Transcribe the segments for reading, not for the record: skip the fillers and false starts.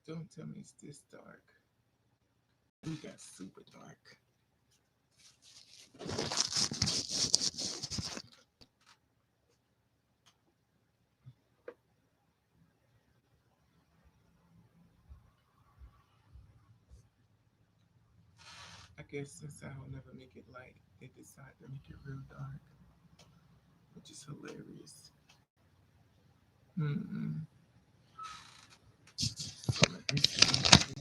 Don't tell me it's this dark. We got super dark. I guess since I will never make it light, they decide to make it real dark, which is hilarious. Mm-mm. So let me see.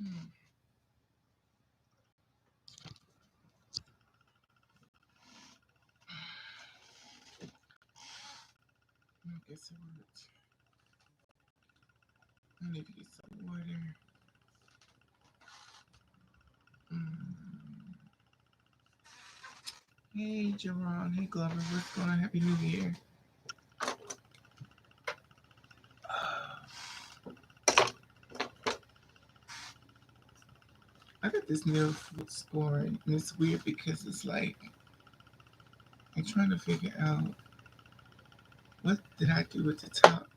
Hmm. I guess it worked. I need to get some water. Mm. Hey, Jerron. Hey, Glover. What's going on? Happy New Year. I got this new food scoring, and it's weird because it's like I'm trying to figure out what did I do at the top.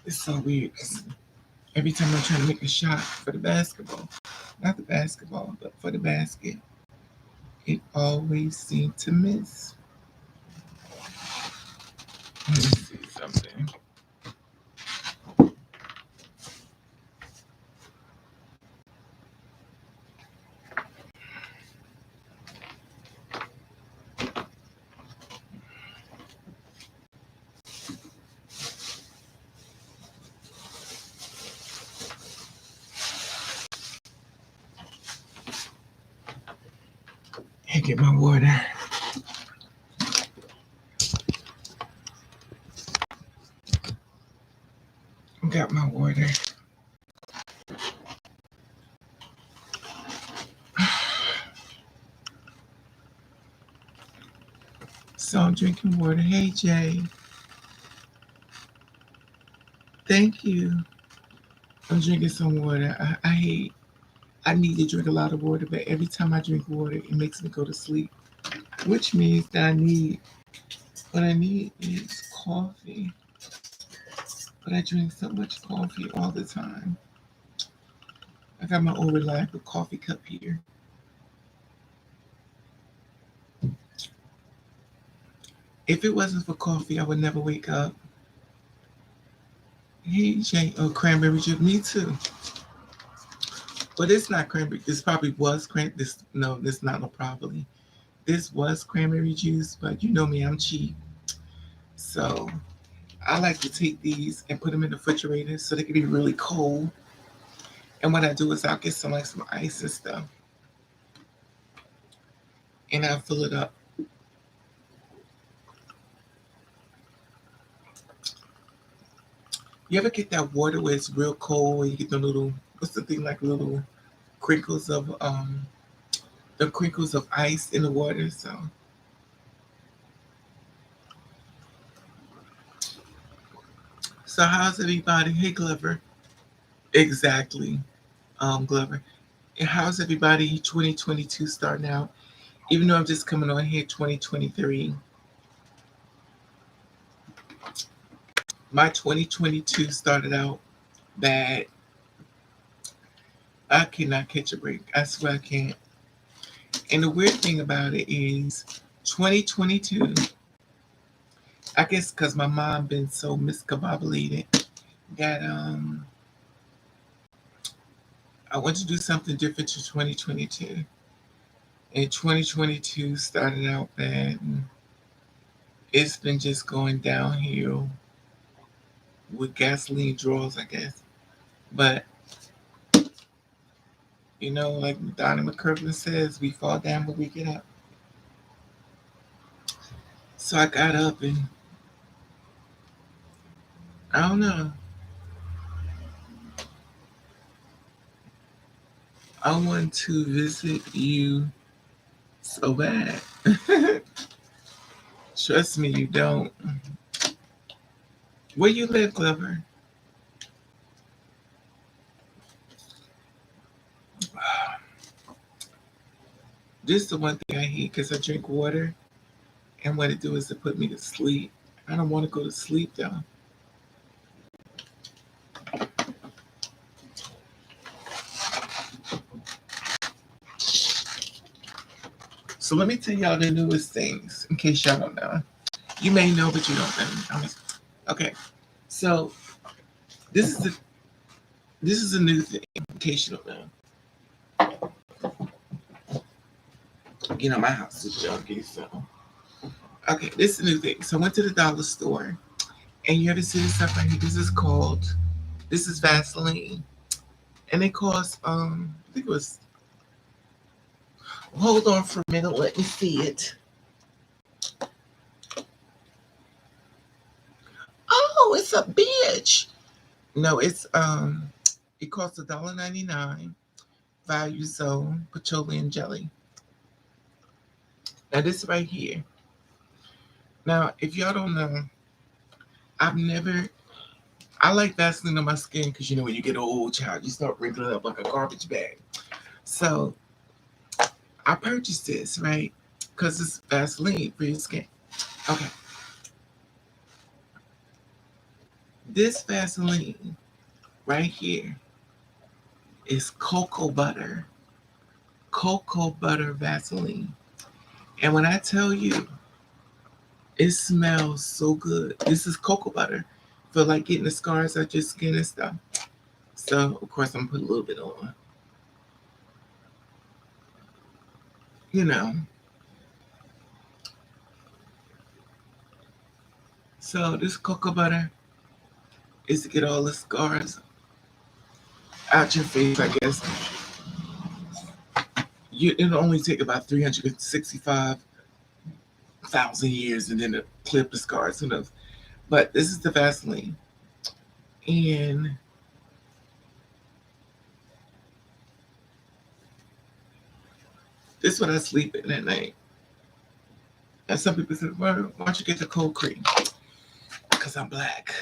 It's so weird 'cause every time I'm trying to make a shot for the basketball, not the basketball, but for the basket, it always seemed to miss. Let me see something. Hey, get my water. Got my water. So I'm drinking water. Hey, Jay. Thank you. I'm drinking some water. I hate, I need to drink a lot of water, but every time I drink water, it makes me go to sleep, which means that what I need is coffee. But I drink so much coffee all the time. I got my old reliable coffee cup here. If it wasn't for coffee, I would never wake up. Hey, Jay. Oh, cranberry juice. Me too. But it's not cranberry. This probably was This no, this not no probably. This was cranberry juice, but you know me, I'm cheap. So I like to take these and put them in the refrigerator so they can be really cold. And what I do is I'll get some ice and stuff, and I'll fill it up. You ever get that water where it's real cold and you get the little what's the thing like little crinkles of the crinkles of ice in the water? So how's everybody? Hey, Glover. Exactly, Glover. And how's everybody 2022 starting out? Even though I'm just coming on here 2023, my 2022 started out bad. I cannot catch a break. I swear I can't. And the weird thing about it is 2022, I guess because my mom been so miscombobulated that I want to do something different to 2022. And 2022 started out bad. And it's been just going downhill with gasoline draws, I guess. But like Donnie McKirkland says, we fall down, but we get up. So I got up and I don't know. I want to visit you so bad. Trust me, you don't. Where you live, Clever? This is the one thing I hate because I drink water, and what it do is it put me to sleep. I don't want to go to sleep though. So let me tell y'all the newest things in case y'all don't know. You may know, but you don't know. Okay, so this is a new thing in case you don't know. My house is junky, so okay, this is a new thing. So I went to the dollar store, and you ever see this stuff right here? This is Vaseline, and it costs I think it was. Hold on for a minute, let me see it. Oh, it's a bitch. No, it costs $1.99. Value Zone Petroleum Jelly. Now this right here. Now, if y'all don't know, I like Vaseline on my skin because when you get an old child, you start wrinkling up like a garbage bag. So I purchased this, right? Because it's Vaseline for your skin. Okay. This Vaseline right here is cocoa butter. Cocoa butter Vaseline. And when I tell you, it smells so good. This is cocoa butter for like getting the scars out your skin and stuff. So, of course, I'm going to put a little bit on. So, this cocoa butter is to get all the scars out your face, I guess. It'll only take about 365,000 years and then to clip the scars. Who knows? But this is the Vaseline. And this is what I sleep in at night. And some people say, well, why don't you get the cold cream? Because I'm black.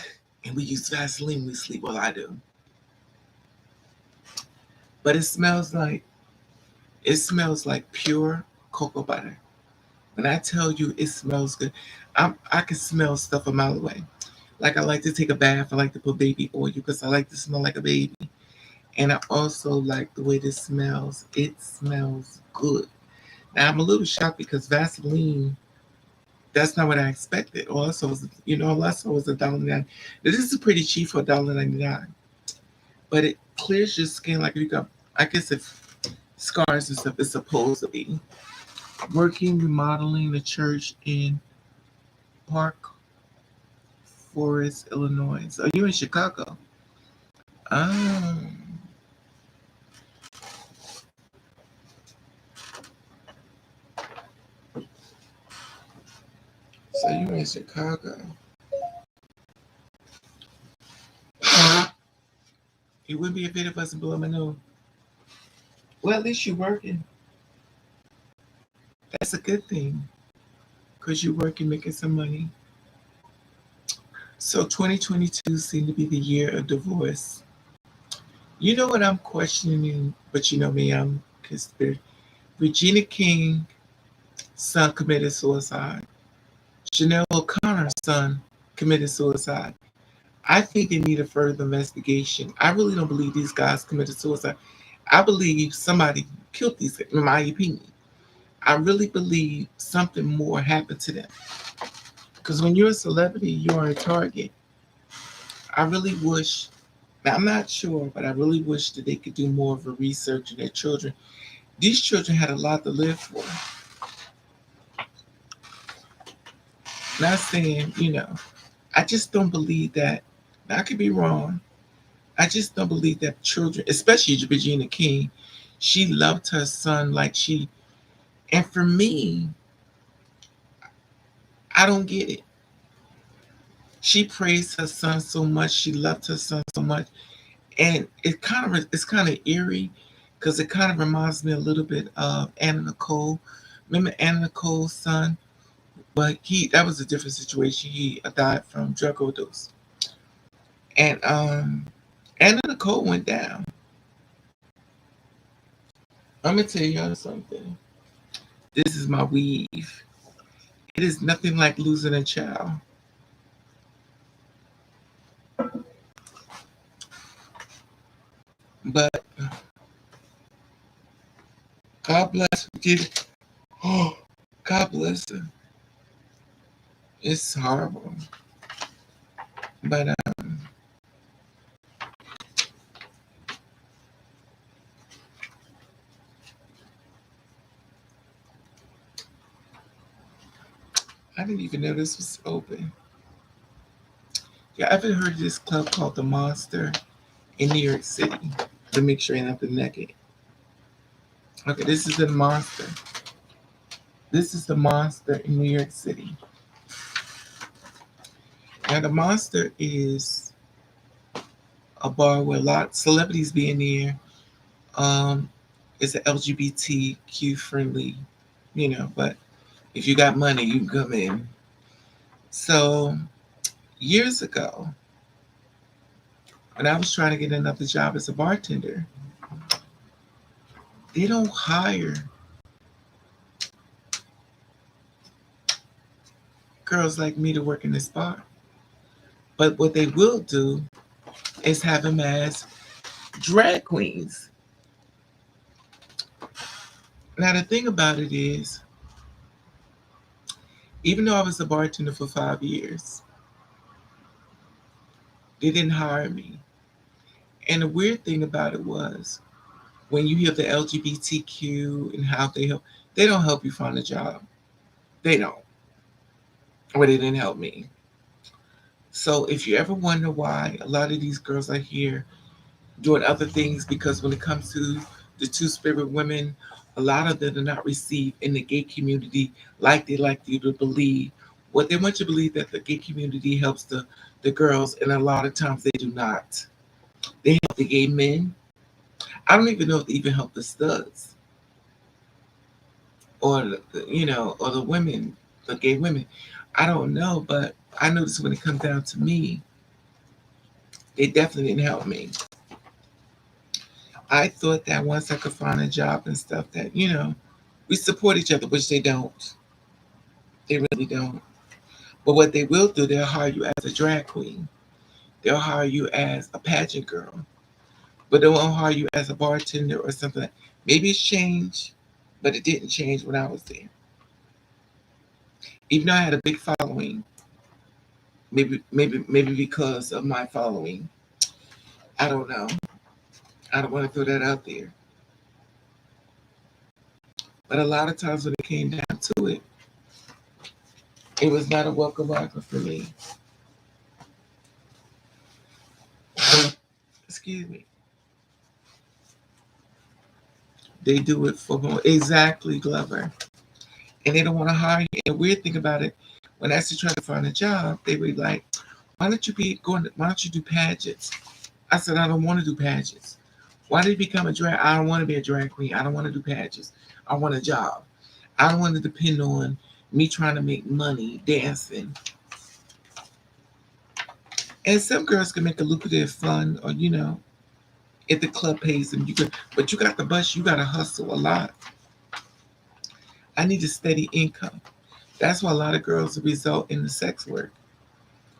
And we use Vaseline when we sleep. Well, I do. But it smells like pure cocoa butter. When I tell you it smells good, I can smell stuff a mile away. Like I like to take a bath. I like to put baby oil because I like to smell like a baby. And I also like the way this smells. It smells good. Now I'm a little shocked because Vaseline, that's not what I expected. Also, last was $1.99. This is pretty cheap for $1.99. But it clears your skin like you got, I guess if scars and stuff is supposed to be. Working remodeling the church in Park Forest, Illinois. So you're in Chicago. Oh. So you're in Chicago. It wouldn't be a bit of us in blow my nose. Well, at least you're working. That's a good thing. Because you're working, making some money. So 2022 seemed to be the year of divorce. You know what I'm questioning, but you know me, I'm conspiracy. Regina King's son committed suicide. Chanel O'Connor's son committed suicide. I think they need a further investigation. I really don't believe these guys committed suicide. I believe somebody killed these guys, in my opinion. I really believe something more happened to them. Because when you're a celebrity, you're a target. I really wish, now I'm not sure, but I really wish that they could do more of a research on their children These children had a lot to live for. Not saying, I just don't believe that. I could be wrong. I just don't believe that children, especially Regina King, she loved her son like she. And for me, I don't get it. She praised her son so much. She loved her son so much, and it's kind of eerie because it kind of reminds me a little bit of Anna Nicole. Remember Anna Nicole's son? But that was a different situation. He died from drug overdose, and Anna Nicole went down. I'm gonna tell y'all something. This is my weave. It is nothing like losing a child, but God bless. Oh, God bless her. It's horrible, but I didn't even know this was open. Yeah, I've heard of this club called the Monster in New York City. To make sure I ain't up the naked. Okay, this is the Monster. This is the Monster in New York City. Now the Monster is a bar where a lot of celebrities be in there. It's an LGBTQ friendly, but if you got money, you can come in. So years ago, when I was trying to get another job as a bartender, they don't hire girls like me to work in this bar. But what they will do is have them as drag queens. Now the thing about it is, even though I was a bartender for 5 years, they didn't hire me. And the weird thing about it was, when you hear the LGBTQ and how they don't help you find a job. They don't. Or they didn't help me. So if you ever wonder why a lot of these girls are here doing other things, because when it comes to the two-spirit women, a lot of them are not received in the gay community like they like you to believe. What they want you to believe that the gay community helps the girls, and a lot of times they do not. They help the gay men. I don't even know if they even help the studs or or the women, the gay women. I don't know, but I notice when it comes down to me, they definitely didn't help me. I thought that once I could find a job and stuff, that we support each other, which they don't. They really don't. But what they will do, they'll hire you as a drag queen. They'll hire you as a pageant girl, but they won't hire you as a bartender or something. Maybe it's changed, but it didn't change when I was there. Even though I had a big following, maybe because of my following, I don't know. I don't want to throw that out there. But a lot of times when it came down to it, it was not a welcome offer for me. Excuse me. They do it for more. Exactly, Glover. And they don't want to hire you. And the weird thing about it, when I actually try to find a job, they were like, why don't you do pageants? I said, I don't want to do pageants. Why did you become a drag? I don't want to be a drag queen. I don't want to do pageants. I want a job. I don't want to depend on me trying to make money dancing. And some girls can make a lucrative fun, or if the club pays them, you could. But you got the bus. You got to hustle a lot. I need a steady income. That's why a lot of girls result in the sex work,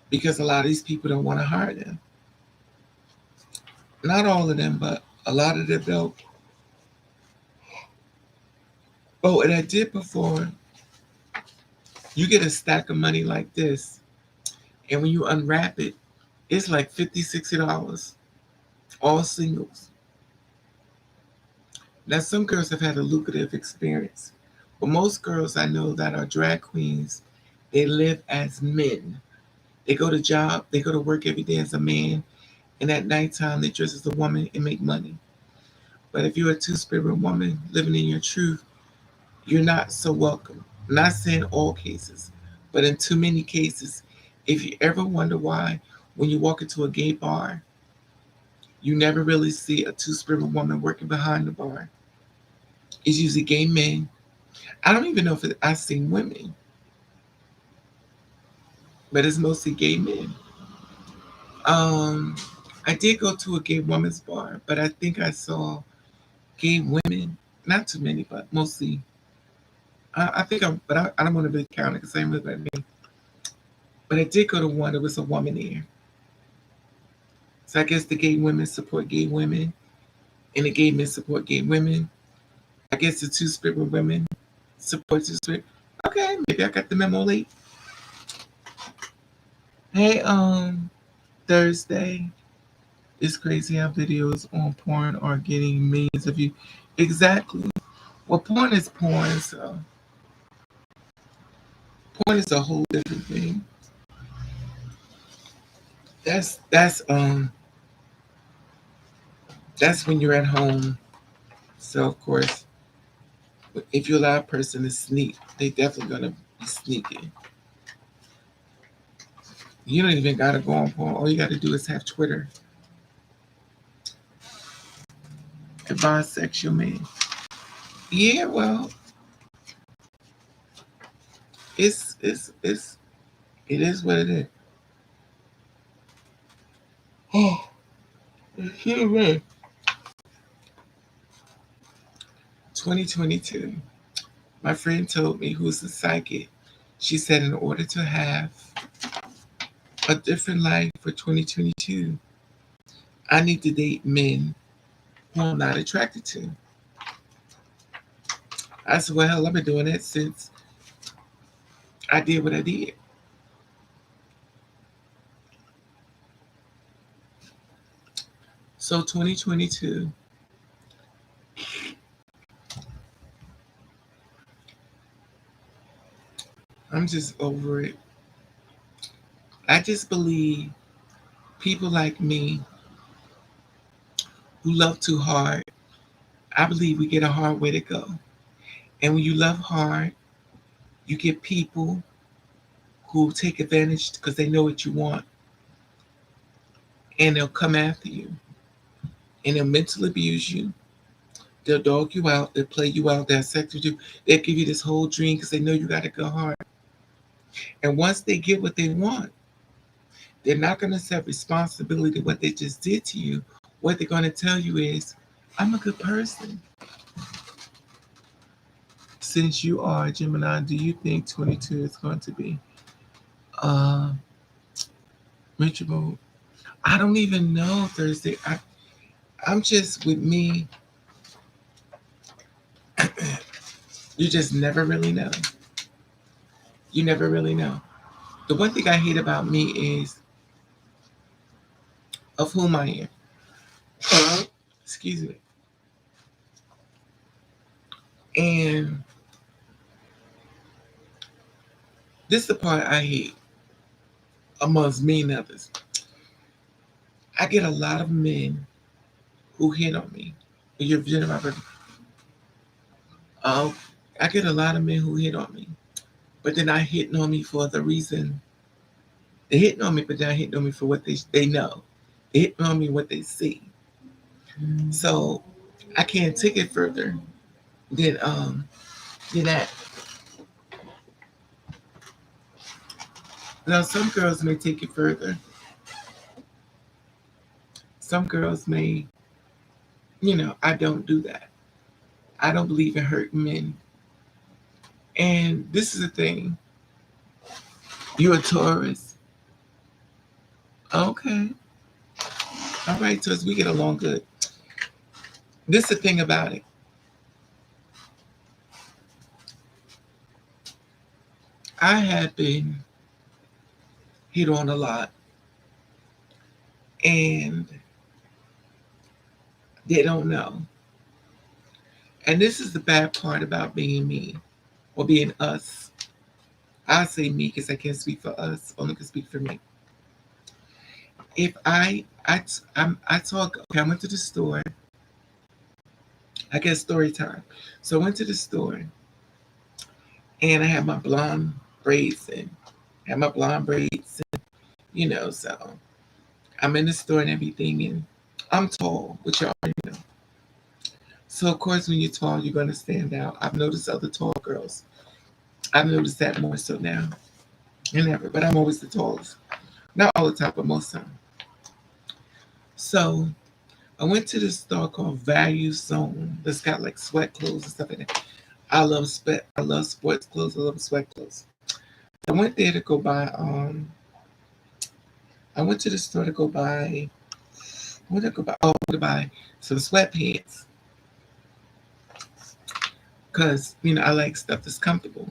because a lot of these people don't want to hire them. Not all of them, but a lot of them don't. Oh, and I did before. You get a stack of money like this, and when you unwrap it, it's like $50, $60, all singles. Now, some girls have had a lucrative experience, but most girls I know that are drag queens, they live as men. They go to work every day as a man, and at nighttime they dress as a woman and make money. But if you're a two-spirit woman living in your truth, you're not so welcome. I'm not saying all cases, but in too many cases, if you ever wonder why, when you walk into a gay bar, you never really see a two-spirit woman working behind the bar. It's usually gay men. I don't even know if I've seen women, but it's mostly gay men. Um, I did go to a gay women's bar, but I think I saw gay women, not too many, but mostly. I think I don't want to really count it because I ain't really like me. But I did go to one. There was a woman there, so I guess the gay women support gay women, and the gay men support gay women. I guess the two spirit women support two spirit. Okay, maybe I got the memo late. Hey, Thursday. It's crazy how videos on porn are getting millions of views. Exactly. Well, porn is porn, so porn is a whole different thing. That's that's when you're at home. So of course, if you allow a person to sneak, they definitely gonna be sneaking. You don't even gotta go on porn. All you gotta do is have Twitter. A bisexual man. Yeah, well, it's it is what it is. Oh, excuse me. 2022. My friend told me, who's a psychic, she said, in order to have a different life for 2022, I need to date men who I'm not attracted to. I said, well, hell, I've been doing that since I did what I did. So 2022, I'm just over it. I just believe people like me who love too hard, I believe we get a hard way to go. And when you love hard, you get people who take advantage because they know what you want, and they'll come after you, and they'll mentally abuse you. They'll dog you out. They'll play you out. They'll sex with you. They'll give you this whole dream because they know you got to go hard. And once they get what they want, they're not going to accept responsibility for what they just did to you. What they're going to tell you is, I'm a good person. Since you are a Gemini, do you think 22 is going to be uh, reachable? I don't even know Thursday. I'm just with me. You just never really know. You never really know. The one thing I hate about me is of whom I am. Excuse me. And this is the part I hate amongst me and others. I get a lot of men who hit on me. You're Jennifer. Oh, I get a lot of men who hit on me, but they're not hitting on me for the reason they're hitting on me, but they're not hitting on me for what they know. They're hitting on me what they see. So I can't take it further than that. Now some girls may take it further. Some girls may, I don't do that. I don't believe in hurting men. And this is the thing. You're a Taurus. Okay. All right, Taurus, we get along good. This is the thing about it. I have been hit on a lot, and they don't know. And this is the bad part about being me or being us. I say me because I can't speak for us, only can speak for me. If I talk, okay, I went to the store. I guess story time. So I went to the store and I had my blonde braids and had my blonde braids, and, so I'm in the store and everything, and I'm tall, which you already know. So of course, when you're tall, you're gonna stand out. I've noticed other tall girls. I've noticed that more so now than ever. But I'm always the tallest. Not all the time, but most of the time. So I went to this store called Value Zone that's got like sweat clothes and stuff like that. I love sports clothes. I love sweat clothes. I went there to go buy. I went to the store to go buy. What did I go buy? Oh, to buy some sweatpants because I like stuff that's comfortable.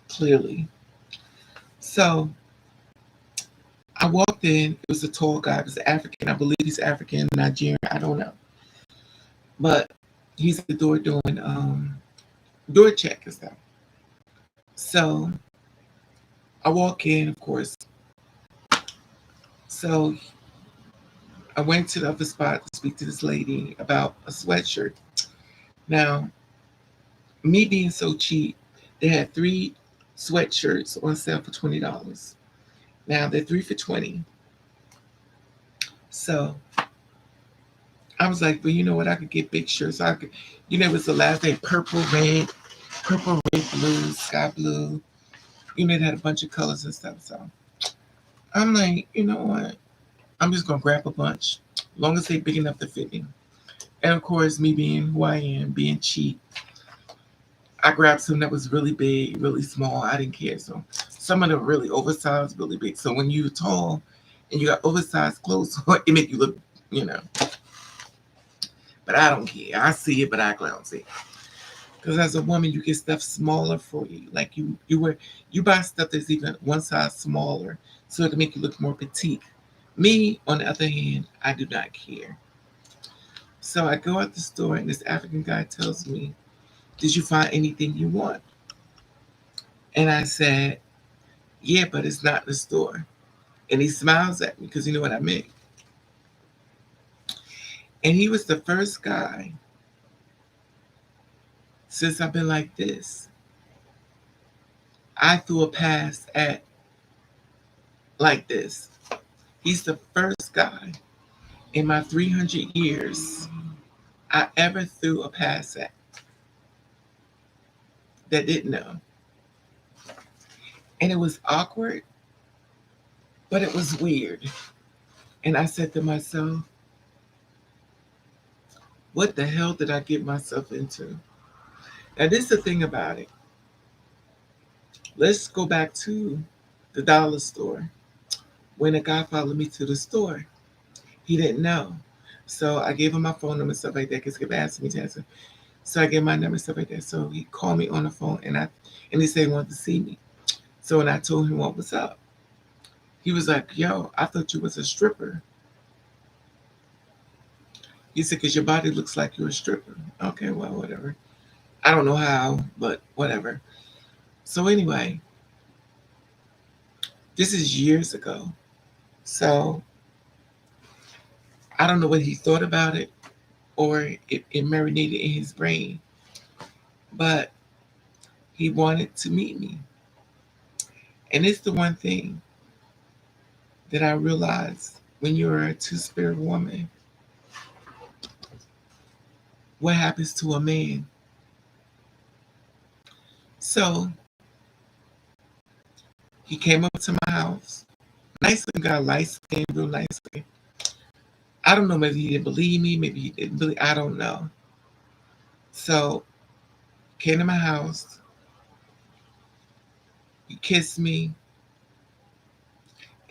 Clearly, so I walked in. It was a tall guy. It was African. I believe he's African, Nigerian. I don't know, but he's at the door doing door check and stuff. So I walk in, of course. So I went to the other spot to speak to this lady about a sweatshirt. Now, me being so cheap, they had 3 sweatshirts on sale for $20. Now they're 3 for $20. So I was like, well, you know what? I could get big shirts. I could, it was the last day, purple, red, blue, sky blue. It had a bunch of colors and stuff. So I'm like, you know what? I'm just gonna grab a bunch, as long as they're big enough to fit me. And of course, me being who I am, being cheap, I grabbed some that was really big, really small. I didn't care. So some of them really oversized, really big. So when you're tall and you got oversized clothes, it make you look, you know. But I don't care. I see it, but I don't see it. Because as a woman, you get stuff smaller for you. Like you buy stuff that's even one size smaller, so it can make you look more petite. Me, on the other hand, I do not care. So I go out the store, and this African guy tells me, "Did you find anything you want?" And I said, "Yeah, but it's not in the store." And he smiles at me because you know what I mean. And he was the first guy since I've been like this. I threw a pass at like this. He's the first guy in my 300 years I ever threw a pass at that didn't know. And it was awkward, but it was weird. And I said to myself, what the hell did I get myself into? Now, this is the thing about it. Let's go back to the dollar store. When a guy followed me to the store, he didn't know. So I gave him my phone number and stuff like that because he kept asking me to answer. So I gave my number and stuff like that. So he called me on the phone and he said he wanted to see me. So when I told him what was up, he was like, yo, I thought you was a stripper. He said, because your body looks like you're a stripper. Okay, well, whatever. I don't know how, but whatever. So anyway, this is years ago. So I don't know what he thought about it or it marinated in his brain, but he wanted to meet me. And it's the one thing that I realized when you're a two-spirit woman, what happens to a man. So he came up to my house. Nice looking guy, light skin, real nice skin. I don't know, maybe he didn't believe me, maybe he didn't believe, I don't know. So came to my house, he kissed me,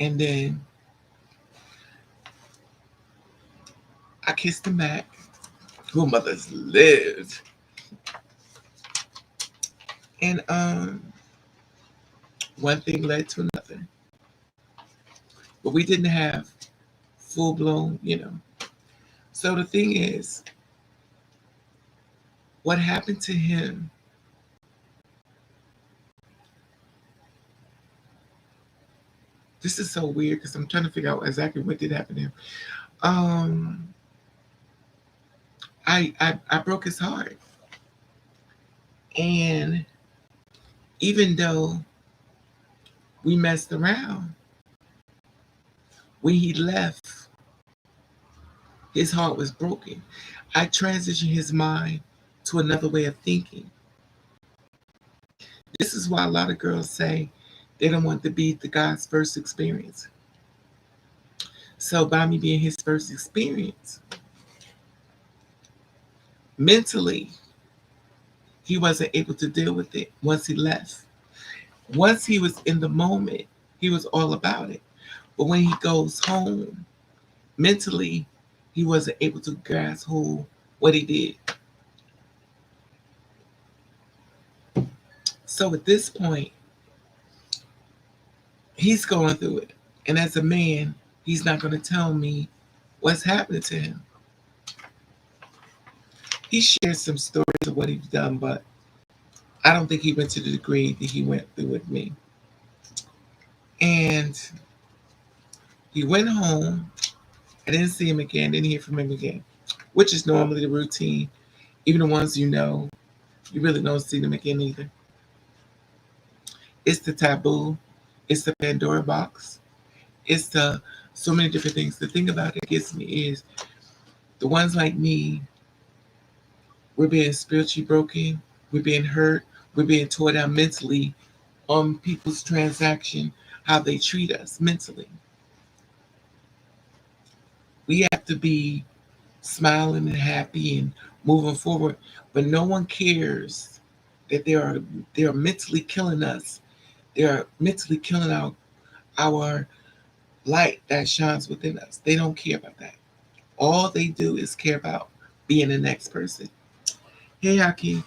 and then I kissed him back. Who mothers live. And one thing led to another. But we didn't have full blown. So the thing is, What happened to him? This is so weird because I'm trying to figure out exactly what did happen to him. Um, I broke his heart, and even though we messed around, when he left, his heart was broken. I transitioned his mind to another way of thinking. This is why a lot of girls say they don't want to be the guy's first experience. So by me being his first experience, mentally, he wasn't able to deal with it once he left. Once he was in the moment, he was all about it. But when he goes home, mentally, he wasn't able to grasp who what he did. So at this point, he's going through it. And as a man, he's not going to tell me what's happening to him. He shared some stories of what he's done, but I don't think he went to the degree that he went through with me. And he went home. I didn't see him again, didn't hear from him again, which is normally the routine. Even the ones you know, you really don't see them again either. It's the taboo. It's the Pandora box. It's the so many different things. The thing about it gets me is the ones like me, we're being spiritually broken, we're being hurt, we're being tore down mentally on people's transaction, how they treat us mentally. We have to be smiling and happy and moving forward, but no one cares that they are mentally killing us. They are mentally killing our light that shines within us. They don't care about that. All they do is care about being the next person. Hey, Haki.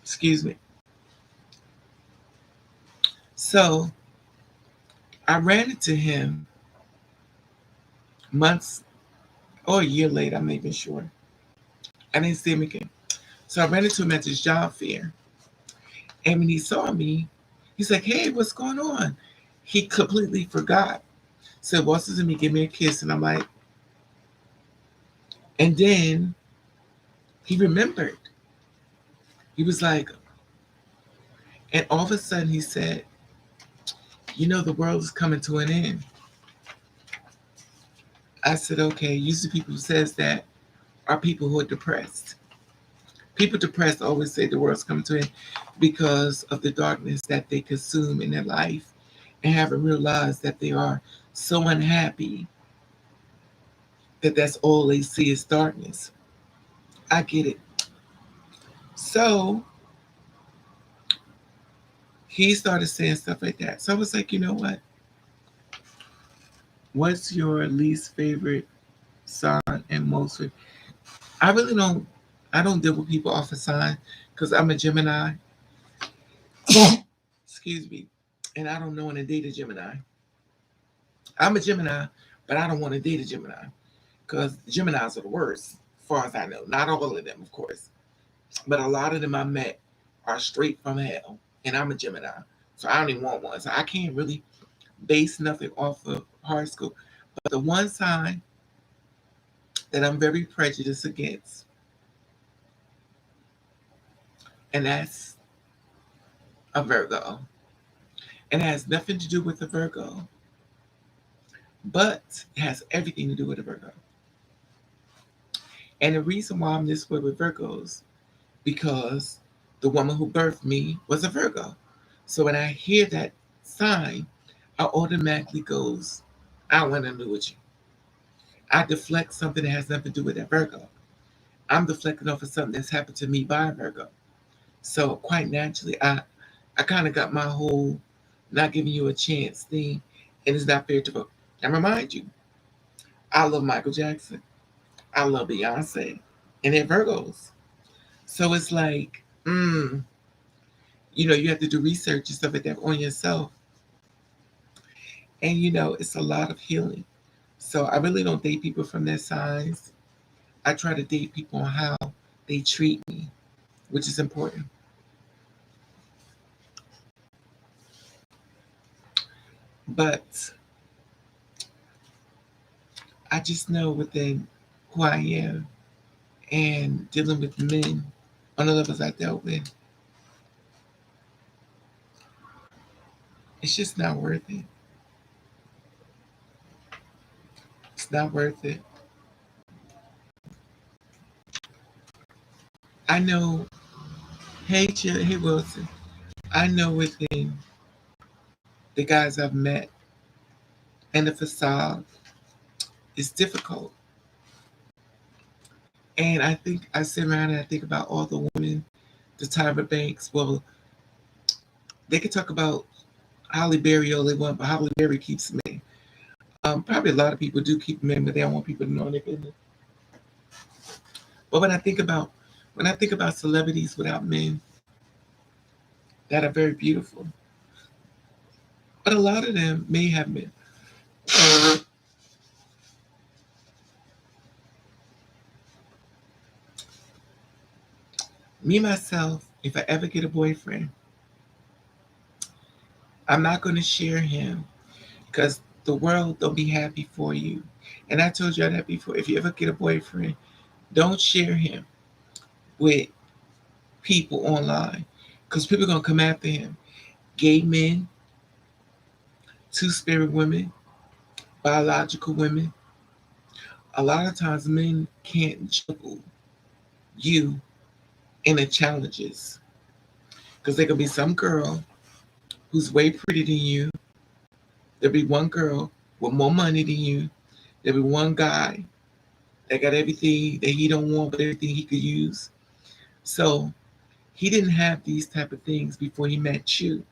Excuse me. So I ran into him months or a year later. I'm not even sure. I didn't see him again. So I ran into him at this job fair. And when he saw me, he's like, hey, what's going on? He completely forgot. Said, waltzes to me, give me a kiss. And I'm like, and then he remembered. He was like, and all of a sudden he said, you know, the world is coming to an end. I said, okay, usually people who says that are people who are depressed. People depressed always say the world's coming to an end because of the darkness that they consume in their life and haven't realized that they are so unhappy that that's all they see is darkness. I get it. So he started saying stuff like that. So I was like, you know what? What's your least favorite sign and most favorite? I really don't. I don't deal with people off a sign because I'm a Gemini. Excuse me, and I don't know when to date a Gemini. I'm a Gemini, but I don't want to date a Gemini because Geminis are the worst, as far as I know. Not all of them, of course, but a lot of them I met are straight from hell, and I'm a Gemini, so I don't even want one. So I can't really base nothing off of horoscope. But the one sign that I'm very prejudiced against, and that's a Virgo. And it has nothing to do with the Virgo, but it has everything to do with the Virgo. And the reason why I'm this way with Virgos, because the woman who birthed me was a Virgo. So when I hear that sign, I automatically goes, I don't want to do with you. I deflect something that has nothing to do with that Virgo. I'm deflecting off of something that's happened to me by a Virgo. So quite naturally, I kind of got my whole not giving you a chance thing, and it's not fair to vote. And remind you, I love Michael Jackson. I love Beyonce, and they're Virgos. So it's like, you have to do research and stuff like that on yourself. And it's a lot of healing. So I really don't date people from their signs. I try to date people on how they treat me, which is important. But I just know within who I am and dealing with men on the levels I dealt with, it's just not worth it. It's not worth it. I know, hey Wilson, I know within the guys I've met and the facade is difficult. And I think I sit around and I think about all the women, the Tyra Banks. Well, they could talk about Holly Berry all they want, but Holly Berry keeps men. Probably a lot of people do keep men, but they don't want people to know their business. But when I think about celebrities without men that are very beautiful, but a lot of them may have men. Me myself, if I ever get a boyfriend, I'm not going to share him because the world don't be happy for you. And I told you that before. If you ever get a boyfriend, don't share him with people online because people are going to come after him. Gay men, two-spirit women, biological women. A lot of times men can't juggle you in the challenges because there could be some girl who's way prettier than you. There'll be one girl with more money than you. There'll be one guy that got everything that he don't want, but everything he could use. So he didn't have these type of things before he met you.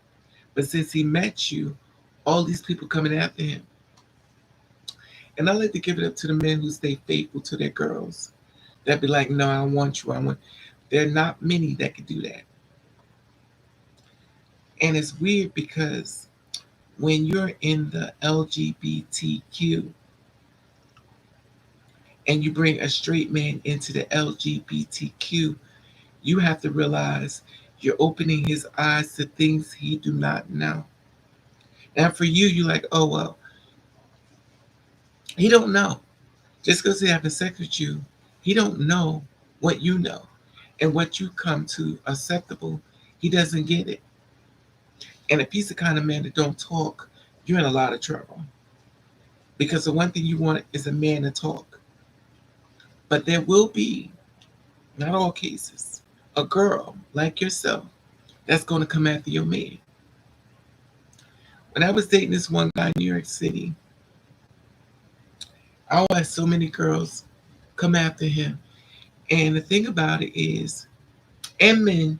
But since he met you, all these people coming after him. And I like to give it up to the men who stay faithful to their girls. That be like, no, I want you. I want. There are not many that can do that. And it's weird because when you're in the LGBTQ and you bring a straight man into the LGBTQ, you have to realize you're opening his eyes to things he do not know. And for you, you're like, oh well, he don't know. Just because he having sex with you, he don't know what you know and what you come to acceptable. He doesn't get it. And if he's the kind of man that don't talk, you're in a lot of trouble. Because the one thing you want is a man to talk. But there will be, not all cases, a girl like yourself that's going to come after your man. When I was dating this one guy in New York City, I always had so many girls come after him. And the thing about it is, and men,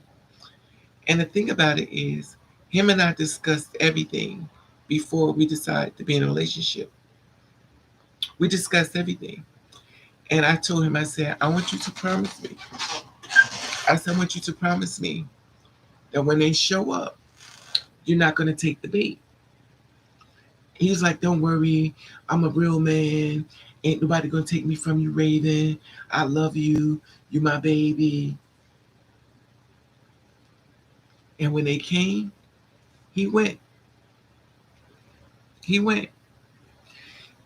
and the thing about it is, him and I discussed everything before we decided to be in a relationship. We discussed everything. And I told him, I said, I want you to promise me. I said, I want you to promise me that when they show up, you're not going to take the bait. He was like, don't worry, I'm a real man. Ain't nobody going to take me from you, Raven. I love you. You my baby. And when they came, he went. He went.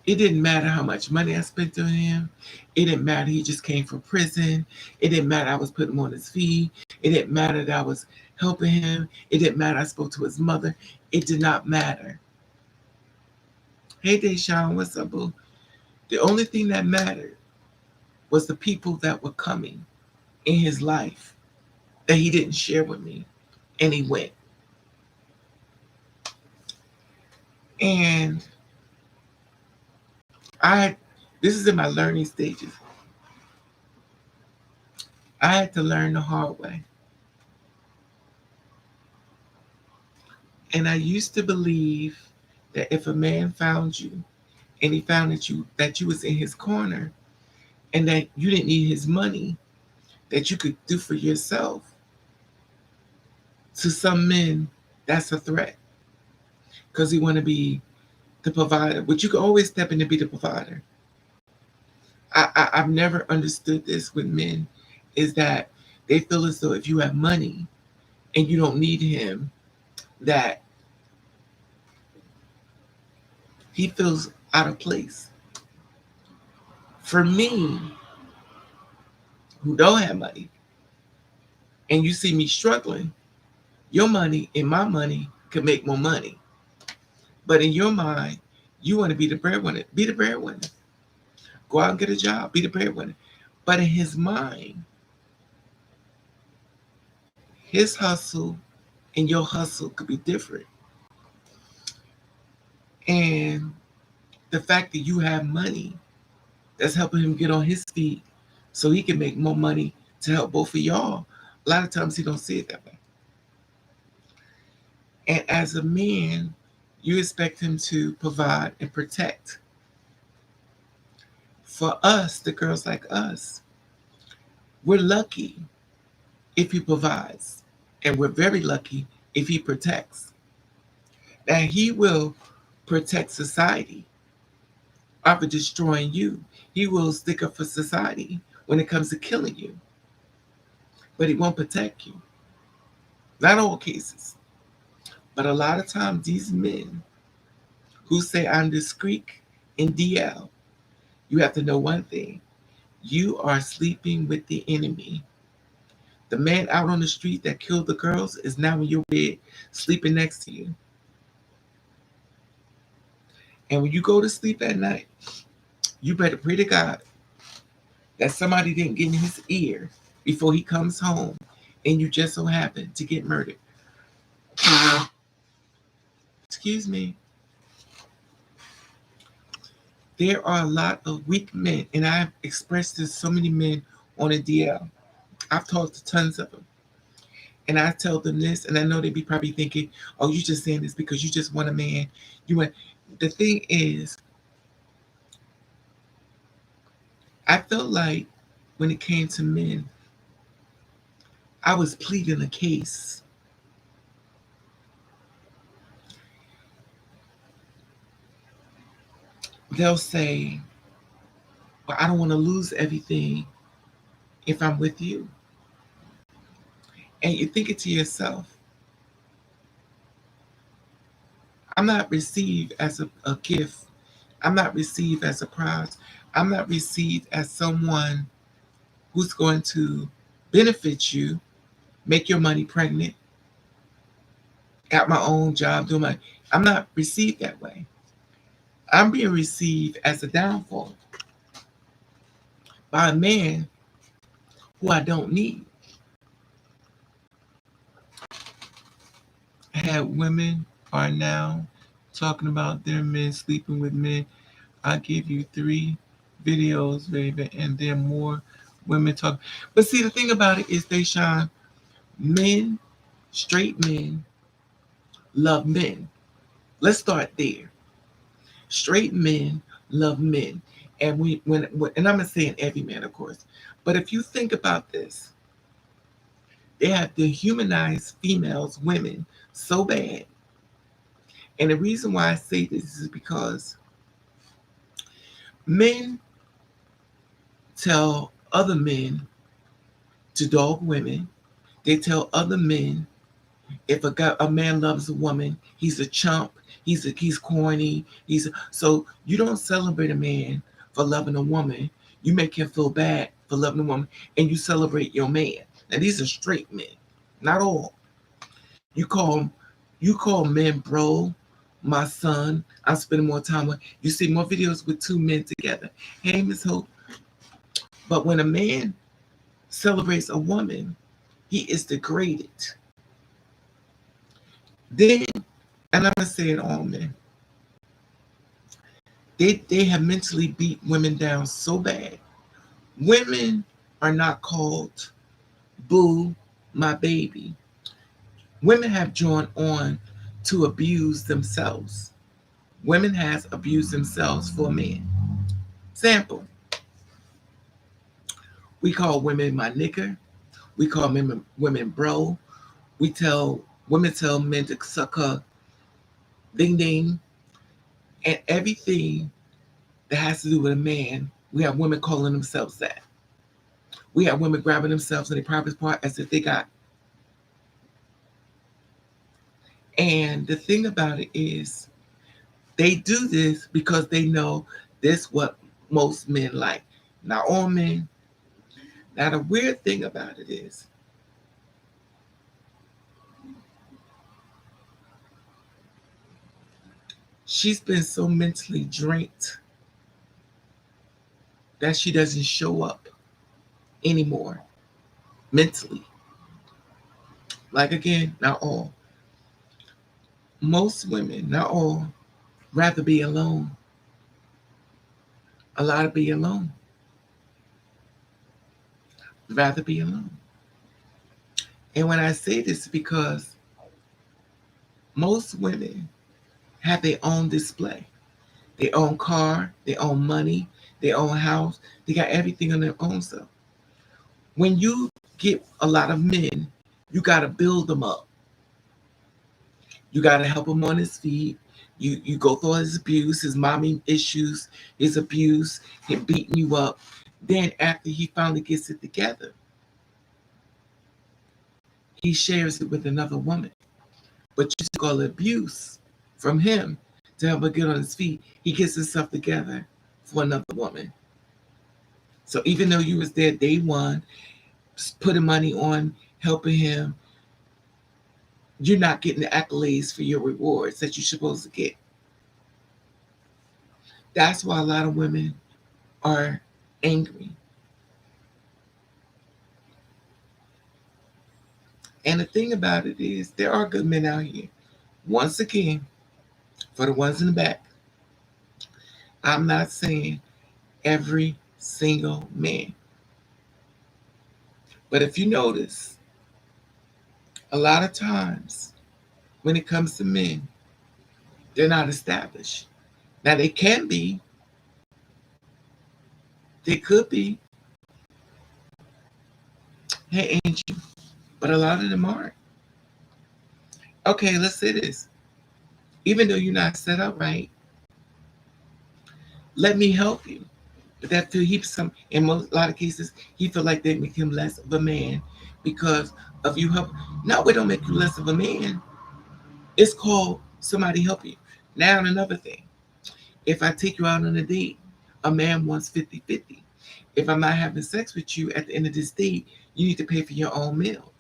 It didn't matter how much money I spent on him. It didn't matter he just came from prison. It didn't matter I was putting him on his feet. It didn't matter that I was helping him. It didn't matter I spoke to his mother. It did not matter. Hey, Deshaun, what's up, boo? The only thing that mattered was the people that were coming in his life that he didn't share with me. And he went. And this is in my learning stages. I had to learn the hard way. And I used to believe that if a man found you and he found that you was in his corner and that you didn't need his money, that you could do for yourself, to some men, that's a threat. Because he want to be the provider. But you can always step in to be the provider. I've never understood this with men is that they feel as though if you have money and you don't need him, that he feels out of place. For me, who don't have money, and you see me struggling, your money and my money could make more money. But in your mind, you want to be the breadwinner. Be the breadwinner. Go out and get a job. Be the breadwinner. But in his mind, his hustle and your hustle could be different. And the fact that you have money that's helping him get on his feet so he can make more money to help both of y'all, a lot of times he don't see it that way. And as a man, you expect him to provide and protect. For us, the girls like us, we're lucky if he provides, and we're very lucky if he protects. And he will protect society after destroying you. He will stick up for society when it comes to killing you, but he won't protect you. Not all cases, but a lot of times these men who say I'm discreet in DL, you have to know one thing. You are sleeping with the enemy. The man out on the street that killed the girls is now in your bed sleeping next to you. And when you go to sleep at night, you better pray to God that somebody didn't get in his ear before he comes home and you just so happen to get murdered. Excuse me. There are a lot of weak men, and I've expressed this to so many men on a DL. I've talked to tons of them. And I tell them this, and I know they be probably thinking, oh, you just saying this because you just want a man. You want. The thing is, I felt like when it came to men, I was pleading a case. They'll say, well, I don't want to lose everything if I'm with you. And you think it to yourself, I'm not received as a gift. I'm not received as a prize. I'm not received as someone who's going to benefit you, make your money pregnant, got my own job, doing my. I'm not received that way. I'm being received as a downfall by a man who I don't need. I had women are now talking about their men sleeping with men. I give you 3 videos, baby, and there are more women talk. But see, the thing about it is, Deshaun, men, straight men, love men. Let's start there. Straight men love men, and and I'm not saying every man, of course, but if you think about this, they have dehumanized females, women, so bad. And the reason why I say this is because men tell other men to dog women. They tell other men if a man loves a woman, he's a chump. He's corny. So you don't celebrate a man for loving a woman. You make him feel bad for loving a woman, and you celebrate your man. Now these are straight men, not all. You call men bro, my son. I'm spending more time with. You see more videos with 2 men together. Hey, Miss Hope. But when a man celebrates a woman, he is degraded. Then, and I'm not saying all men, they have mentally beat women down so bad. Women are not called boo, my baby. Women have drawn on to abuse themselves. Women has abused themselves for men. Sample. We call women my nigger. We call women bro. Women tell men to suck her ding ding, and everything that has to do with a man, we have women calling themselves that. We have women grabbing themselves in their private part as if they got. And the thing about it is, they do this because they know this what most men like. Not all men. Now the weird thing about it is, she's been so mentally drained that she doesn't show up anymore mentally. Like again, not all. Most women, not all, rather be alone. A lot of be alone. Rather be alone. And when I say this, because most women have their own display, their own car, their own money, their own house. They got everything on their own self. When you get a lot of men, you got to build them up. You got to help him on his feet. You go through his abuse, his mommy issues, his abuse, him beating you up. Then after he finally gets it together, he shares it with another woman. But you took all the abuse from him to help him get on his feet. He gets himself together for another woman. So even though you was there day one, putting money on, helping him, you're not getting the accolades for your rewards that you're supposed to get. That's why a lot of women are angry. And the thing about it is, there are good men out here. Once again, for the ones in the back, I'm not saying every single man. But if you notice, a lot of times when it comes to men, they're not established. Now they can be, they could be. Hey, ain't you? But a lot of them aren't. Okay, let's say this. Even though you're not set up right, let me help you. But that feel in a lot of cases, he feel like they make him less of a man because of you help. No, it don't make you less of a man. It's called somebody help you. Now another thing. If I take you out on a date, a man wants 50-50. If I'm not having sex with you at the end of this date, you need to pay for your own meal.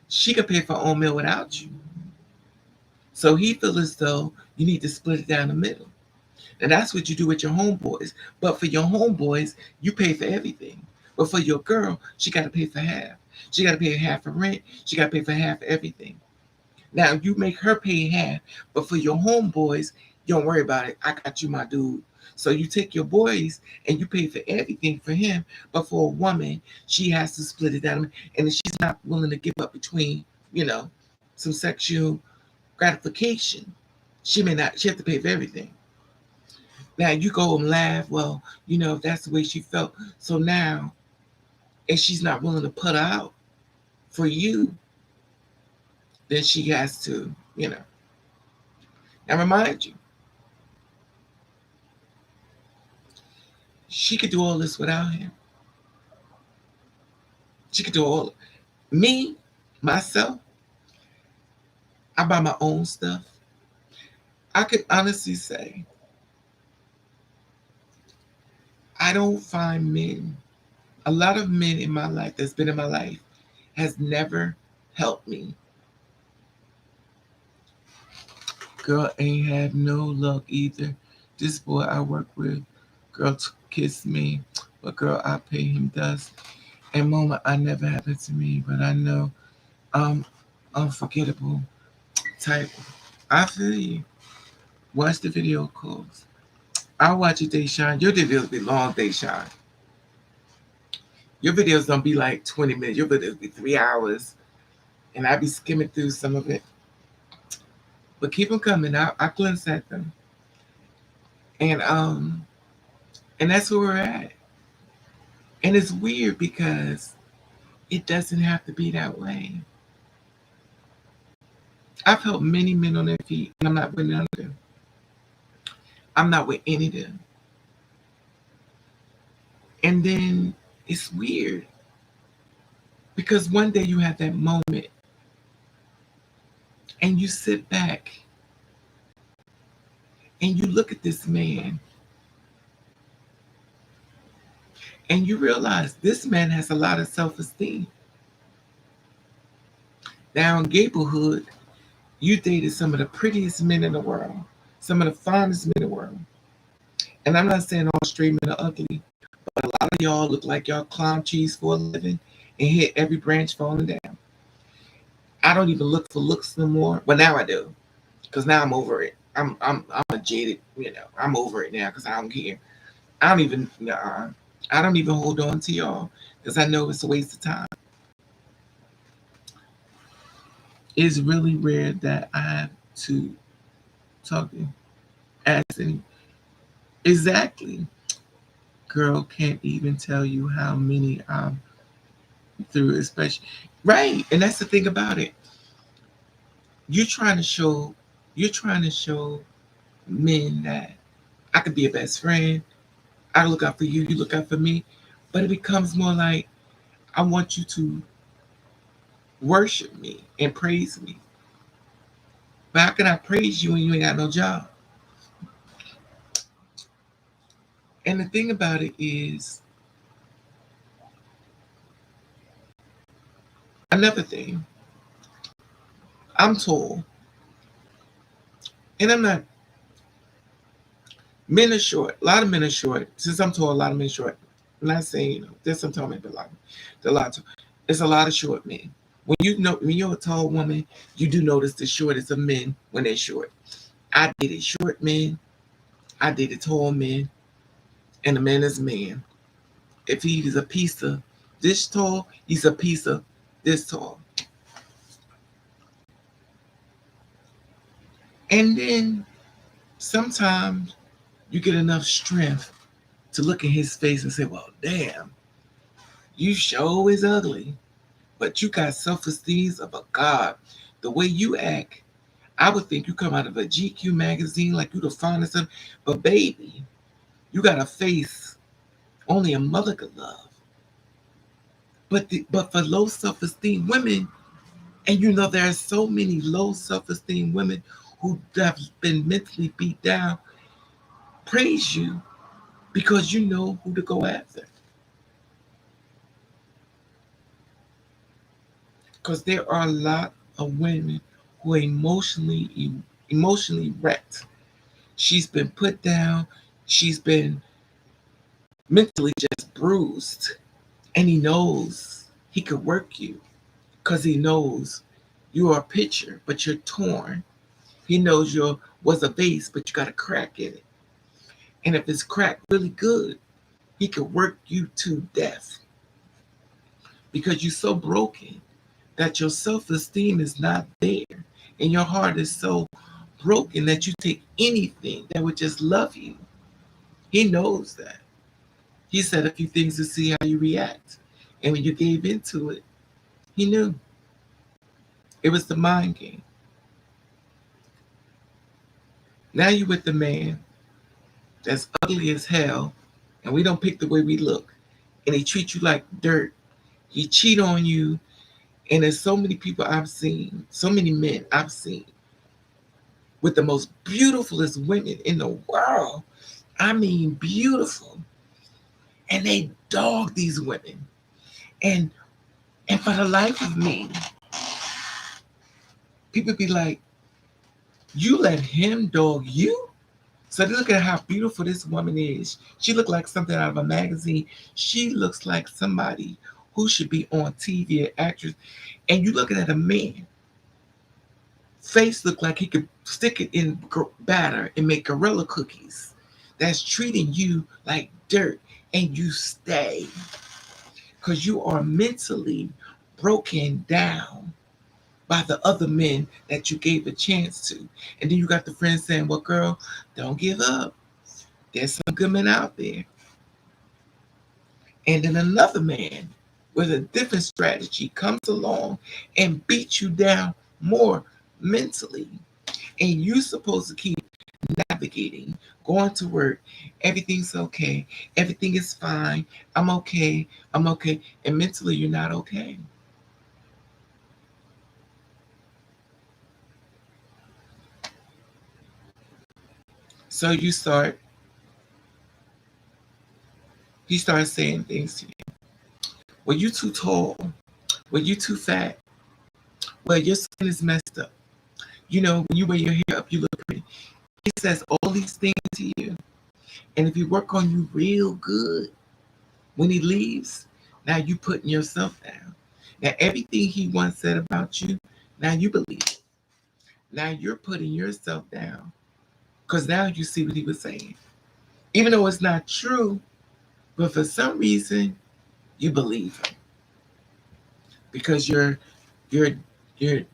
She could pay for her own meal without you. So he feels as though you need to split it down the middle. And that's what you do with your homeboys. But for your homeboys, you pay for everything. But for your girl, she got to pay for half. She got to pay half for rent. She got to pay for half for everything. Now, you make her pay half. But for your homeboys, don't worry about it. I got you, my dude. So you take your boys and you pay for everything for him. But for a woman, she has to split it down. And if she's not willing to give up between, some sexual gratification, she have to pay for everything. Now you go and laugh, well, if that's the way she felt. So now, if she's not willing to put out for you, then she has to, Now remind you, she could do all this without him. She could do all. Me, myself, I buy my own stuff. I could honestly say, I don't find men, a lot of men in my life that's been in my life has never helped me. Girl ain't had no luck either. This boy I work with, girl kissed me, but girl I pay him dust. And moment I never happened to me, but I know I'm unforgettable type. I feel you. Watch the video calls. I'll watch it, Dayshawn. Your videos be long, Dayshawn. Your videos don't be like 20 minutes. Your videos be 3 hours. And I be skimming through some of it. But keep them coming. I glance at them. And that's where we're at. And it's weird because it doesn't have to be that way. I've helped many men on their feet, and I'm not with none of them. I'm not with any of them. And then It's weird because one day you have that moment and you sit back and you look at this man and you realize this man has a lot of self-esteem. Now in Gablehood, you dated some of the prettiest men in the world, some of the finest men in the world. And I'm not saying all straight men are ugly, but a lot of y'all look like y'all climb trees for a living and hit every branch falling down. I don't even look for looks no more. But now I do, because now I'm over it. I'm a jaded, I'm over it now because I don't care. I don't even I don't even hold on to y'all because I know it's a waste of time. It's really rare that I have to talk to you. Ask any exactly. Girl can't even tell you how many I'm through, especially right. And that's the thing about it. You're trying to show you're trying to show men that I could be a best friend. I look out for you, you look out for me. But it becomes more like I want you to worship me and praise me. But how can I praise you when you ain't got no job? And the thing about it is, another thing, I'm tall. And I'm not, men are short. A lot of men are short. Since I'm tall, a lot of men are short. I'm not saying, there's some tall men, but a lot. It's a lot of short men. When you're a tall woman, you do notice the shortest of men when they're short. I dated short men. I dated tall men. And a man is a man. If he is a piece of this tall, he's a piece of this tall. And then sometimes you get enough strength to look in his face and say, well, damn, you sure is ugly, but you got self-esteem of a god. The way you act, I would think you come out of a GQ magazine like you the finest of, but baby, you got a face only a mother could love. But for low self-esteem women, and there are so many low self-esteem women who have been mentally beat down, praise you because you know who to go after. Because there are a lot of women who are emotionally wrecked. She's been put down. She's been mentally just bruised. And he knows he could work you because he knows you are a pitcher, but you're torn. He knows you was a vase, but you got a crack in it. And if it's cracked really good, he could work you to death because you're so broken that your self-esteem is not there. And your heart is so broken that you take anything that would just love you. He knows that. He said a few things to see how you react. And when you gave into it, he knew. It was the mind game. Now you with the man that's ugly as hell, and we don't pick the way we look, and he treats you like dirt. He cheat on you, and there's so many people I've seen, so many men I've seen with the most beautifulest women in the world. I mean, beautiful. And they dog these women. And for the life of me, people be like, you let him dog you? So look at how beautiful this woman is. She looked like something out of a magazine. She looks like somebody who should be on TV, an actress. And you looking at a man, face look like he could stick it in batter and make gorilla cookies. That's treating you like dirt, and you stay because you are mentally broken down by the other men that you gave a chance to. And then you got the friends saying, well, girl, don't give up. There's some good men out there. And then another man with a different strategy comes along and beats you down more mentally. And you're supposed to keep navigating navigating, going to work. Everything's okay. Everything is fine. I'm okay. I'm okay. And mentally, you're not okay. So he starts saying things to you. Well, you too tall. Well, you too fat. Well, your skin is messed up. You know, when you wear your hair up, you look pretty. He says all these things to you. And if he work on you real good, when he leaves, now you putting yourself down. Now everything he once said about you, now you believe it. Now you're putting yourself down because now you see what he was saying. Even though it's not true, but for some reason you believe him because you're you're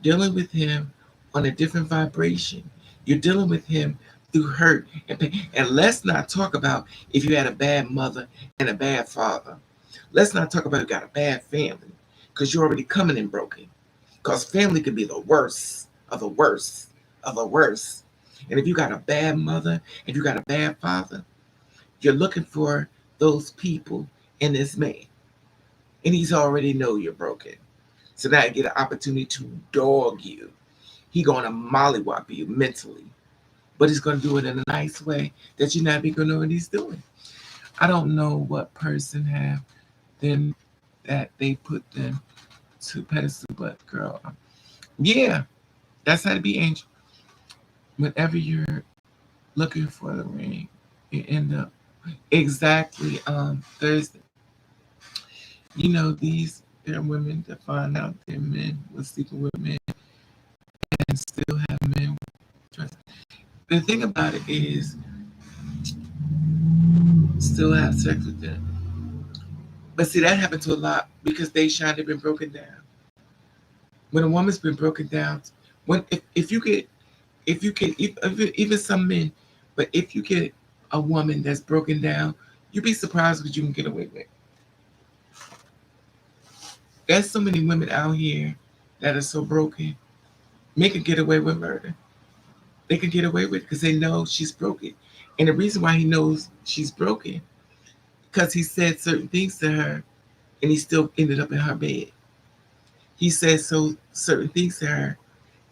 dealing with him on a different vibration. You're dealing with him through hurt and pain. And let's not talk about if you had a bad mother and a bad father. Let's not talk about you got a bad family because you're already coming in broken. Because family could be the worst of the worst of the worst. And if you got a bad mother, if you got a bad father, you're looking for those people in this man. And he's already know you're broken. So now you get an opportunity to dog you. He gonna mollywop you mentally. But he's gonna do it in a nice way that you're not even gonna know what he's doing. I don't know what person have them that they put them to pedestal, but girl, yeah, that's how to be, Angel. Whenever you're looking for the ring, you end up exactly Thursday. You know, there are women that find out their men was sleeping with men and still have men trust. The thing about it is still have sex with them. But see that happens to a lot because they shine have been broken down. When a woman's been broken down, when if you get even some men, but if you get a woman that's broken down, you'd be surprised what you can get away with. There's so many women out here that are so broken. Men can get away with murder. They can get away with it because they know she's broken. And the reason why he knows she's broken, because he said certain things to her and he still ended up in her bed. He said certain things to her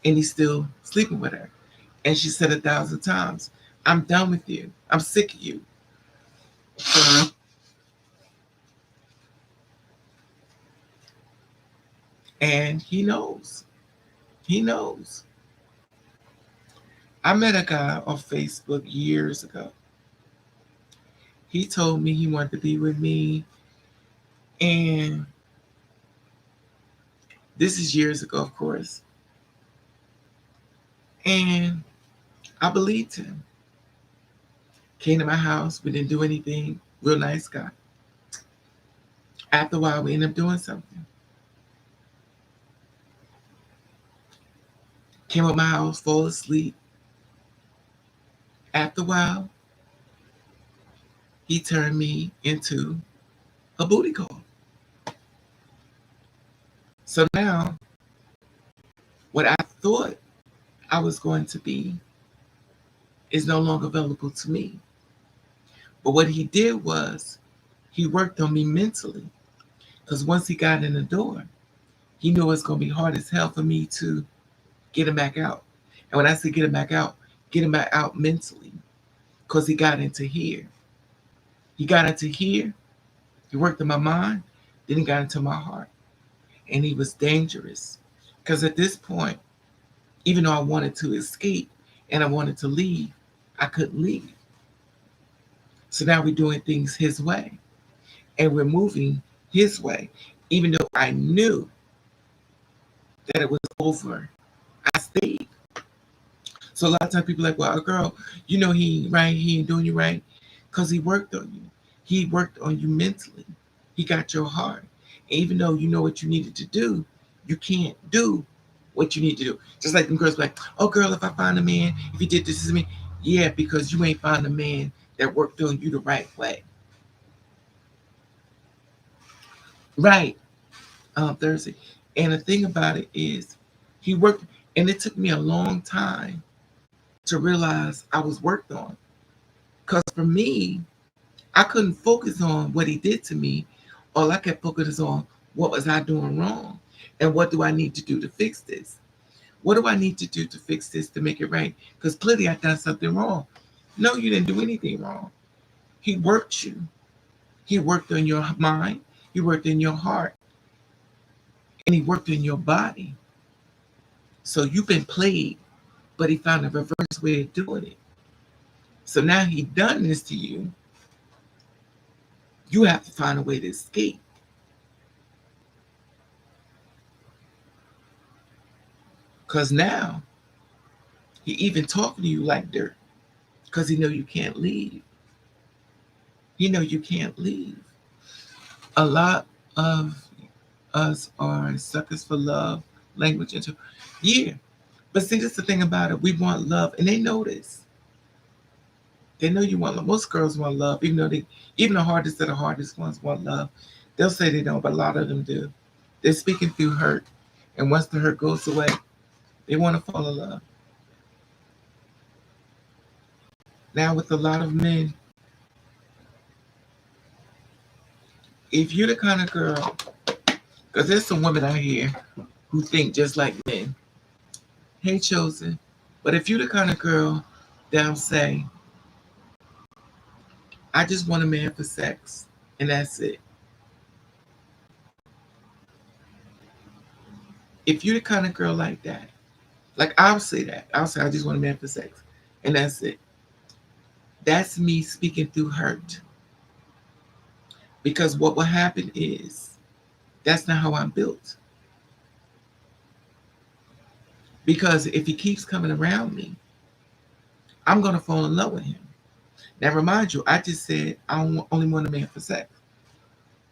and he's still sleeping with her. And she said 1,000 times, I'm done with you. I'm sick of you. And he knows. He knows. I met a guy on Facebook years ago. He told me he wanted to be with me. And this is years ago, of course. And I believed him. Came to my house. We didn't do anything. Real nice guy. After a while, we ended up doing something. Came up my house, fall asleep. After a while, he turned me into a booty call. So now, what I thought I was going to be is no longer available to me. But what he did was he worked on me mentally. Because once he got in the door, he knew it's going to be hard as hell for me to get him back out. And when I say get him back out mentally. Because he got into here. He got into here. He worked in my mind. Then he got into my heart. And he was dangerous. Because at this point, even though I wanted to escape and I wanted to leave, I couldn't leave. So now we're doing things his way. And we're moving his way. Even though I knew that it was over, I stayed. So a lot of times people are like, well, girl, you know he ain't doing you right. Because he worked on you. He worked on you mentally. He got your heart. And even though you know what you needed to do, you can't do what you need to do. Just like them girls like, oh girl, if I find a man, if he did this to me, yeah, because you ain't found a man that worked on you the right way. Right. Thursday. And the thing about it is he worked and it took me a long time to realize I was worked on. Because for me, I couldn't focus on what he did to me. All I kept focusing on what was I doing wrong and what do I need to do to fix this? What do I need to do to fix this to make it right? Because clearly I've done something wrong. No, you didn't do anything wrong. He worked you. He worked on your mind. He worked in your heart. And he worked in your body. So you've been played, but he found a reverse way of doing it. So now he done this to you. You have to find a way to escape. Because now he even talking to you like dirt. Because he know you can't leave. He know you can't leave. A lot of us are suckers for love, language, and yeah. But see, this is the thing about it. We want love, and they know this. They know you want love. Most girls want love, even the hardest of the hardest ones want love. They'll say they don't, but a lot of them do. They're speaking through hurt, and once the hurt goes away, they want to fall in love. Now, with a lot of men, if you're the kind of girl, because there's some women out here who think just like men. Hey, chosen. But if you're the kind of girl that'll say, I just want a man for sex, and that's it. If you're the kind of girl like that, like I'll say that. I'll say, I just want a man for sex, and that's it. That's me speaking through hurt. Because what will happen is, that's not how I'm built. Because if he keeps coming around me, I'm going to fall in love with him. Now, remind you, I just said I only want a man for sex.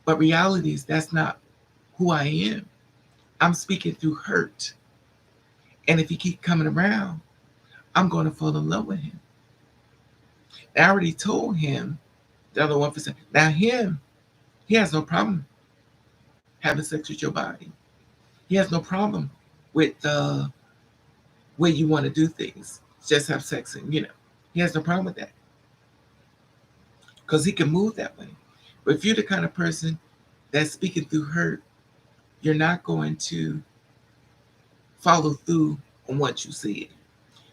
But reality is that's not who I am. I'm speaking through hurt. And if he keeps coming around, I'm going to fall in love with him. I already told him the other 1%. Now, he has no problem having sex with your body. He has no problem with the way you want to do things. Just have sex and, he has no problem with that. Because he can move that way. But if you're the kind of person that's speaking through hurt, you're not going to follow through on what you said.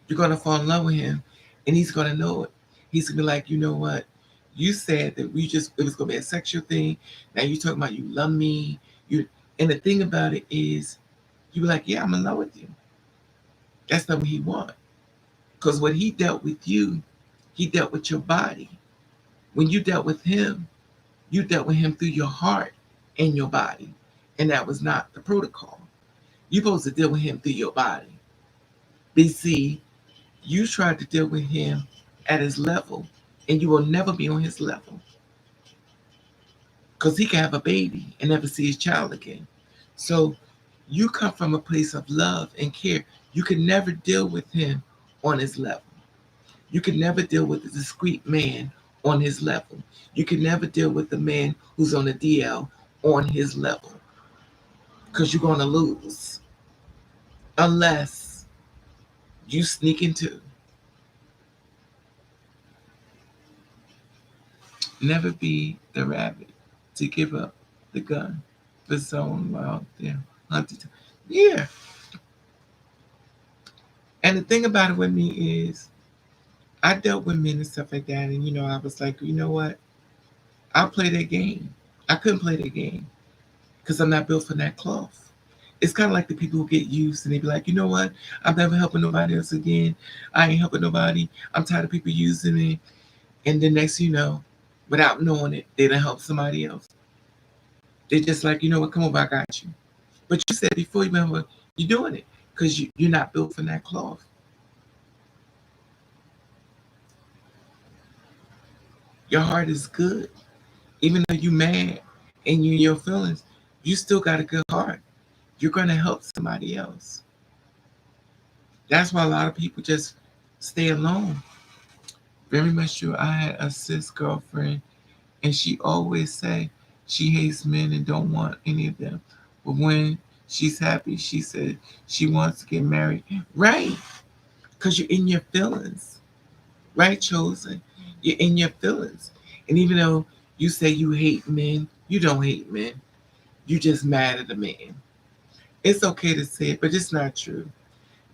You're going to fall in love with him, and he's going to know it. He's going to be like, you know what? You said that it was going to be a sexual thing. Now you're talking about you love me. And the thing about it is, you be like, yeah, I'm in love with you. That's not what he wants. Because when he dealt with you, he dealt with your body. When you dealt with him, you dealt with him through your heart and your body. And that was not the protocol. You're supposed to deal with him through your body. BC, you tried to deal with him at his level, and you will never be on his level. Because he can have a baby and never see his child again. So you come from a place of love and care. You can never deal with him on his level. You can never deal with a discreet man on his level. You can never deal with the man who's on the DL on his level. Because you're going to lose. Unless you sneak into. Never be the rabbit to give up the gun for someone while they're hunting. Yeah. And the thing about it with me is, I dealt with men and stuff like that, and I was like, you know what? I'll play that game. I couldn't play that game because I'm not built for that cloth. It's kind of like the people who get used and they be like, you know what? I'm never helping nobody else again. I ain't helping nobody. I'm tired of people using me. And then next, without knowing it, they done help somebody else. They're just like, you know what? Come over, I got you. But you said before, you're doing it because you're not built for that cloth. Your heart is good. Even though you're mad and you're in your feelings, you still got a good heart. You're going to help somebody else. That's why a lot of people just stay alone. Very much true. I had a cis girlfriend, and she always say she hates men and don't want any of them. But when she's happy, she said she wants to get married. Right. because you're in your feelings, right, Chosen? You're in your feelings. And even though you say you hate men, you don't hate men. You just mad at a man. It's okay to say it, but it's not true.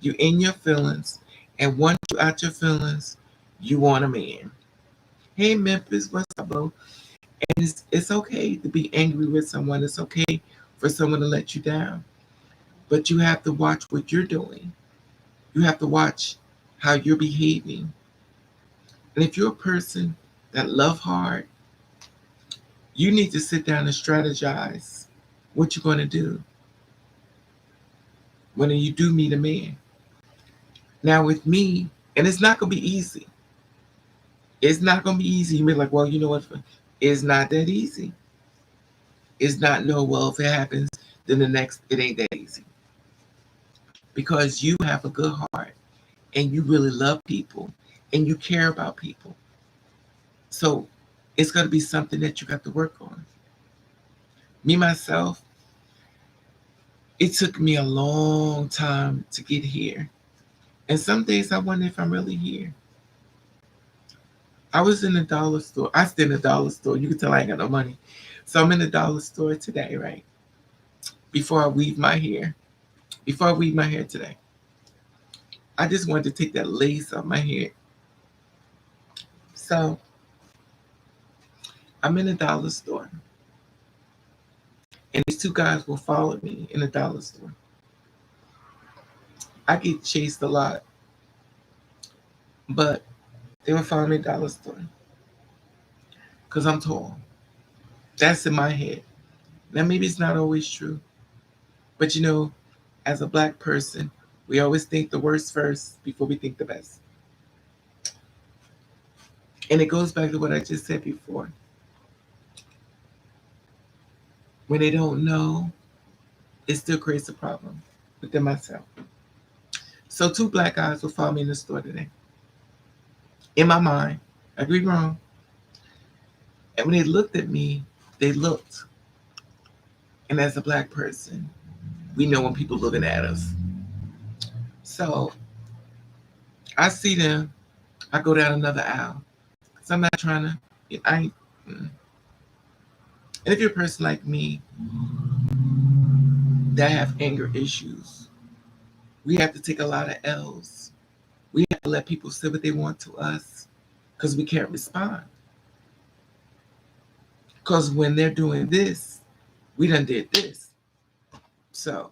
You're in your feelings, and once you're out your feelings, you want a man. Hey, Memphis, what's up, bro? And it's okay to be angry with someone. It's okay for someone to let you down. But you have to watch what you're doing. You have to watch how you're behaving. And if you're a person that love hard, you need to sit down and strategize what you're going to do when you do meet a man. Now with me, and it's not going to be easy. It's not going to be easy. You may be like, well, you know what? It's not that easy. It's not, no, well, if it happens, then the next, it ain't that easy. Because you have a good heart and you really love people and you care about people. So it's going to be something that you got to work on. Me, myself, it took me a long time to get here. And some days I wonder if I'm really here. I was in the dollar store. I stay in the dollar store. You can tell I ain't got no money. So I'm in the dollar store today, right? Before I weave my hair. Before I weave my hair today. I just wanted to take that lace off my hair. So I'm in the dollar store. And these two guys will follow me in the dollar store. I get chased a lot. But they will follow me in the dollar store. Because I'm tall. That's in my head. Now, maybe it's not always true. But you know, as a black person, we always think the worst first before we think the best. And it goes back to what I just said before. When they don't know, it still creates a problem within myself. So two black guys will follow me in the store today. In my mind, I could be wrong. And when they looked at me, they looked. And as a black person, we know when people looking at us. So I see them. I go down another aisle. So I'm not trying to. I ain't. And if you're a person like me that have anger issues, we have to take a lot of L's. We have to let people say what they want to us because we can't respond. Because when they're doing this, we done did this. So,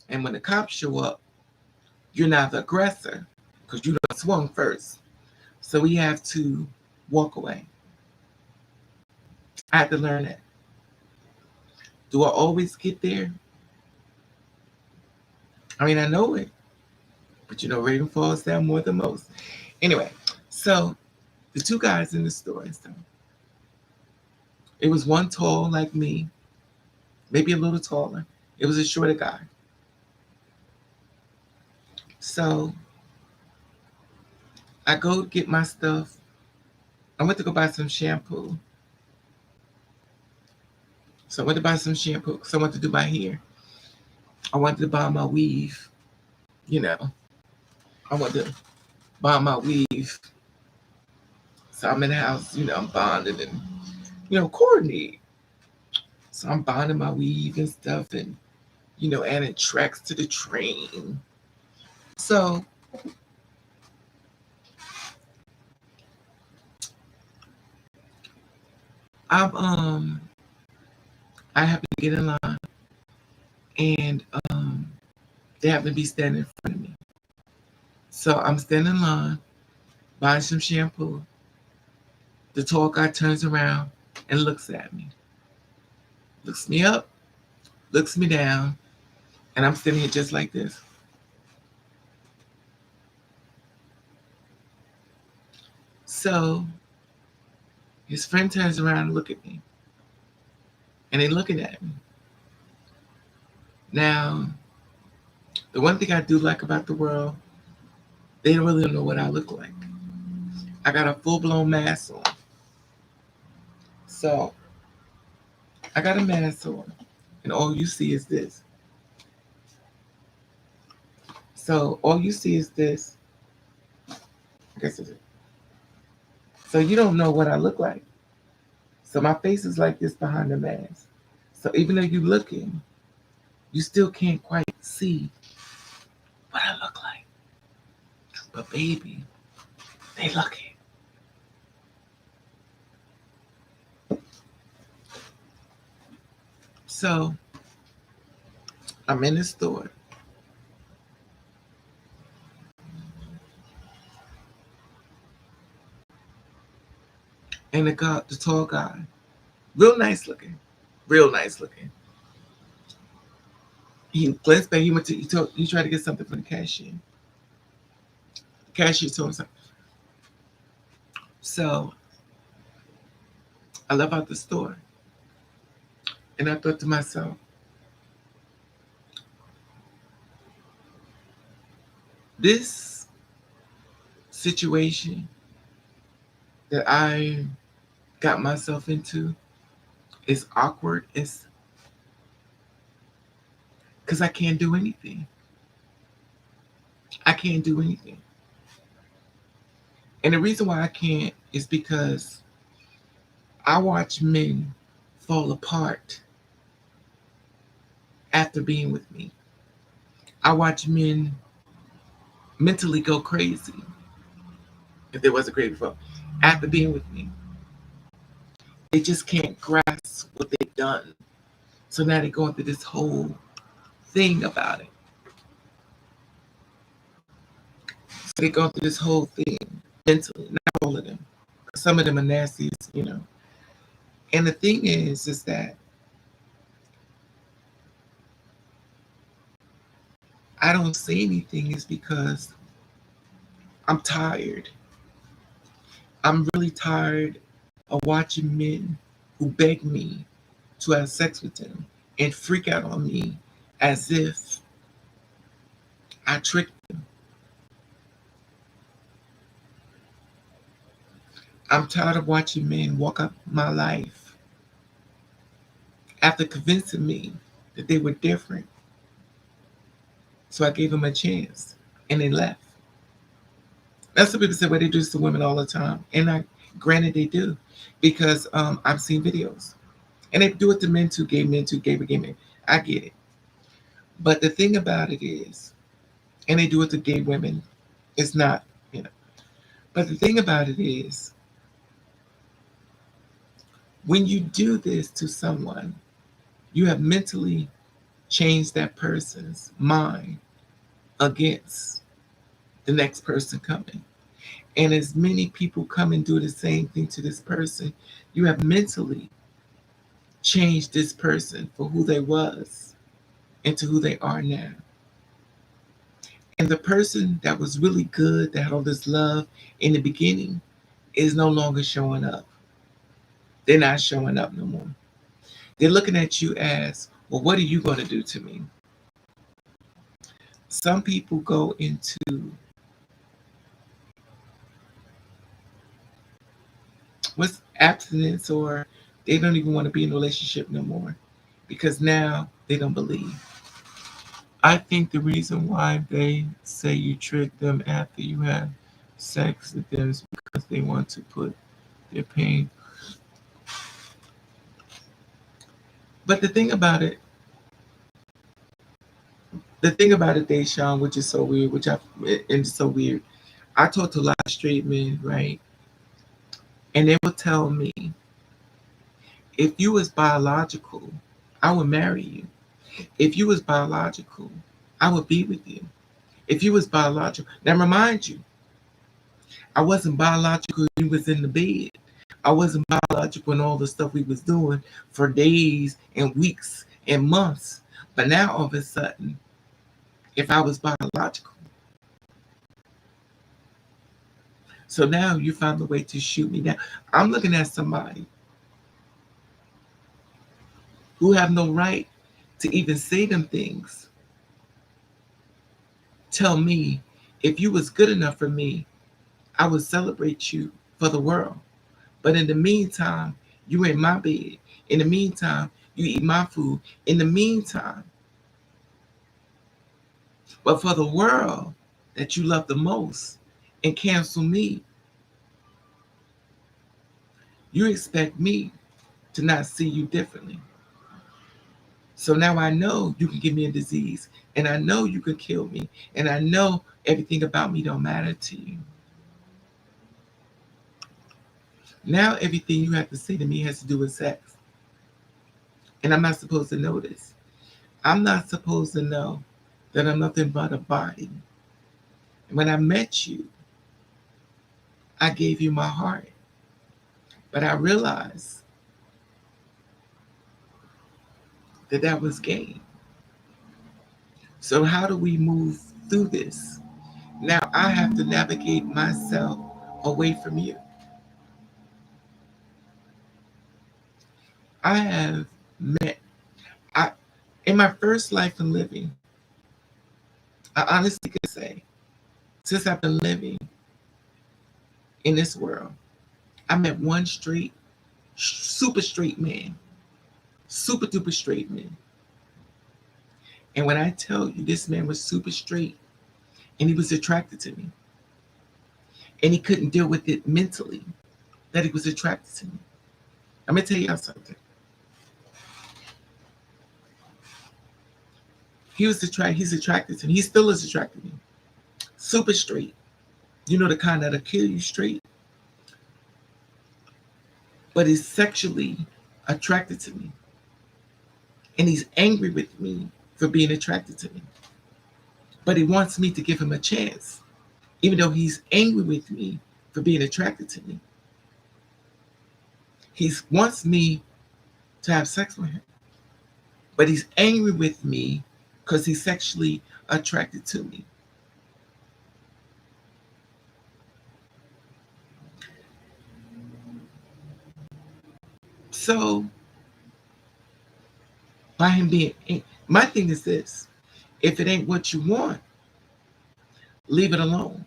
and when the cops show up, you're not the aggressor because you done swung first. So we have to walk away. I had to learn that. Do I always get there? I mean, I know it, but you know, Raven falls down more than most. Anyway, so the two guys in the store, so it was one tall like me, maybe a little taller. It was a shorter guy. So I go get my stuff. I went to go buy some shampoo. So I went to buy some shampoo because I wanted to do my hair. I wanted to buy my weave. You know, I wanted to buy my weave. So I'm in the house, you know, I'm bonding and, you know, coordinate. So I'm bonding my weave and stuff and, you know, adding tracks to the train. So I'm I happen to get in line and they happen to be standing in front of me. So I'm standing in line, buying some shampoo. The tall guy turns around and looks at me. Looks me up, looks me down, and I'm sitting here just like this. So his friend turns around and look at me. And they looking at me. Now, the one thing I do like about the world, they don't really know what I look like. I got a full-blown mask on. So I got a mask on, and all you see is this. So all you see is this. guess it is. So you don't know what I look like. So my face is like this behind the mask. So even though you're looking, you still can't quite see what I look like. But baby, they looking. So I'm in the store. And the tall guy, real nice looking, real nice looking. He glanced back. He tried to get something from the cashier. The cashier told him something. So I left out the store, and I thought to myself, this situation that I got myself into is awkward. It's because I can't do anything. I can't do anything. And the reason why I can't is because I watch men fall apart after being with me. I watch men mentally go crazy, if there was a crazy before, after being with me. They just can't grasp what they've done. So now they're going through this whole thing about it. So they're going through this whole thing mentally, not all of them. Some of them are nasty, you know. And the thing is that I don't say anything is because I'm tired. I'm really tired of watching men who beg me to have sex with them and freak out on me as if I tricked them. I'm tired of watching men walk up my life after convincing me that they were different. So I gave them a chance and they left. That's what people say, well, they do this to women all the time. And granted they do, because I've seen videos. And they do it to men too, gay men too, gay men. I get it. But the thing about it is, and they do it to gay women, it's not, you know. But the thing about it is, when you do this to someone, you have mentally changed that person's mind against the next person coming. And as many people come and do the same thing to this person, you have mentally changed this person for who they was into who they are now. And the person that was really good, that had all this love in the beginning, is no longer showing up. They're not showing up no more. They're looking at you as, well, what are you going to do to me? Some people go into what's abstinence, or they don't even want to be in a relationship no more because now they don't believe. I think the reason why they say you trick them after you have sex with them is because they want to put their pain. But the thing about it, Deshaun, which is so weird, it's so weird. I talk to a lot of straight men, right? And they will tell me, if you was biological, I would marry you. If you was biological, I would be with you. If you was biological, now remind you, I wasn't biological when you was in the bed. I wasn't biological in all the stuff we was doing for days and weeks and months. But now all of a sudden, if I was biological, so now you found a way to shoot me down. I'm looking at somebody who have no right to even say them things. Tell me, if you was good enough for me, I would celebrate you for the world. But in the meantime, you in my bed. In the meantime, you eat my food. In the meantime, but for the world that you love the most and cancel me, you expect me to not see you differently. So now I know you can give me a disease, and I know you can kill me, and I know everything about me don't matter to you. Now everything you have to say to me has to do with sex. And I'm not supposed to know this. I'm not supposed to know that I'm nothing but a body. And when I met you, I gave you my heart. But I realized that that was game. So how do we move through this? Now I have to navigate myself away from you. I have met, I, in my first life in living, I honestly could say, since I've been living in this world, I met one straight, super straight man, super duper straight man. And when I tell you this man was super straight and he was attracted to me and he couldn't deal with it mentally that he was attracted to me. I'm going to tell y'all something. He's attracted to me. He still is attracted to me. Super straight. You know, the kind that'll kill you straight. But he's sexually attracted to me. And he's angry with me for being attracted to me. But he wants me to give him a chance. Even though he's angry with me for being attracted to me. He wants me to have sex with him. But he's angry with me because he's sexually attracted to me. So, by him being, my thing is this: if it ain't what you want, leave it alone.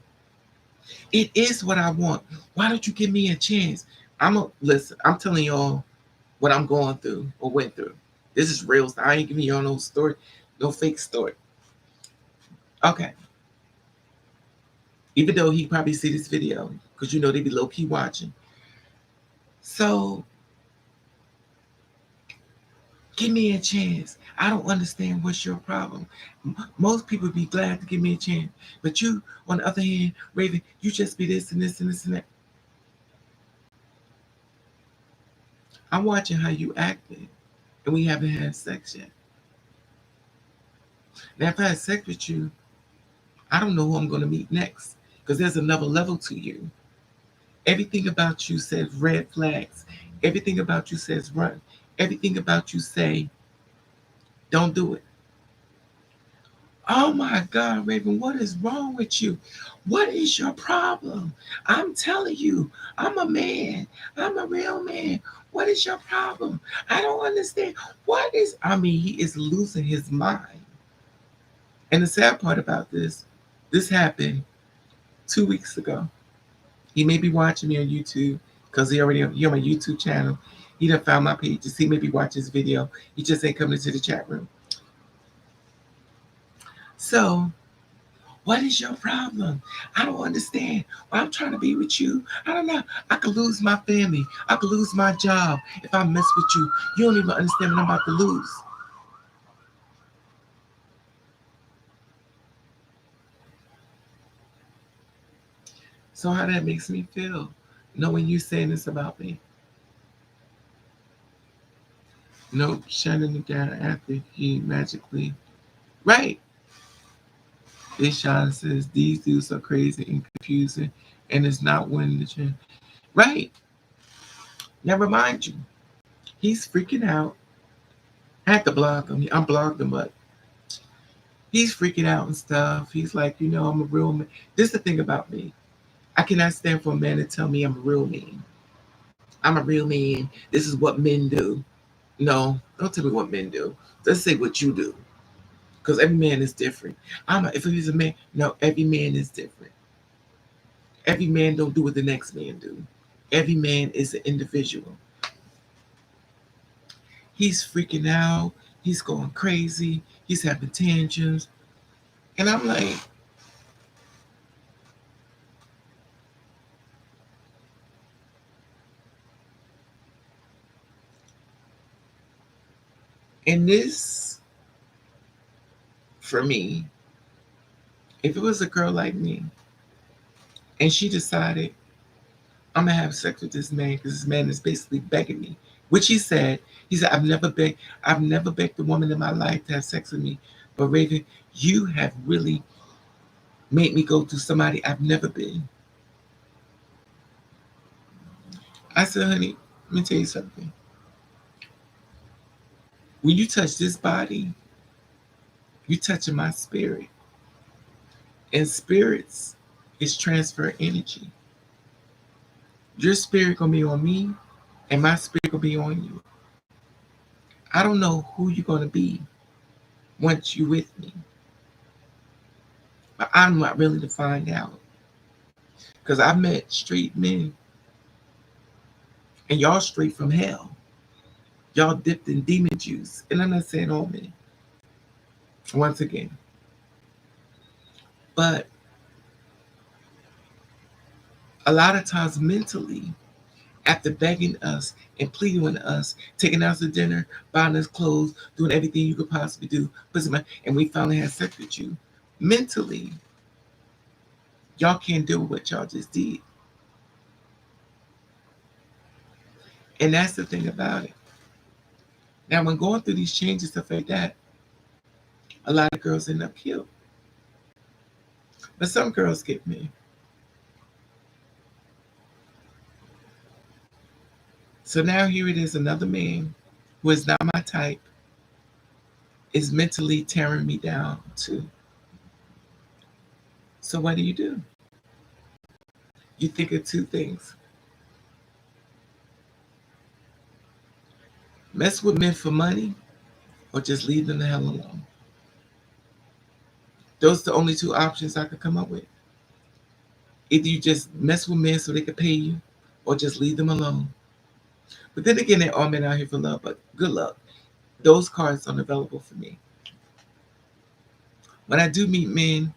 It is what I want. Why don't you give me a chance? Listen. I'm telling y'all what I'm going through or went through. This is real. I ain't giving y'all no story, no fake story. Okay. Even though he probably see this video, because you know they be low key watching. So give me a chance. I don't understand what's your problem. Most people be glad to give me a chance. But you, on the other hand, Raven, you just be this and this and this and that. I'm watching how you acted, and we haven't had sex yet. Now, if I had sex with you, I don't know who I'm going to meet next, because there's another level to you. Everything about you says red flags. Everything about you says run. Everything about you say, don't do it. Oh my God, Raven, what is wrong with you? What is your problem? I'm telling you, I'm a man. I'm a real man. What is your problem? I don't understand. He is losing his mind. And the sad part about this happened 2 weeks ago. He may be watching me on YouTube because you're on my YouTube channel. He done found my page to see maybe watch this video. He just ain't coming into the chat room. So, what is your problem? I don't understand. Well, I'm trying to be with you. I don't know. I could lose my family. I could lose my job if I mess with you. You don't even understand what I'm about to lose. So how that makes me feel, knowing you saying this about me. Nope, shutting it down after he magically. Right. This Sean says these dudes are crazy and confusing and it's not winning the chance. Right. Never mind you. He's freaking out. I had to block him. I blocked him, but he's freaking out and stuff. He's like, I'm a real man. This is the thing about me. I cannot stand for a man to tell me I'm a real man. I'm a real man. This is what men do. No, don't tell me what men do. Let's say what you do. Because every man is different. If he's a man, no, every man is different. Every man don't do what the next man do. Every man is an individual. He's freaking out. He's going crazy. He's having tantrums. And I'm like, And this, for me, if it was a girl like me and she decided, I'm gonna have sex with this man because this man is basically begging me, which he said, I've never begged a woman in my life to have sex with me, but Raven, you have really made me go to somebody I've never been. I said, honey, let me tell you something. When you touch this body, you touching my spirit. And spirits is transfer energy. Your spirit gonna be on me, and my spirit gonna be on you. I don't know who you're gonna be once you with me, but I'm not really to find out. Cause I met straight men, and y'all straight from hell. Y'all dipped in demon juice, and I'm not saying all men. Once again, but a lot of times mentally, after begging us and pleading with us, taking us to dinner, buying us clothes, doing everything you could possibly do, and we finally had sex with you, mentally, y'all can't do what y'all just did. And that's the thing about it. Now, when going through these changes, stuff like that, a lot of girls end up killed. But some girls get me. So now here it is, another man who is not my type is mentally tearing me down too. So what do? You think of two things. Mess with men for money or just leave them the hell alone. Those are the only two options I could come up with. Either you just mess with men so they can pay you or just leave them alone. But then again, they're all men out here for love, but good luck. Those cards aren't available for me. When I do meet men,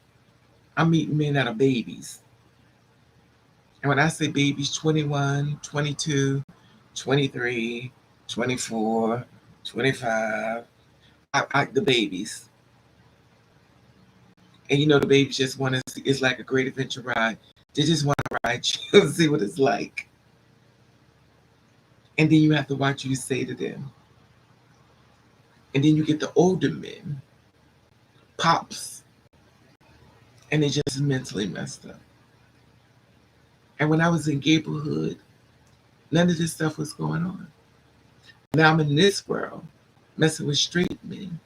I'm meeting men that are babies. And when I say babies, 21, 22, 23, 24, 25, the babies. And you know, the babies just want to see, it's like a great adventure ride. They just want to ride you and see what it's like. And then you have to watch what you say to them. And then you get the older men, pops, and they just mentally messed up. And when I was in Gablehood, none of this stuff was going on. Now I'm in this world, messing with straight men,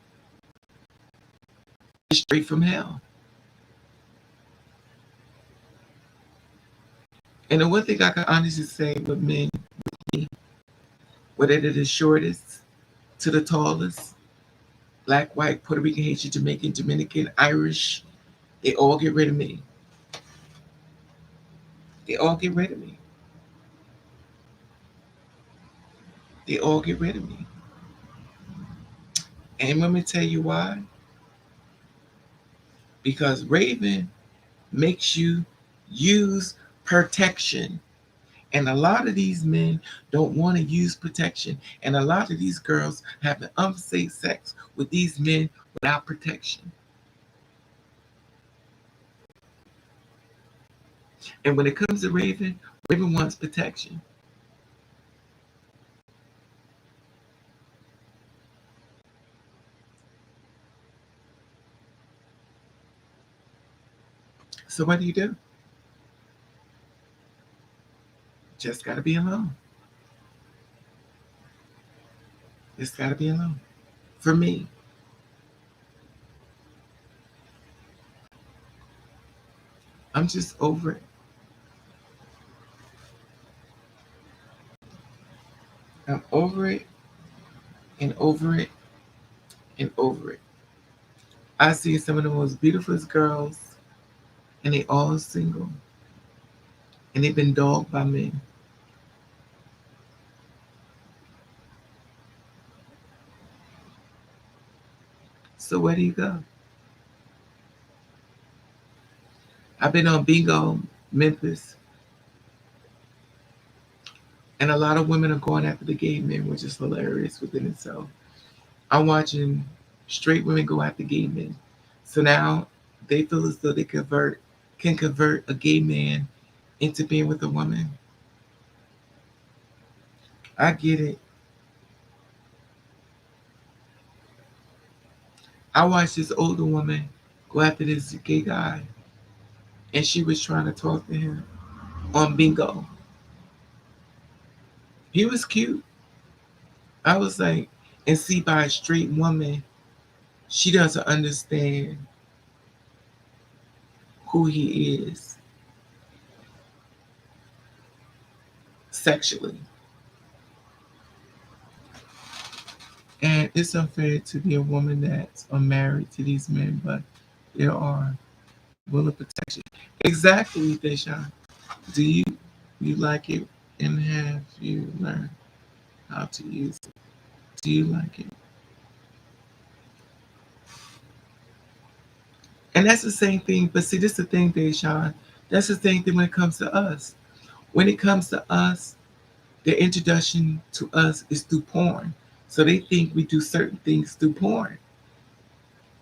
straight from hell. And the one thing I can honestly say with men, whether they're the shortest to the tallest, black, white, Puerto Rican, Haitian, Jamaican, Dominican, Irish, they all get rid of me. They all get rid of me. They all get rid of me. And let me tell you why. Because Raven makes you use protection. And a lot of these men don't want to use protection. And a lot of these girls have an unsafe sex with these men without protection. And when it comes to Raven, Raven wants protection. So what do? Just got to be alone. Just got to be alone. For me. I'm just over it. I'm over it and over it and over it. I see some of the most beautiful girls and they all single. And they've been dogged by men. So where do you go? I've been on Bingo, Memphis, and a lot of women are going after the gay men, which is hilarious within itself. I'm watching straight women go after gay men. So now they feel as though they can convert a gay man into being with a woman. I get it. I watched this older woman go after this gay guy, and she was trying to talk to him on bingo. He was cute. I was like, and see, by a straight woman, she doesn't understand who he is sexually. And it's unfair to be a woman that's married to these men, but there are will of protection. Exactly, Deshaun. Do you like it, and have you learned how to use it? Do you like it? And that's the same thing. But see, this is the thing, Deshaun. That's the same thing when it comes to us. When it comes to us, their introduction to us is through porn. So they think we do certain things through porn.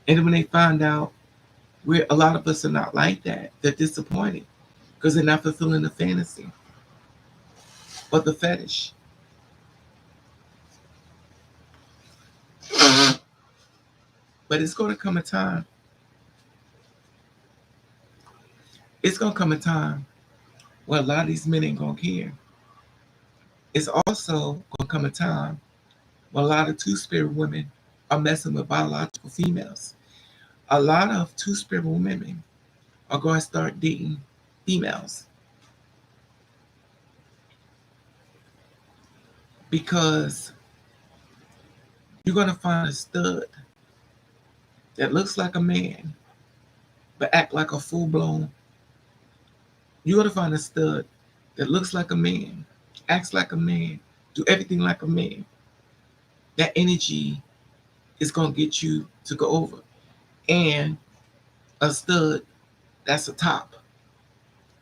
And then when they find out where a lot of us are not like that, they're disappointed because they're not fulfilling the fantasy or the fetish. But it's going to come a time. It's going to come a time where a lot of these men ain't going to care. It's also going to come a time where a lot of two-spirit women are messing with biological females. A lot of two-spirit women are going to start dating females because you're going to find a stud that looks like a man but act like a full-blown. You're going to find a stud that looks like a man, acts like a man, do everything like a man. That energy is going to get you to go over. And a stud that's a top.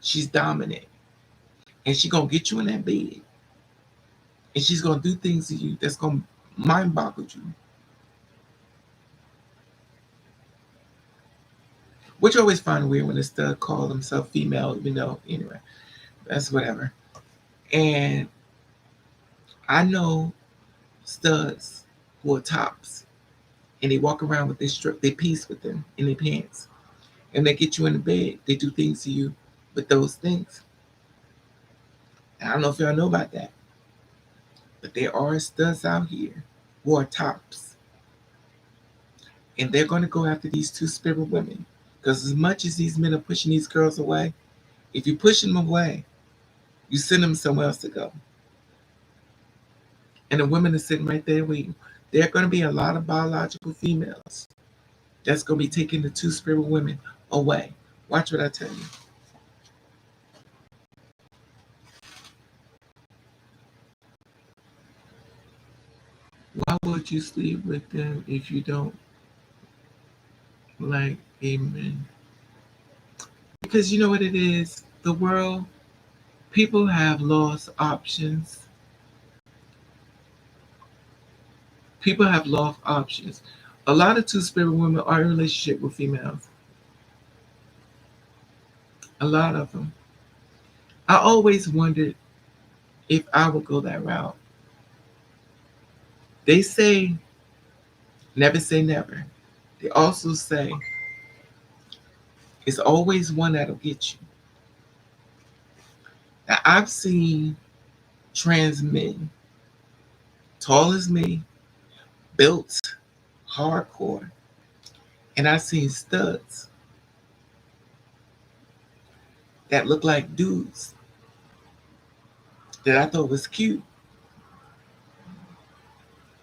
She's dominant. And she's going to get you in that bed. And she's going to do things to you that's going to mind boggle you. Which I always find weird when a stud calls himself female, even though, anyway, that's whatever. And I know studs who are tops and they walk around with their piece with them in their pants. And they get you in the bed, they do things to you with those things. I don't know if y'all know about that, but there are studs out here who are tops. And they're going to go after these two-spirit women. Because as much as these men are pushing these girls away, if you push them away, you send them somewhere else to go. And the women are sitting right there waiting. There are going to be a lot of biological females that's going to be taking the two-spirit women away. Watch what I tell you. Why would you sleep with them if you don't like a man? Because you know what it is? The world, people have lost options. People have lost options. A lot of two-spirit women are in a relationship with females. A lot of them. I always wondered if I would go that route. They say never say never. They also say it's always one that'll get you. Now, I've seen trans men, tall as me, built, hardcore, and I've seen studs that look like dudes that I thought was cute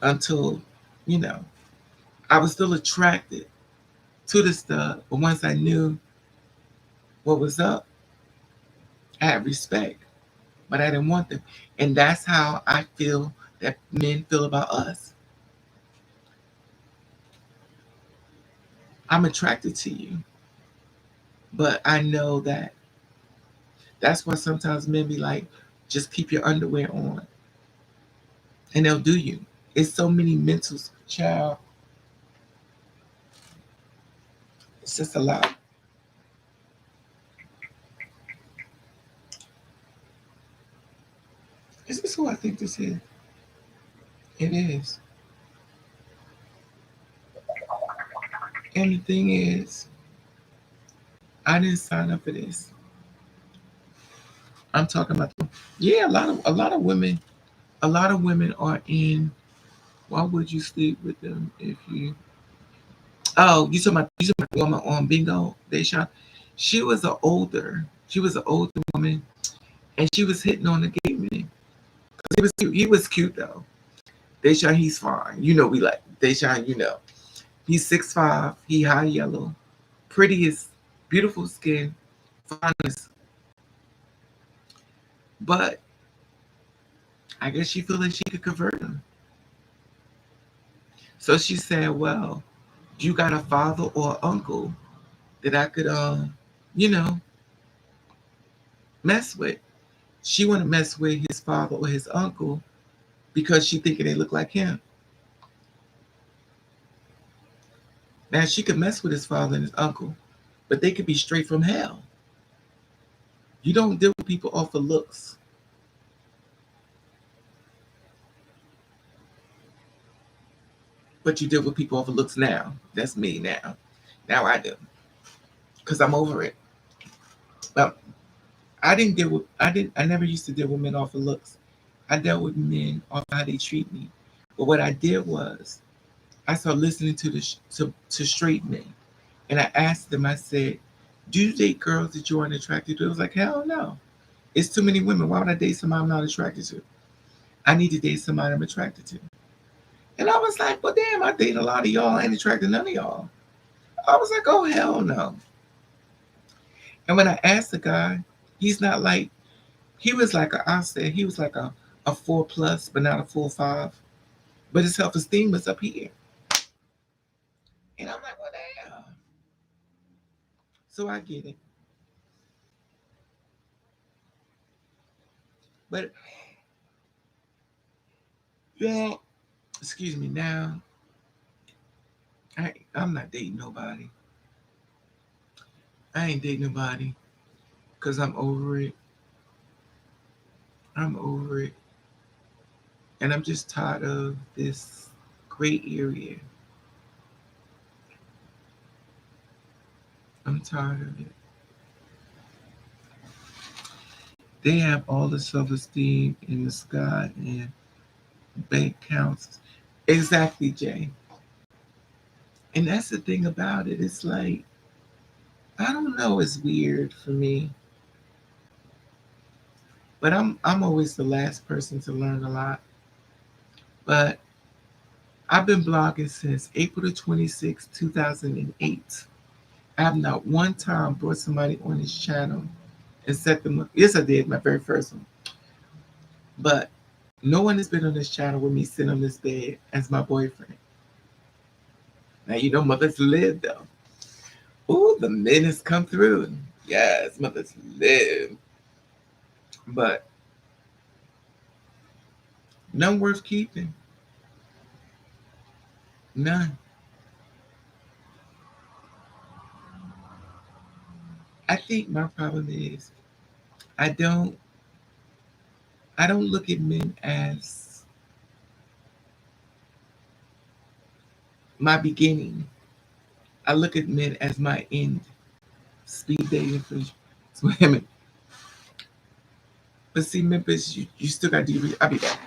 until, you know, I was still attracted to the stud, but once I knew what was up, I had respect, but I didn't want them. And that's how I feel that men feel about us. I'm attracted to you, but I know that that's why sometimes men be like, just keep your underwear on, and they'll do you. It's so many mental child. It's just a lot. Is this who I think this is? It is. And the thing is, I didn't sign up for this. I'm talking about yeah, a lot of women are in. Why would you sleep with them if you? Oh, you talking about the woman on Bingo? Deshaun. She was an older woman, and she was hitting on the gay man. He was cute. He was cute though. Deshaun, he's fine. You know we like Deshaun. You know he's 6'5". He high yellow, prettiest, beautiful skin, finest. But I guess she feel like she could convert him. So she said, "Well, you got a father or uncle that I could, you know, mess with." She want to mess with his father or his uncle because she thinking they look like him. Now she could mess with his father and his uncle, but they could be straight from hell. You don't deal with people off of looks, but you deal with people off of looks now. That's me now. Now I do because I'm over it. But I never used to deal with men off of looks. I dealt with men off how they treat me. But what I did was I started listening to to straight men, and I asked them. I said, "Do you date girls that you aren't attracted to?" It was like, "Hell no! It's too many women. Why would I date somebody I'm not attracted to? I need to date somebody I'm attracted to." And I was like, "Well, damn! I date a lot of y'all. I ain't attracted to none of y'all." I was like, "Oh hell no!" And when I asked the guy, he's not like he was like I said he was like a 4+, but not a full 5. But his self esteem was up here, and I'm like, "What the hell?" So I get it, but yeah, excuse me. Now I'm not dating nobody. I ain't dating nobody because I'm over it. I'm over it, and I'm just tired of this gray area. I'm tired of it. They have all the self esteem in the sky and bank counts. Exactly, Jay. And that's the thing about it. It's like I don't know. It's weird for me, but I'm always the last person to learn a lot. But I've been blogging since April the 26th, 2008. I have not one time brought somebody on this channel and set them up. Yes, I did, my very first one. But no one has been on this channel with me sitting on this bed as my boyfriend. Now, you know, mothers live though. Ooh, the men has come through. Yes, mothers live. But none worth keeping. None. I think my problem is I don't I don't look at men as my beginning. I look at men as my end. Speed dating for women. But see, Memphis, you still got to do. I'll be back.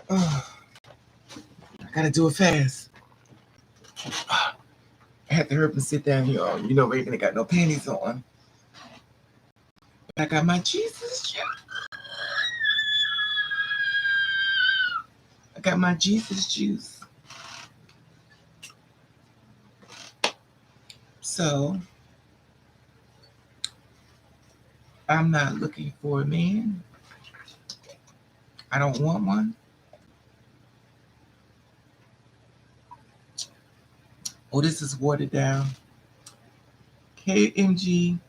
Oh, I gotta do it fast. I had to hurry up and sit down here. You know, Raven ain't got no panties on. But I got my Jesus juice. I got my Jesus juice. So I'm not looking for a man. I don't want one. Oh, this is watered down. KMG.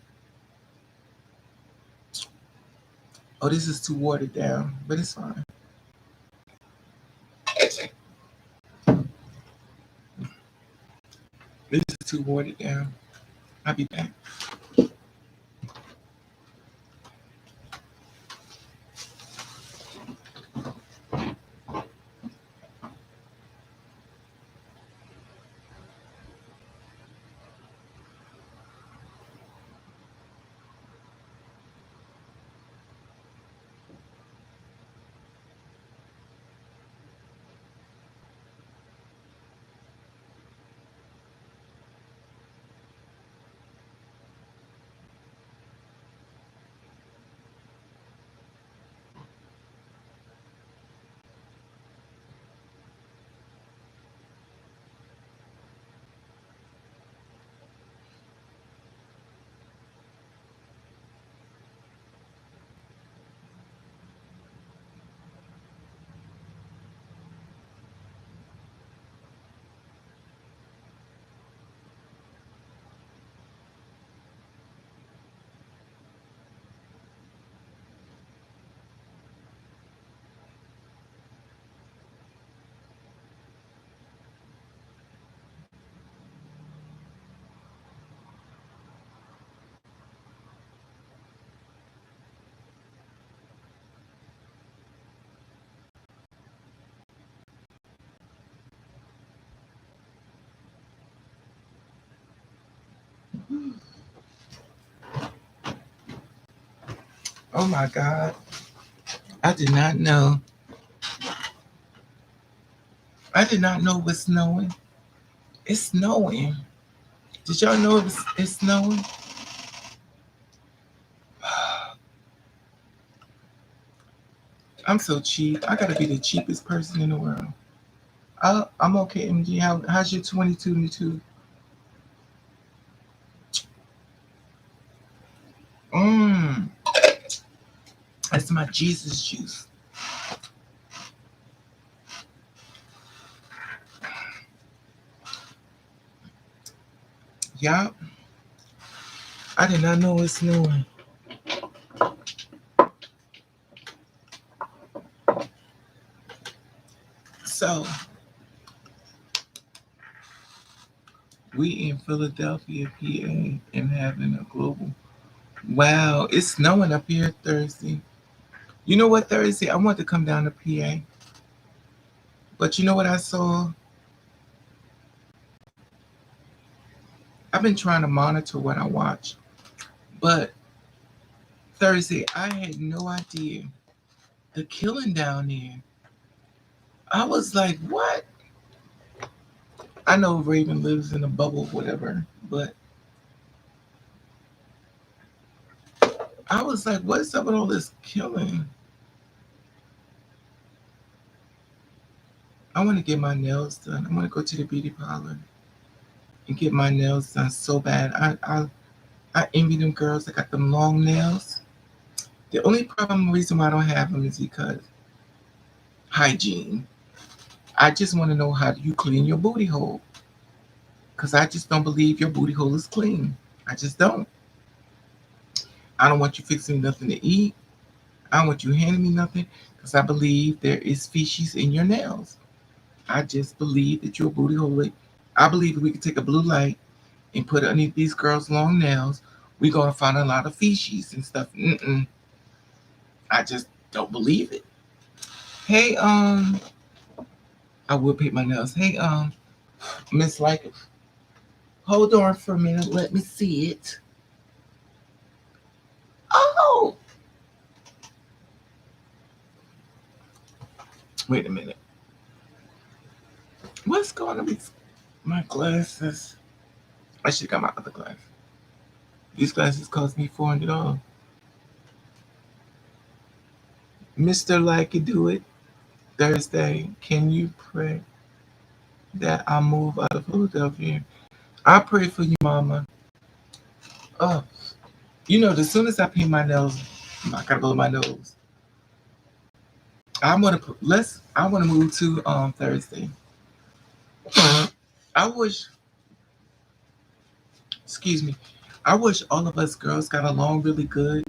Oh, this is too watered down, but it's fine. This is too watered down. I'll be back. Oh my God. I did not know. I did not know it was snowing. It's snowing. Did y'all know it's snowing? I'm so cheap. I gotta be the cheapest person in the world. I'm okay, MG. How's your 22 Mmm. That's my Jesus juice. Yup. I did not know it's snowing. So we in Philadelphia, PA, and having a global. Wow, it's snowing up here Thursday. You know what, Thursday? I want to come down to PA. But you know what I saw? I've been trying to monitor what I watch. But Thursday, I had no idea the killing down there. I was like, what? I know Raven lives in a bubble, whatever, but I was like, what's up with all this killing? I want to get my nails done. I want to go to the beauty parlor and get my nails done so bad. I envy them girls that got them long nails. The only reason why I don't have them is because hygiene. I just want to know how do you clean your booty hole? Because I just don't believe your booty hole is clean. I just don't. I don't want you fixing nothing to eat. I don't want you handing me nothing because I believe there is feces in your nails. I just believe that your booty hole. I believe if we could take a blue light and put it underneath these girls' long nails, we're gonna find a lot of feces and stuff. I just don't believe it. Hey, I will paint my nails. Hey, Miss Like, hold on for a minute. Let me see it. Oh, Wait a minute. What's going on with my glasses? I should have got my other glasses. These glasses cost me $400. Mr. Like You Do It, Thursday, can you pray that I move out of Philadelphia? I pray for you, Mama. Oh, as soon as I paint my nails, I gotta blow my nose. I want to move to Thursday. I wish, excuse me, I wish all of us girls got along really good,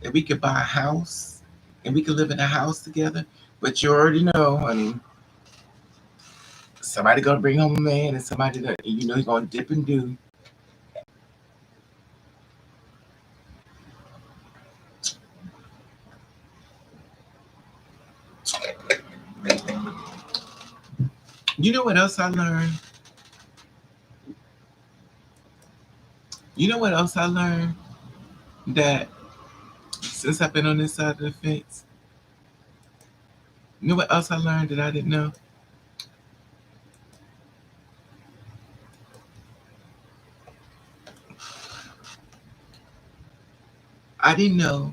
that we could buy a house and we could live in a house together. But you already know, honey, somebody gonna bring home a man and somebody that he's gonna dip and do. You know what else I learned? You know what else I learned? That since I've been on this side of the fence, you know what else I learned that I didn't know? I didn't know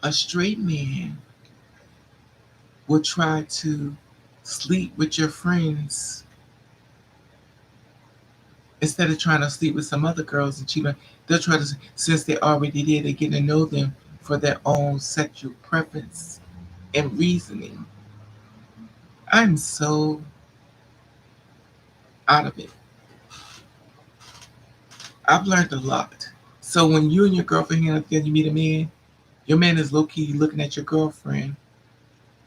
a straight man will try to sleep with your friends instead of trying to sleep with some other girls and cheat on. They'll try to, since they're already there, they're getting to know them for their own sexual preference and reasoning. I'm so out of it. I've learned a lot. So when you and your girlfriend hang out together, you meet a man, your man is low key looking at your girlfriend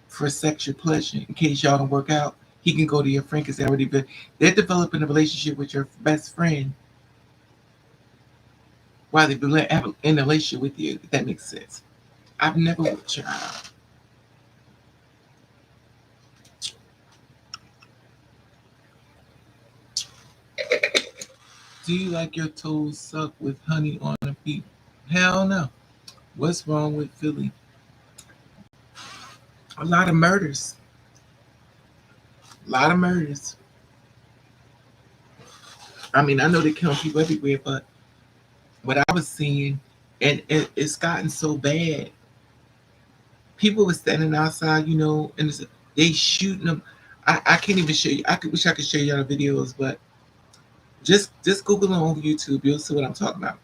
for sexual pleasure. In case y'all don't work out, he can go to your friend because they're developing a relationship with your best friend while they've been in a relationship with you. If that makes sense. I've never tried. Do you like your toes sucked with honey on the feet? Hell no. What's wrong with Philly? A lot of murders. A lot of murders. I mean, I know they're killing people everywhere, but what I was seeing, and it's gotten so bad. People were standing outside, and they shooting them. I can't even show you. Wish I could show you all the videos, but just Google them on YouTube. You'll see what I'm talking about.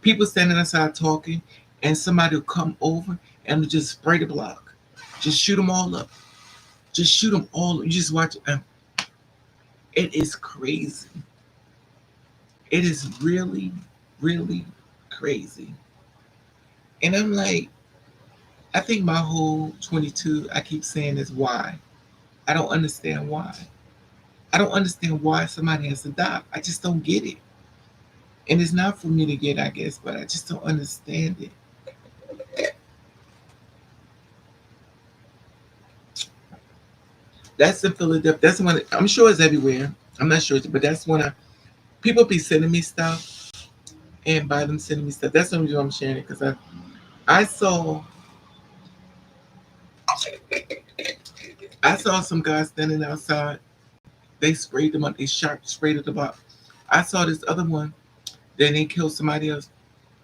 People standing outside talking, and somebody will come over and just spray the block. Just shoot them all up. Just shoot them all. You just watch it. It is crazy. It is really, really crazy. And I'm like, I think my whole 22, I keep saying is why. I don't understand why. I don't understand why somebody has to die. I just don't get it. And it's not for me to get, I guess, but I just don't understand it. That's in Philadelphia. That's one. I'm sure it's everywhere. I'm not sure, but that's one. People be sending me stuff, and by them sending me stuff, that's the reason I'm sharing it because I saw some guys standing outside. They sprayed them up. They sprayed at the box. I saw this other one. Then they killed somebody else.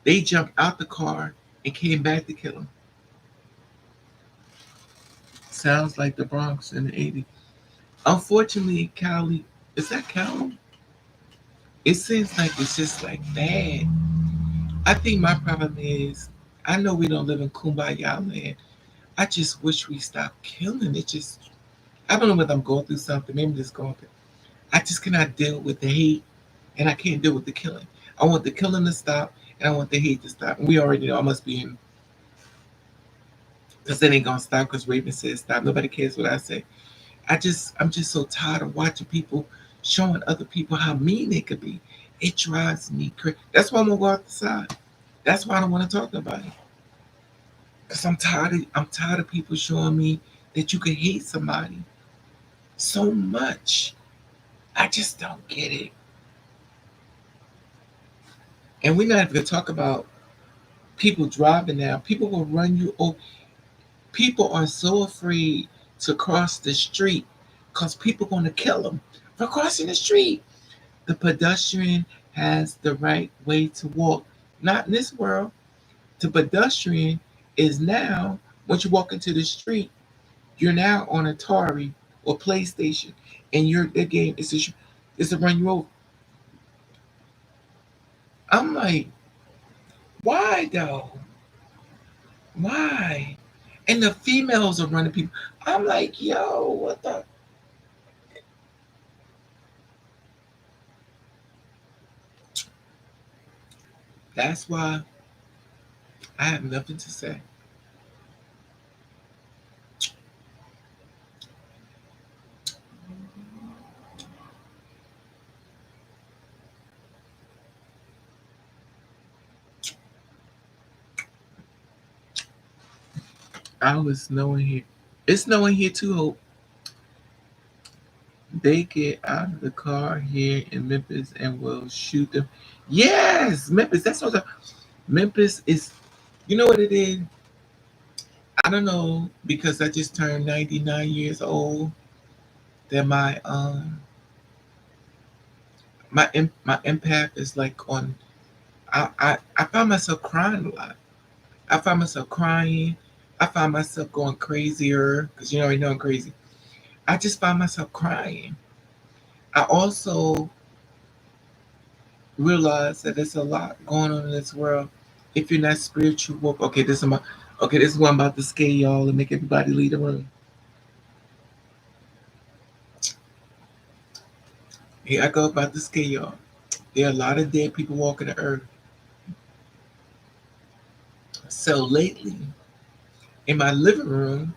They jumped out the car and came back to kill him. Sounds like the Bronx in the 80s. Unfortunately, Cali, is that Cali? It seems like it's just like bad. I think my problem is, I know we don't live in Kumbaya land. I just wish we stopped killing. I don't know whether I'm going through something. Maybe I'm just going through. I just cannot deal with the hate, and I can't deal with the killing. I want the killing to stop, and I want the hate to stop. And we already know I must be in, because it ain't gonna stop. Because Raven says stop. Nobody cares what I say. I'm just so tired of watching people showing other people how mean they could be. It drives me crazy. That's why I'm gonna go outside. That's why I don't want to talk about it. Cause I'm tired of people showing me that you can hate somebody so much. I just don't get it. And we're not even gonna talk about people driving now. People will run you over. People are so afraid to cross the street because people going to kill them for crossing the street. The pedestrian has the right way to walk. Not in this world. The pedestrian is now, once you walk into the street, you're now on Atari or PlayStation, and the game is to run you over. I'm like, why though? Why? And the females are running people. I'm like, yo, what the? That's why I have nothing to say. I was snowing here. It's snowing here too, Hope. They get out of the car here in Memphis and will shoot them. Yes, Memphis. That's what Memphis is. You know what it is? I don't know because I just turned 99 years old. That my impact is like on. I find myself crying a lot. I find myself crying. I find myself going crazier because you already know I'm crazy. I just find myself crying. I also realize that there's a lot going on in this world. If you're not spiritual, okay, this is what I'm about to scare y'all and make everybody leave the room. Here I go about to scare y'all. There are a lot of dead people walking the earth. So lately, in my living room,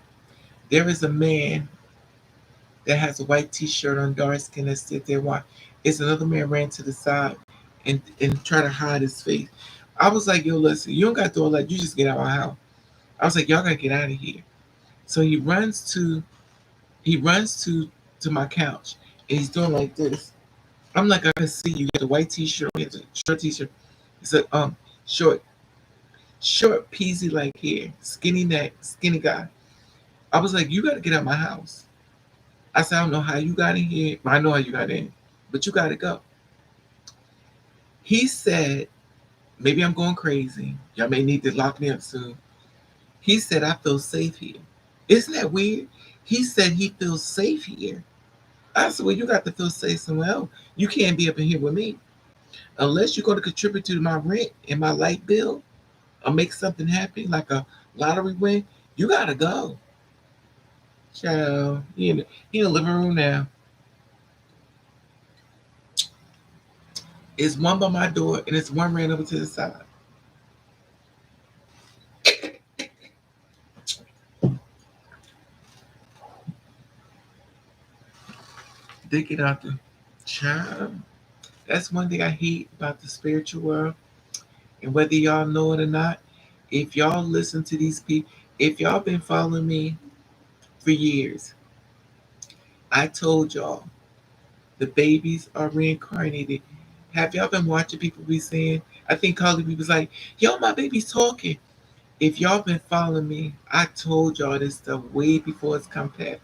there is a man that has a white t-shirt on, dark skin, that sit there. Why? It's another man ran to the side and try to hide his face. I was like, yo, listen, you don't got to do all that. You just get out of my house. I was like, y'all gotta get out of here. So he runs to my couch and he's doing like this. I'm like, I can see you. Got the white t-shirt, you got the short t-shirt. It's a short, short, peasy like hair, skinny neck, skinny guy. I was like, you gotta get out of my house. I said, I don't know how you got in here, but I know how you got in, but you gotta go. He said, maybe I'm going crazy. Y'all may need to lock me up soon. He said, I feel safe here. Isn't that weird? He said he feels safe here. I said, well, you got to feel safe somewhere else. You can't be up in here with me. Unless you're going to contribute to my rent and my light bill or make something happen like a lottery win, you got to go. Child, he in the living room now. It's one by my door and it's one ran over to the side. They get out the child. That's one thing I hate about the spiritual world. And whether y'all know it or not, if y'all listen to these people, if y'all been following me for years, I told y'all the babies are reincarnated. Have y'all been watching people be saying? I think Carly B was like, "Yo, my baby's talking." If y'all been following me, I told y'all this stuff way before it's come past.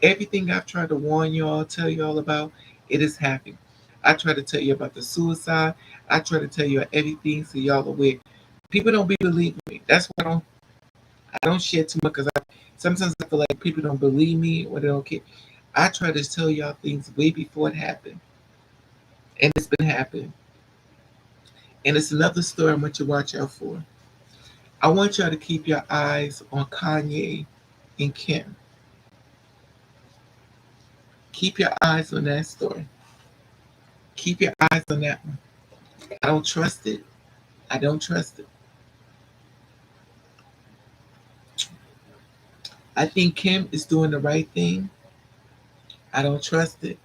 Everything I've tried to warn y'all, tell y'all about, it is happening. I try to tell you about the suicide. I try to tell you everything so y'all aware. People don't be believing me. That's why I don't share too much because sometimes I feel like people don't believe me or they don't care. I try to tell y'all things way before it happened, and it's been happening. And it's another story I want you to watch out for. I want y'all to keep your eyes on Kanye and Kim. Keep your eyes on that story. Keep your eyes on that one. I don't trust it. I don't trust it. I think Kim is doing the right thing. I don't trust it.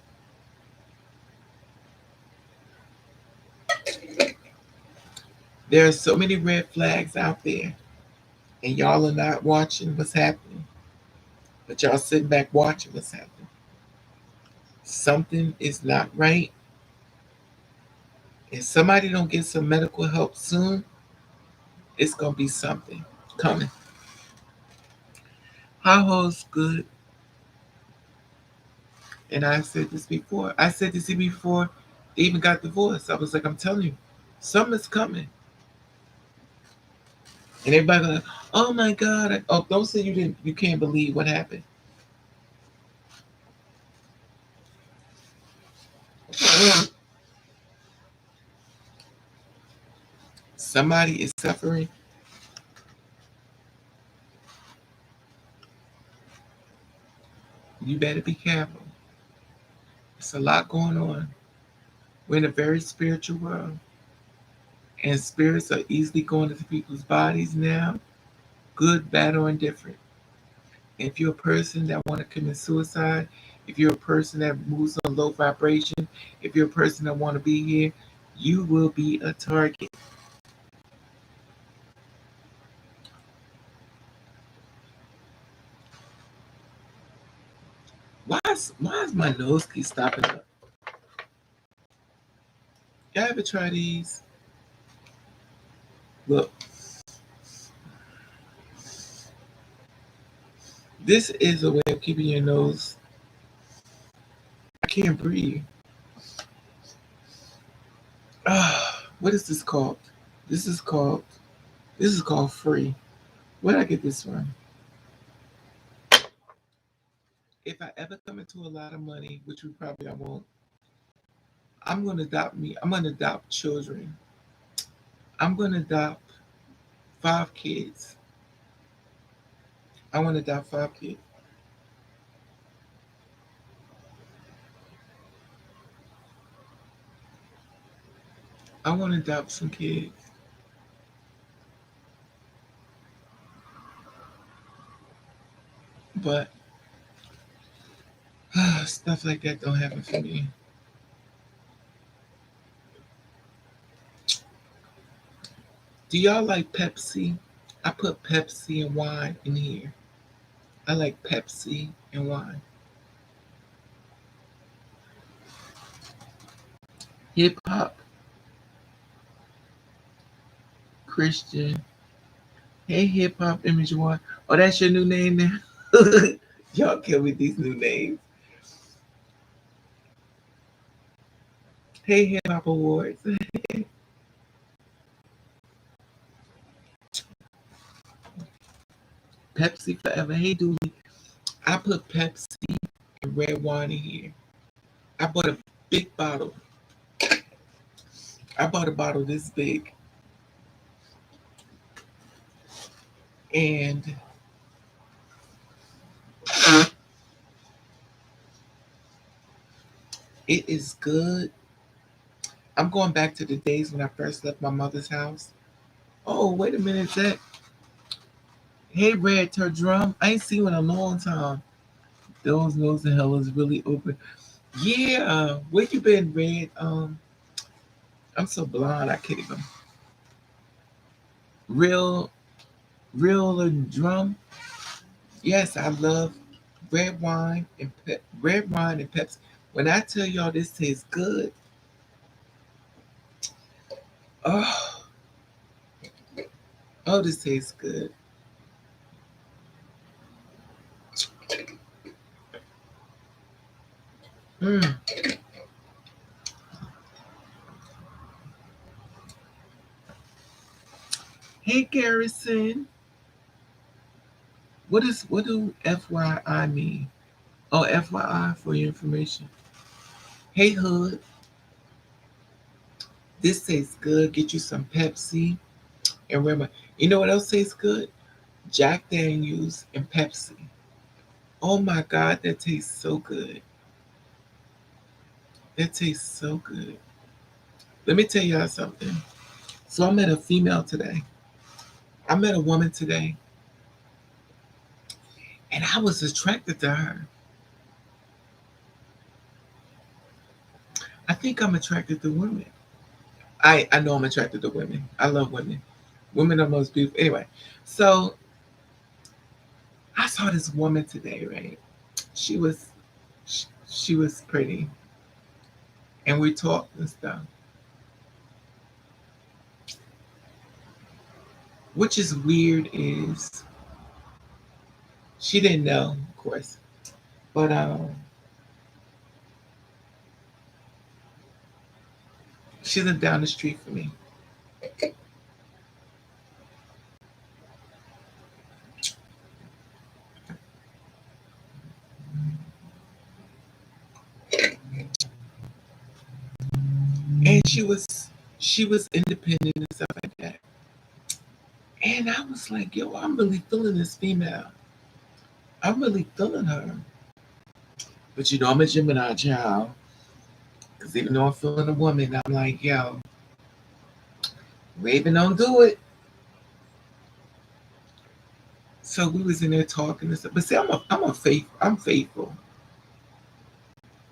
There are so many red flags out there, and y'all are not watching what's happening, but y'all sitting back watching what's happening. Something is not right. If somebody don't get some medical help soon, it's gonna be something coming. Haho's good. And I said this before. I said this before they even got divorced. I was like, I'm telling you, something's coming. And everybody like, oh my God. Oh, don't say you can't believe what happened. Somebody is suffering. You better be careful. It's a lot going on. We're in a very spiritual world. And spirits are easily going into people's bodies now, good, bad, or indifferent. If you're a person that want to commit suicide, if you're a person that moves on low vibration, if you're a person that want to be here, you will be a target. Why is my nose keep stopping up? Y'all ever try these? Look, this is a way of keeping your nose. I can't breathe. What is this called? This is called this is called free. Where did I get this from? If I ever come into a lot of money, which we probably I won't, I'm gonna adopt me. I'm gonna adopt children. I'm gonna adopt 5 kids. I want to adopt 5 kids. I want to adopt some kids. But stuff like that don't happen for me. Do y'all like Pepsi? I put Pepsi and wine in here. I like Pepsi and wine. Hip hop, Christian. Hey, hip hop image one. Oh, that's your new name now? Y'all kill me these new names. Hey, hip hop awards. Pepsi forever. Hey, Dooley. I put Pepsi and red wine in here. I bought a big bottle. I bought a bottle this big, and it is good. I'm going back to the days when I first left my mother's house. Oh, wait a minute, Zach. Hey, Red, her drum. I ain't seen you in a long time. Those nose and hell is really open. Yeah, where you been, Red? I'm so blind. I can't even. Real, real drum. Yes, I love red wine and Pepsi. When I tell y'all this tastes good, oh, oh, this tastes good. Mm. Hey, Garrison. What do FYI mean? Oh, FYI for your information. Hey, Hood. This tastes good. Get you some Pepsi and remember. You know what else tastes good? Jack Daniels and Pepsi. Oh my God, that tastes so good. That tastes so good. Let me tell y'all something. So I met a female today. I met a woman today, and I was attracted to her. I think I'm attracted to women. I know I'm attracted to women. I love women. Women are most beautiful. Anyway, so I saw this woman today, right? She was she was pretty, and we talked and stuff. Which is weird is She didn't know, of course, but she lived down the street from me. And she was independent and stuff like that. And I was like, yo, I'm really feeling this female. I'm really feeling her. But you know, I'm a Gemini child. Because even though I'm feeling a woman, I'm like, yo, Raven, don't do it. So we was in there talking and stuff. But see, I'm faithful.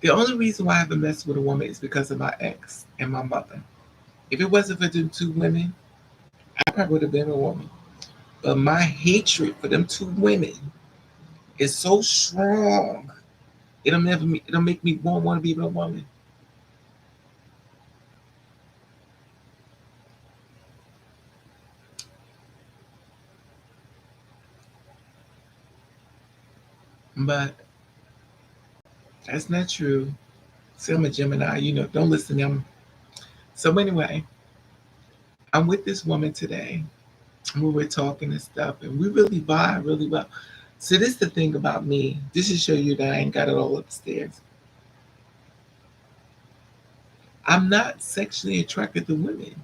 The only reason why I haven't messed with a woman is because of my ex and my mother. If it wasn't for them two women, I probably would have been a woman. But my hatred for them two women is so strong. It'll make me want to be with a woman. But that's not true. See, I'm a Gemini, don't listen to them. So anyway, I'm with this woman today. We were talking and stuff, and we really vibe really well. So this is the thing about me. This is show you that I ain't got it all upstairs. I'm not sexually attracted to women.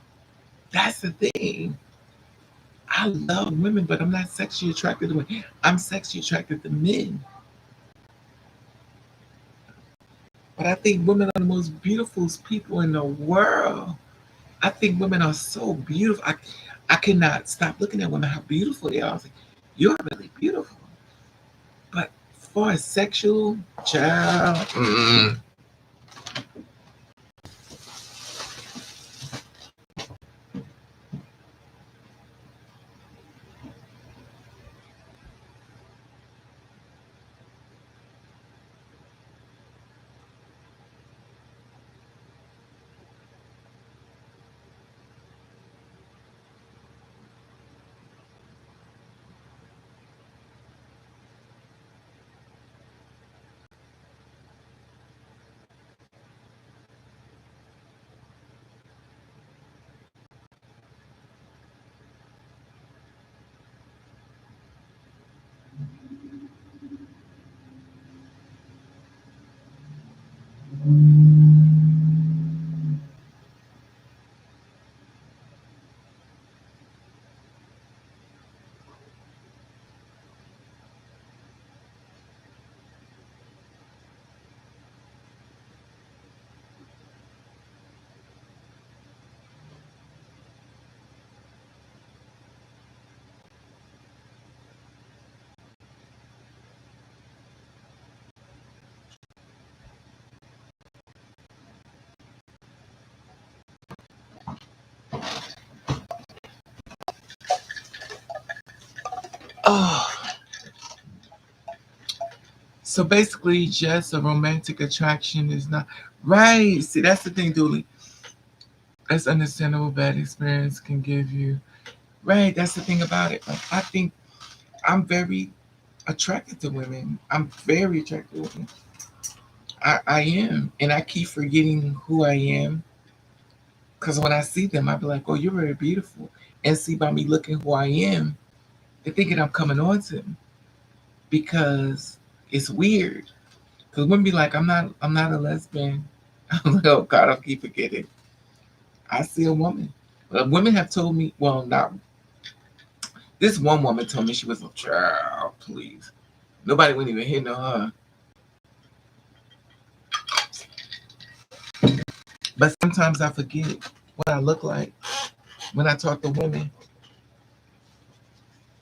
That's the thing. I love women, but I'm not sexually attracted to women. I'm sexually attracted to men. But I think women are the most beautiful people in the world. I think women are so beautiful. I cannot stop looking at women, how beautiful they are. I was like, you're really beautiful. But for a sexual child, oh. So basically, just a romantic attraction is not right. See, that's the thing, Dooley. That's understandable. Bad experience can give you right. That's the thing about it. Like I think I'm very attracted to women. I'm very attracted to women. I am, and I keep forgetting who I am because when I see them, I be like, "Oh, you're very beautiful," and see by me looking who I am, they're thinking I'm coming on to them because it's weird. Because women be like, I'm not a lesbian." I'm like, "Oh God, I keep forgetting." I see a woman. Women have told me, well, not this one woman told me she was a child. Please, nobody wouldn't even hit on her. But sometimes I forget what I look like when I talk to women,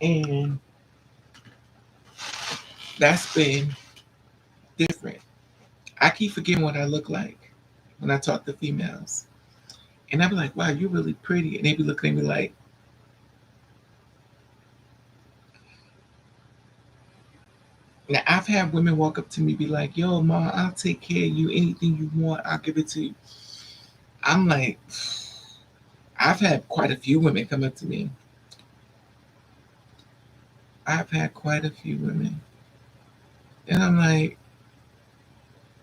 and that's been different. I keep forgetting what I look like when I talk to females, and I be like, "Wow, you're really pretty," and they be looking at me like. Now I've had women walk up to me be like, "Yo, ma, I'll take care of you. Anything you want, I'll give it to you." I'm like, I've had quite a few women come up to me. I've had quite a few women. And I'm like,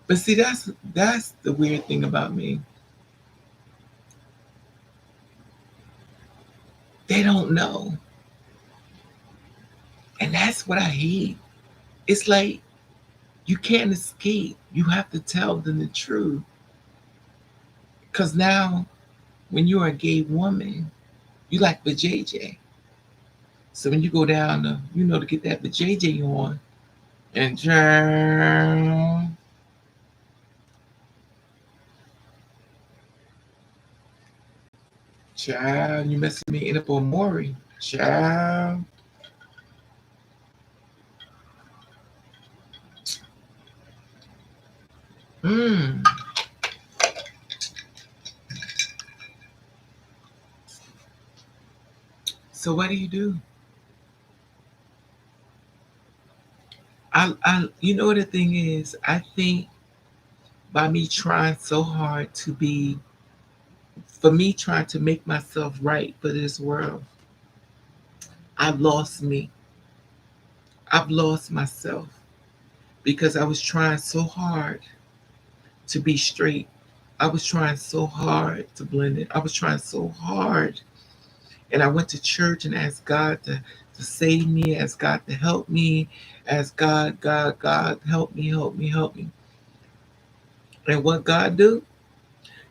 but see, that's the weird thing about me. They don't know. And that's what I hate. It's like you can't escape. You have to tell them the truth. Cause now when you're a gay woman, you like the JJ. So when you go down to, to get that the JJ on, and child, you messing me in up on Maury. Child. Mm. So what do you do? You know what the thing is? I think by me trying so hard to be, for me trying to make myself right for this world, I've lost me. I've lost myself because I was trying so hard to be straight. I was trying so hard to blend it. I was trying so hard. And I went to church and asked God to save me, asked God to help me, asked God, help me, help me, help me. And what God do?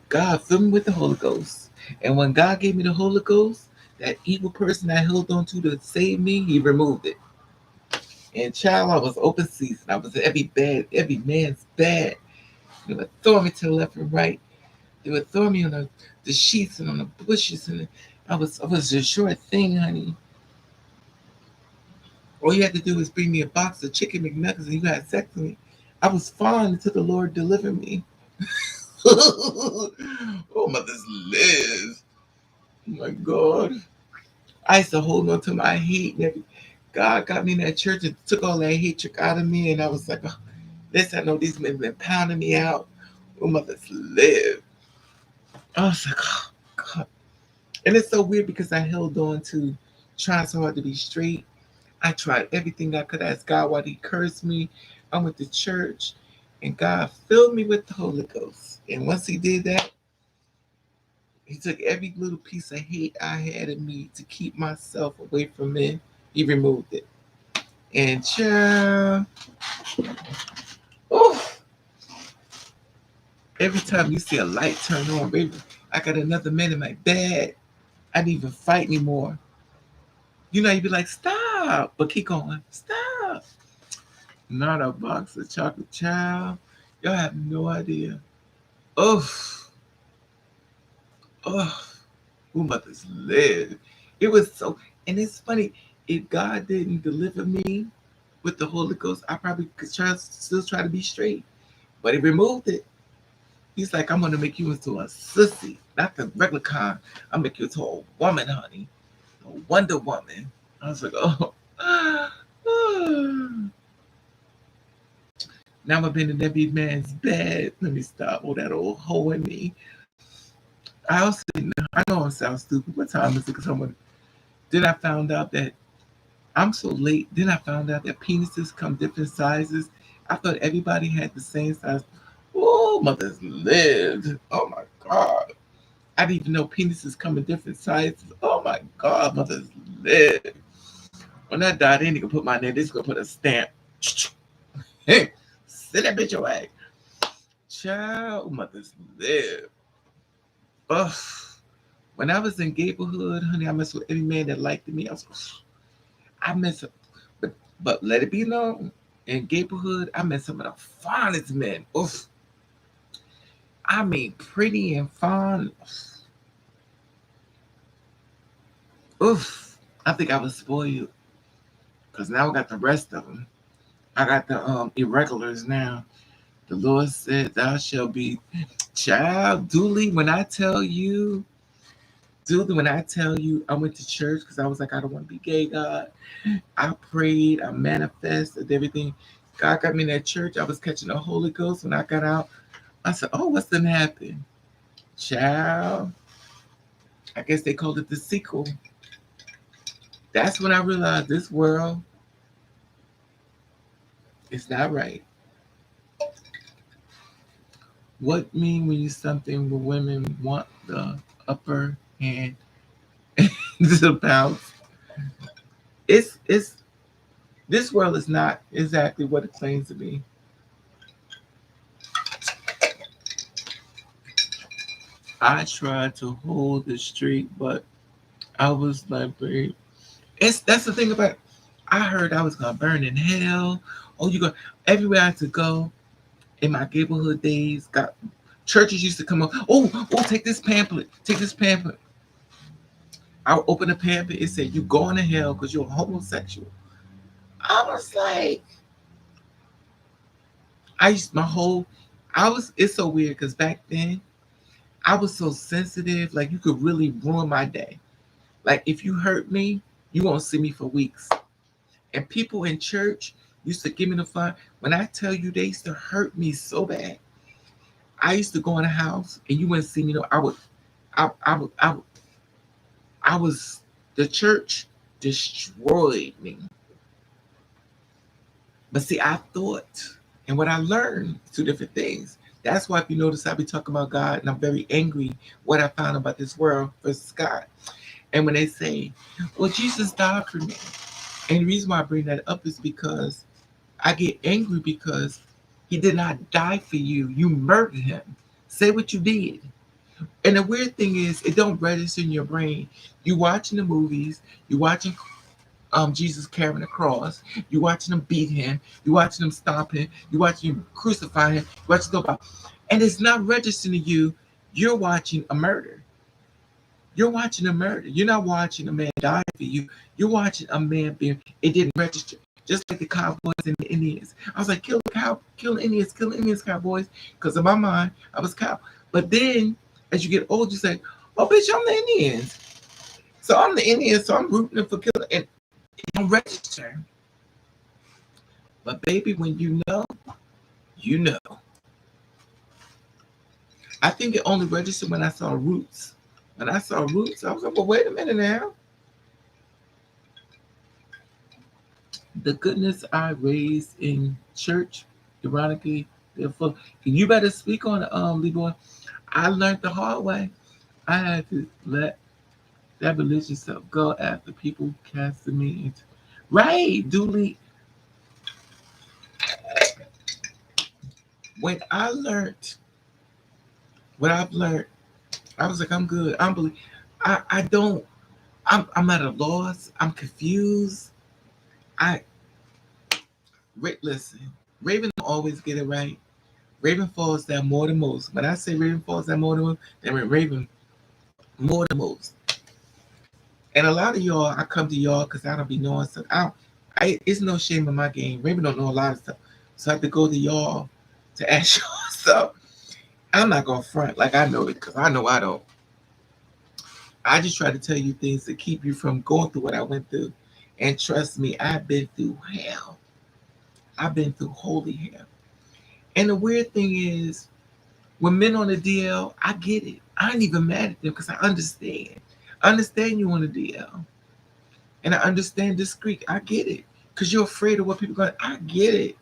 God filled me with the Holy Ghost. And when God gave me the Holy Ghost, that evil person I held on to save me, he removed it. And child, I was open season. I was every man's bad. They would throw me to the left and right. They would throw me on the sheets and on the bushes, and I was a short thing, honey. All you had to do was bring me a box of chicken McNuggets, and you had sex with me. I was fine until the Lord delivered me. Oh, mother's Liz. Oh my God. I used to hold on to my hate and everything. God got me in that church and took all that hatred out of me, and I was like, oh, this I know these men have been pounding me out. Oh, mother's live. I was like, oh God. And it's so weird because I held on to trying so hard to be straight. I tried everything I could ask God why he cursed me. I went to church and God filled me with the Holy Ghost. And once he did that, he took every little piece of hate I had in me to keep myself away from men. He removed it. And child, oh, every time you see a light turn on, baby, I got another man in my bed. I didn't even fight anymore. You'd be like, stop, but keep going. Stop. Not a box of chocolate, child. Y'all have no idea. Oh, oh, who mothers live. It was so, and it's funny, if God didn't deliver me with the Holy Ghost, I probably could still try to be straight. But he removed it. He's like, I'm gonna make you into a sissy, not the regular kind. I'll make you into a woman, honey, a Wonder Woman. I was like, oh. Now I've been in every man's bed. Let me stop. Oh, that old hoe in me. I also didn't know. I know I sound stupid. What time is it? Because someone. Then I found out that I'm so late. Then I found out that penises come different sizes. I thought everybody had the same size. Oh, mothers lived. Oh my God. I didn't even know penises come in different sizes. Oh my God, mothers lived. When I die, they ain't gonna put my name. They're just gonna put a stamp. Hey, send that bitch away. Child, mothers live. Ugh. When I was in neighborhood, honey, I messed with every man that liked me. I messed up, but let it be known, in neighborhood, I met some of the finest men. Oof. I mean, pretty and fine. Oof. I think I was spoiled because now I got the rest of them. I got the irregulars now. The Lord said, "Thou shalt be child duly." When I tell you, I went to church because I was like, I don't want to be gay, God. I prayed, I manifested everything. God got me in that church. I was catching the Holy Ghost. When I got out, I said, oh, what's done happened? Child, I guess they called it the sequel. That's when I realized this world It's not right. What mean when you something where women want the upper hand to bounce? It's this world is not exactly what it claims to be. I tried to hold the streak, but I was like, babe, it's that's the thing about it. I heard I was gonna burn in hell. Oh, you go everywhere I had to go in my neighborhood days. Got churches used to come up. Oh, take this pamphlet. Take this pamphlet. I would open a pamphlet. It said, "You going to hell because you're a homosexual." I was like, I used my whole. I was. It's so weird because back then I was so sensitive. Like you could really ruin my day. Like if you hurt me, you won't see me for weeks. And people in church used to give me the fun. When I tell you they used to hurt me so bad, I used to go in the house and you wouldn't see me. No, I was the church destroyed me. But see, I thought, and what I learned, two different things. That's why if you notice, I be talking about God, and I'm very angry what I found about this world versus God. And when they say, "Well, Jesus died for me," and the reason why I bring that up is because I get angry because he did not die for you. You murdered him. Say what you did. And the weird thing is, it don't register in your brain. You watching the movies, you watching Jesus carrying the cross, you watching them beat him, you watching them stomp him, you watching him crucify him, you watching them, and it's not registering to you. You're watching a murder. You're watching a murder. You're not watching a man die for you. You're watching a man being. It didn't register. Just like the cowboys and the Indians. I was like, kill the Indians, cowboys. Because in my mind, I was cow. But then, as you get old, you say, oh, bitch, I'm the Indians. So I'm the Indians, so I'm rooting for killing. And it don't register. But baby, when you know, you know. I think it only registered when I saw Roots. When I saw Roots, I was like, well, wait a minute now. The goodness I raised in church, ironically, therefore, you better speak on it, Leroy. I learned the hard way. I had to let that religious stuff go after people casted me into right, duly. When I learned what I've learned, I was like, I'm good. I don't. I'm at a loss. I'm confused. I listen. Raven don't always get it right. Raven falls down more than most. When I say Raven falls down more than most, then Raven more than most. And a lot of y'all, I come to y'all because I don't be knowing stuff. It's no shame in my game. Raven don't know a lot of stuff, so I have to go to y'all to ask y'all stuff. I'm not gonna front like I know it because I know I don't. I just try to tell you things to keep you from going through what I went through. And trust me, I've been through hell. I've been through holy hell. And the weird thing is, when men on the DL, I get it. I ain't even mad at them because I understand. I understand you on the DL. And I understand discreet. I get it. Because you're afraid of what people are going to. I get it.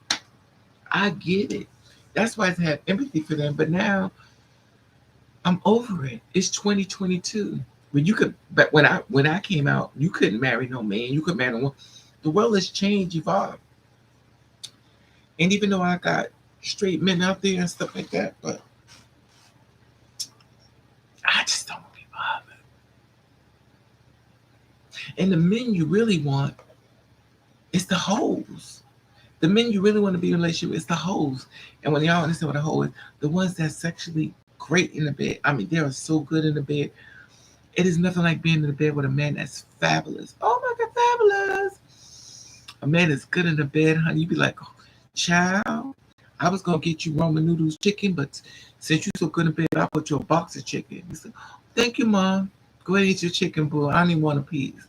I get it. That's why I have empathy for them. But now I'm over it. It's 2022. But when I came out, you couldn't marry no man. You couldn't marry no one. The world has changed, evolved. And even though I got straight men out there and stuff like that, but I just don't want to be bothered. And the men you really want is the hoes. The men you really want to be in a relationship with is the hoes. And when y'all understand what a hoe is, the ones that's sexually great in the bed. I mean, they are so good in the bed. It is nothing like being in the bed with a man that's fabulous. Oh my God, fabulous. A man that's good in the bed, honey. You be like, oh, child, I was going to get you Roman noodles chicken, but since you're so good in bed, I'll put you a box of chicken. He said, thank you, Mom. Go ahead and eat your chicken, boo. I only want a piece.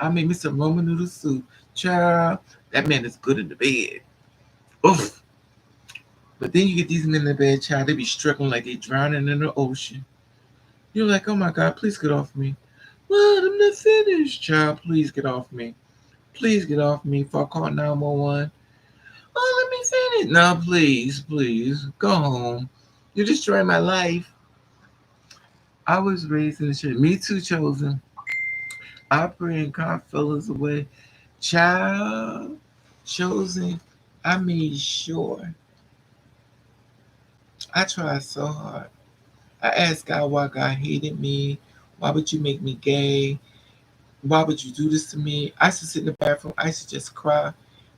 I made me some Roman noodle soup. Child, that man is good in the bed. Oof. But then you get these men in the bed, child, they be struggling like they drowning in the ocean. You're like, oh my God, please get off me. Well, I'm not finished, child. Please get off me. Please get off me before I call 911. Oh, let in it. No, please, please, go home. You're destroying my life. I was raised in the church. Me too, chosen. I pray and God fill us away. Child, chosen. I made sure. I tried so hard. I asked God why God hated me. Why would you make me gay? Why would you do this to me? I used to sit in the bathroom. I used to just cry.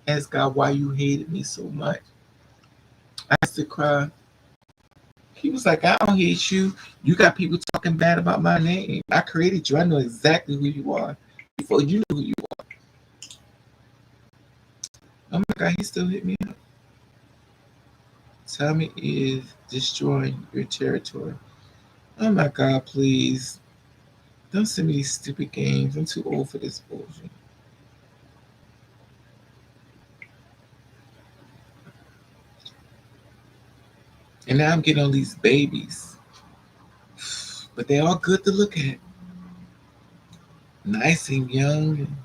Ask God why you hated me so much. I used to cry. He was like, I don't hate you. You got people talking bad about my name. I created you. I know exactly who you are before you knew who you are. Oh my God, he still hit me up. Tell me is destroying your territory. Oh my God, please. Don't send me these stupid games. I'm too old for this bullshit. And now I'm getting all these babies. But they're all good to look at. Nice and young.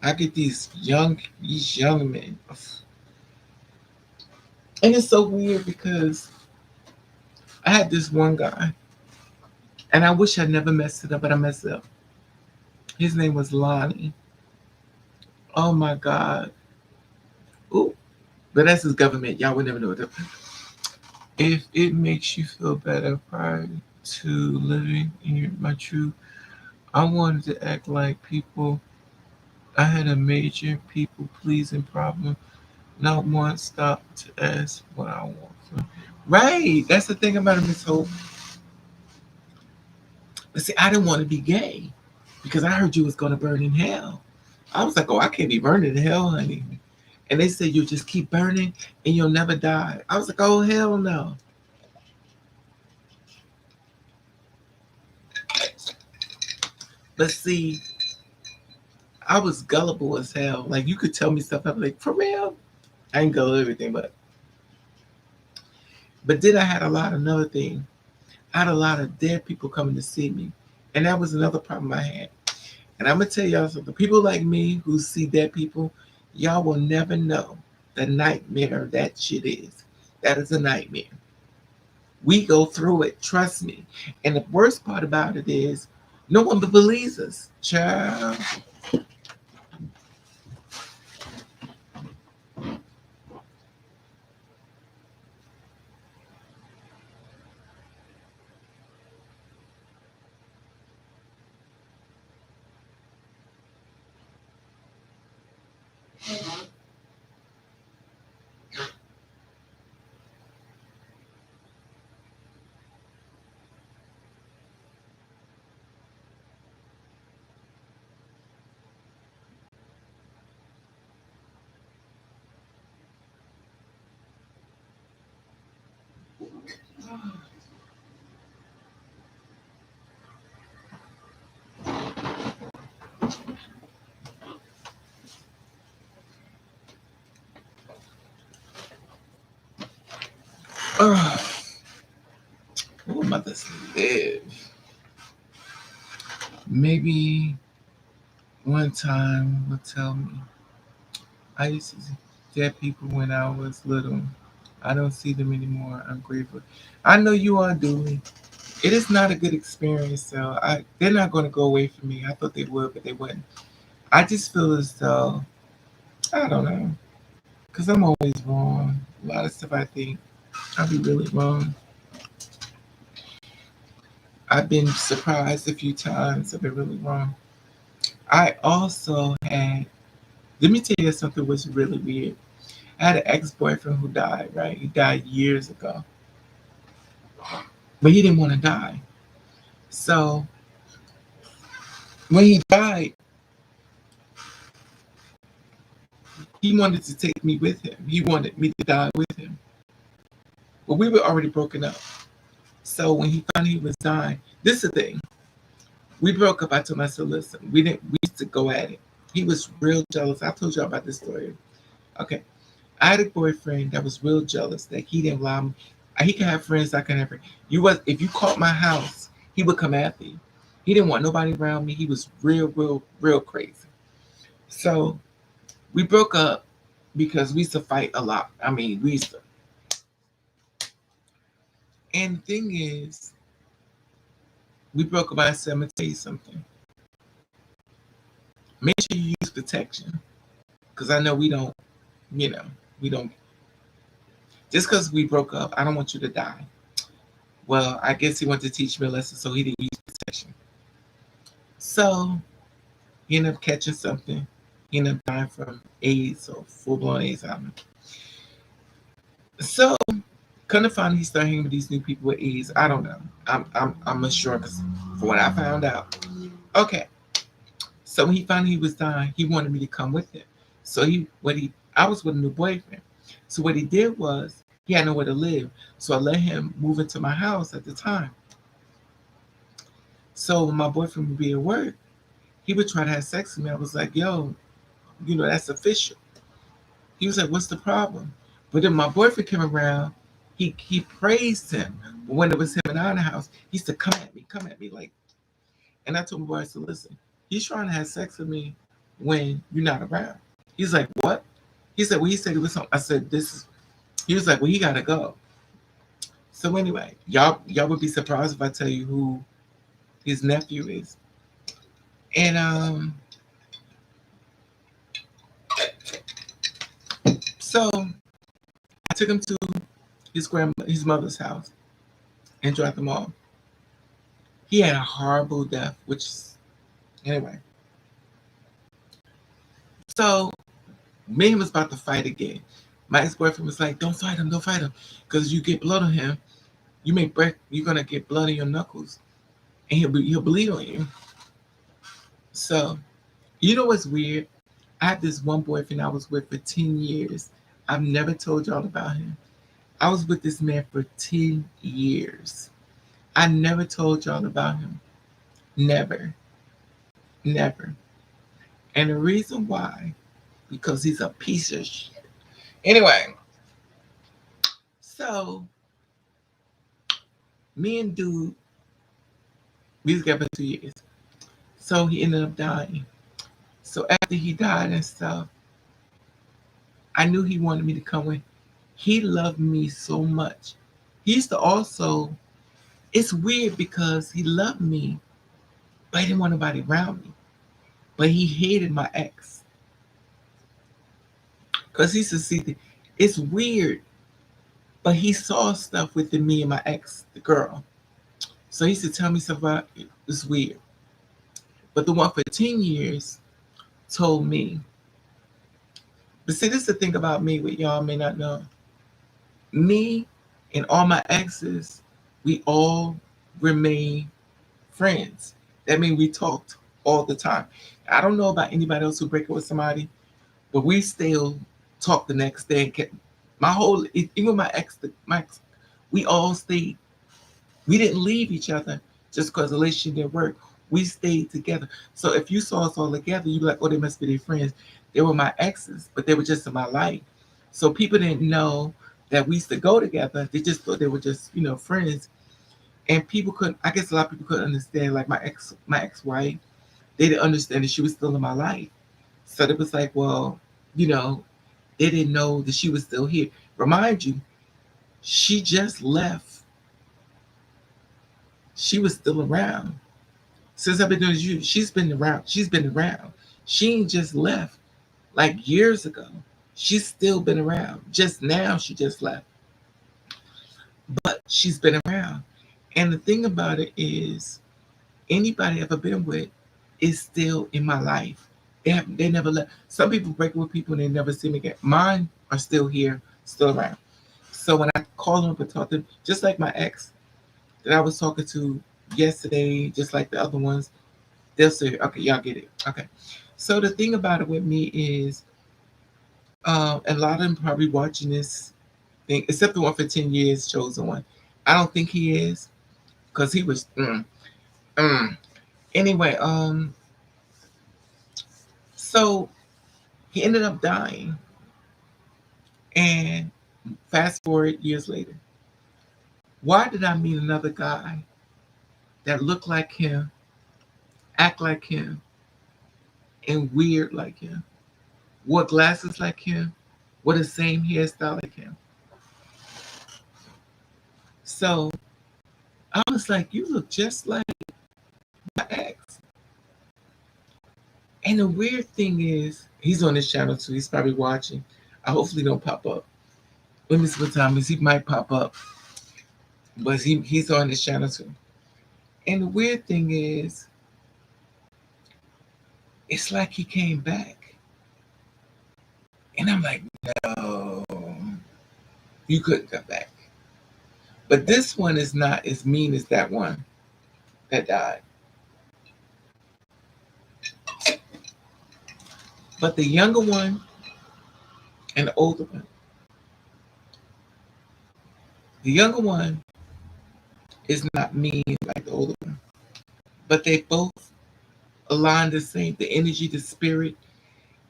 I get these young men. And it's so weird because I had this one guy, and I wish I never messed it up, but I messed it up. His name was Lonnie. Oh my God. Ooh. But that's his government. Y'all would never know that. If it makes you feel better prior to living in my truth, I wanted to act like people. I had a major people pleasing problem. Not once stopped to ask what I want. Right. That's the thing about it, Miss Hope. But see, I didn't want to be gay because I heard you was going to burn in hell. I was like, oh, I can't be burning in hell, honey. And they said you'll just keep burning and you'll never die. I was like, oh, hell no. But see, I was gullible as hell. Like, you could tell me stuff. I'm like, for real? I ain't gullible everything, but then I had a lot of another thing. I had a lot of dead people coming to see me. And that was another problem I had. And I'm gonna tell y'all something. People like me who see dead people, y'all will never know the nightmare that shit is. That is a nightmare. We go through it, trust me. And the worst part about it is no one believes us. Child. Oh, mothers live. Maybe one time will tell me. I used to see dead people when I was little. I don't see them anymore. I'm grateful. I know you are, Dooley. It is not a good experience, so they're not going to go away from me. I thought they would, but they wouldn't. I just feel as though I don't know, because I'm always wrong. A lot of stuff I think I'll be really wrong. I've been surprised a few times. I've been really wrong. I also had. Let me tell you something was really weird. I had an ex-boyfriend who died. Right, he died years ago, but he didn't want to die. So when he died, he wanted to take me with him. He wanted me to die with him. But we were already broken up. So when he found he was dying, this is the thing. We broke up. I told myself, listen, we used to go at it. He was real jealous. I told you about this story. Okay. I had a boyfriend that was real jealous that he didn't allow me. He could have friends, I could have friends. You was if you caught my house, he would come after you. He didn't want nobody around me. He was real crazy. So we broke up because we used to fight a lot. I mean, we used to. And the thing is, we broke up. I said, I'm gonna tell you something. Make sure you use protection, because I know we don't. You know, we don't. Just because we broke up, I don't want you to die. Well, I guess he wanted to teach me a lesson, so he didn't use protection. So he ended up catching something. He ended up dying from AIDS or full-blown AIDS. I don't know. So couldn't find he started hanging with these new people with AIDS. I don't know. I'm unsure because for what I found out. Okay. So when he found he was dying, he wanted me to come with him. So I was with a new boyfriend. So what he did was he had nowhere to live. So I let him move into my house at the time. So when my boyfriend would be at work, he would try to have sex with me. I was like, yo, that's official. He was like, what's the problem? But then my boyfriend came around, he praised him. But when it was him and I in the house, he used to come at me like, and I told my boy, I said, listen, he's trying to have sex with me when you're not around. He's like, what? He said, well, he said it was something. I said, he was like, well, he gotta go. So anyway, y'all would be surprised if I tell you who his nephew is. And so I took him to his mother's house and dropped him off. He had a horrible death, anyway. So me was about to fight again. My ex-boyfriend was like, don't fight him, because you get blood on him, you're gonna get blood in your knuckles, and he'll bleed on you. So you know what's weird? I had this one boyfriend I was with for 10 years. I've never told y'all about him. I was with this man for 10 years. I never told y'all about him. Never. Never. And the reason why, because he's a piece of shit. Anyway, so me and dude, we was together for 2 years. So he ended up dying. So after he died and stuff, I knew he wanted me to come with. He loved me so much. He used to also, it's weird because he loved me, but he didn't want nobody around me. But he hated my ex. Because he used to see, it's weird, but he saw stuff within me and my ex, the girl. So he used to tell me stuff about it. It's weird. But the one for 10 years told me. But see, this is the thing about me, what y'all may not know. Me and all my exes, we all remain friends. That means we talked all the time. I don't know about anybody else who break up with somebody, but we still talk the next day. Even my ex, we all stayed. We didn't leave each other just because the relationship didn't work. We stayed together. So if you saw us all together, you'd be like, oh, they must be their friends. They were my exes, but they were just in my life. So people didn't know that we used to go together. They just thought they were just, friends. And people couldn't, I guess a lot of people couldn't understand, like my ex-wife, they didn't understand that she was still in my life. So it was like, well, they didn't know that she was still here. Remind you, she just left. She was still around. Since I've been doing this, she's been around. She ain't just left like years ago. She's still been around. Just now she just left. But she's been around. And the thing about it is, anybody I've ever been with is still in my life. They never left. Some people break up with people and they never see me again. Mine are still here, still around. So when I call them up and talk to them, just like my ex that I was talking to yesterday, just like the other ones, they'll say, okay, y'all get it. Okay. So the thing about it with me is, a lot of them probably watching this thing, except the one for 10 years, chosen one. I don't think he is, because he was, Anyway, so he ended up dying. And fast forward years later, why did I meet another guy that looked like him act like him, and weird like him, wore glasses like him, wore the same hairstyle like him. So I was like, you look just like my ex. And the weird thing is, he's on this channel too. He's probably watching. I hopefully don't pop up. Let me see what time it is. He might pop up. But he's on this channel too. And the weird thing is, it's like he came back. And I'm like, no, you couldn't come back. But this one is not as mean as that one that died. But the younger one and the older one, the younger one is not mean like the older one. But they both align the same, the energy, the spirit.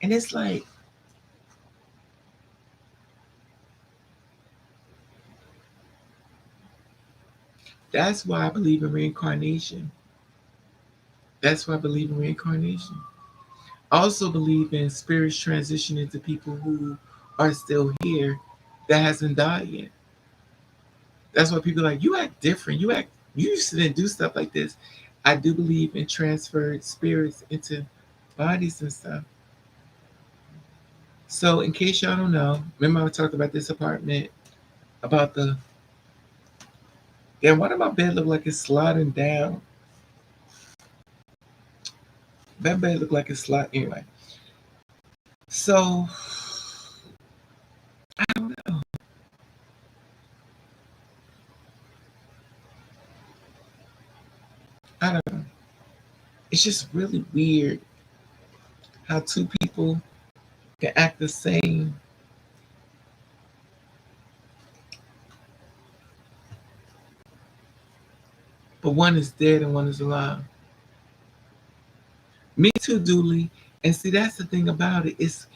And it's like, that's why I believe in reincarnation. That's why I believe in reincarnation. I also believe in spirits transitioning to people who are still here that hasn't died yet. That's why people are like, you act different. You used to didn't do stuff like this. I do believe in transferred spirits into bodies and stuff. So in case y'all don't know, remember I talked about this apartment, about the, why did my bed look like it's sliding down? That bed look like it's sliding anyway. So I don't know. I don't know. It's just really weird how two people can act the same, but one is dead and one is alive. Me too, Dooley. And see, that's the thing about it. It's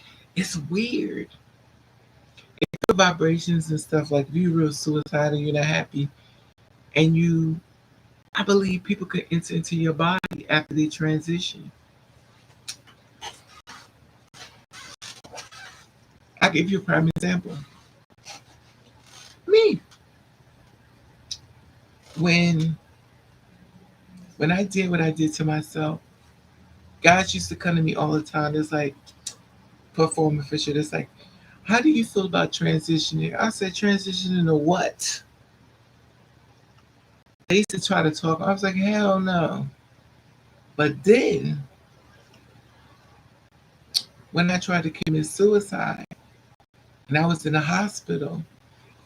weird. If your vibrations and stuff, like if you're real suicidal, you're not happy, and I believe people could enter into your body after they transition. I'll give you a prime example. Me. When I did what I did to myself, guys used to come to me all the time. It's like, performing for shit. It's like, how do you feel about transitioning? I said, transitioning to what? They used to try to talk. I was like, hell no. But then, when I tried to commit suicide, and I was in the hospital,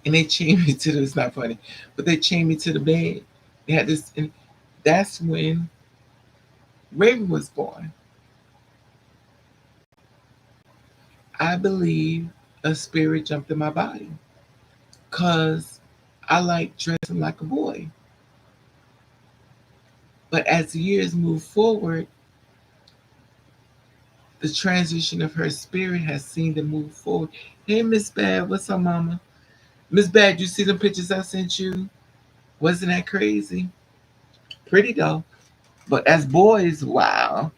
and they chained me to the, it's not funny, but they chained me to the bed. They had this, and that's when Raven was born. I believe a spirit jumped in my body because I like dressing like a boy. But as the years move forward, the transition of her spirit has seen to move forward. Hey, Miss Bad, what's up, Mama? Miss Bad, you see the pictures I sent you? Wasn't that crazy? Pretty though. But as boys, wow.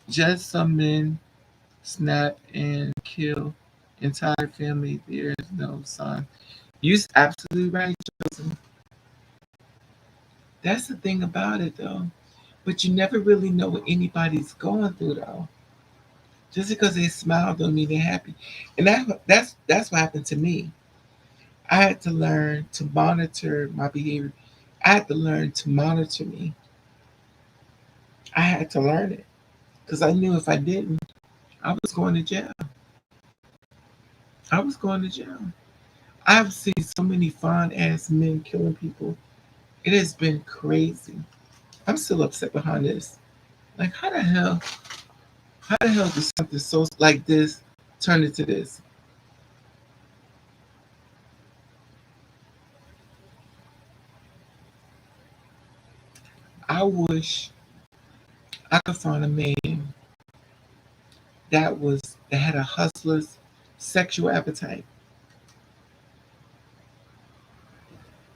Just some men snap and kill entire family. There's no son. You're absolutely right, Joseph. That's the thing about it, though. But you never really know what anybody's going through, though. Just because they smile don't mean they're happy. And that's what happened to me. I had to learn to monitor my behavior. I had to learn to monitor me. I had to learn it because I knew if I didn't, I was going to jail. I was going to jail. I've seen so many fine ass men killing people. It has been crazy. I'm still upset behind this. Like, how the hell does something so like this turn into this? I wish I could find a man that had a hustler's sexual appetite.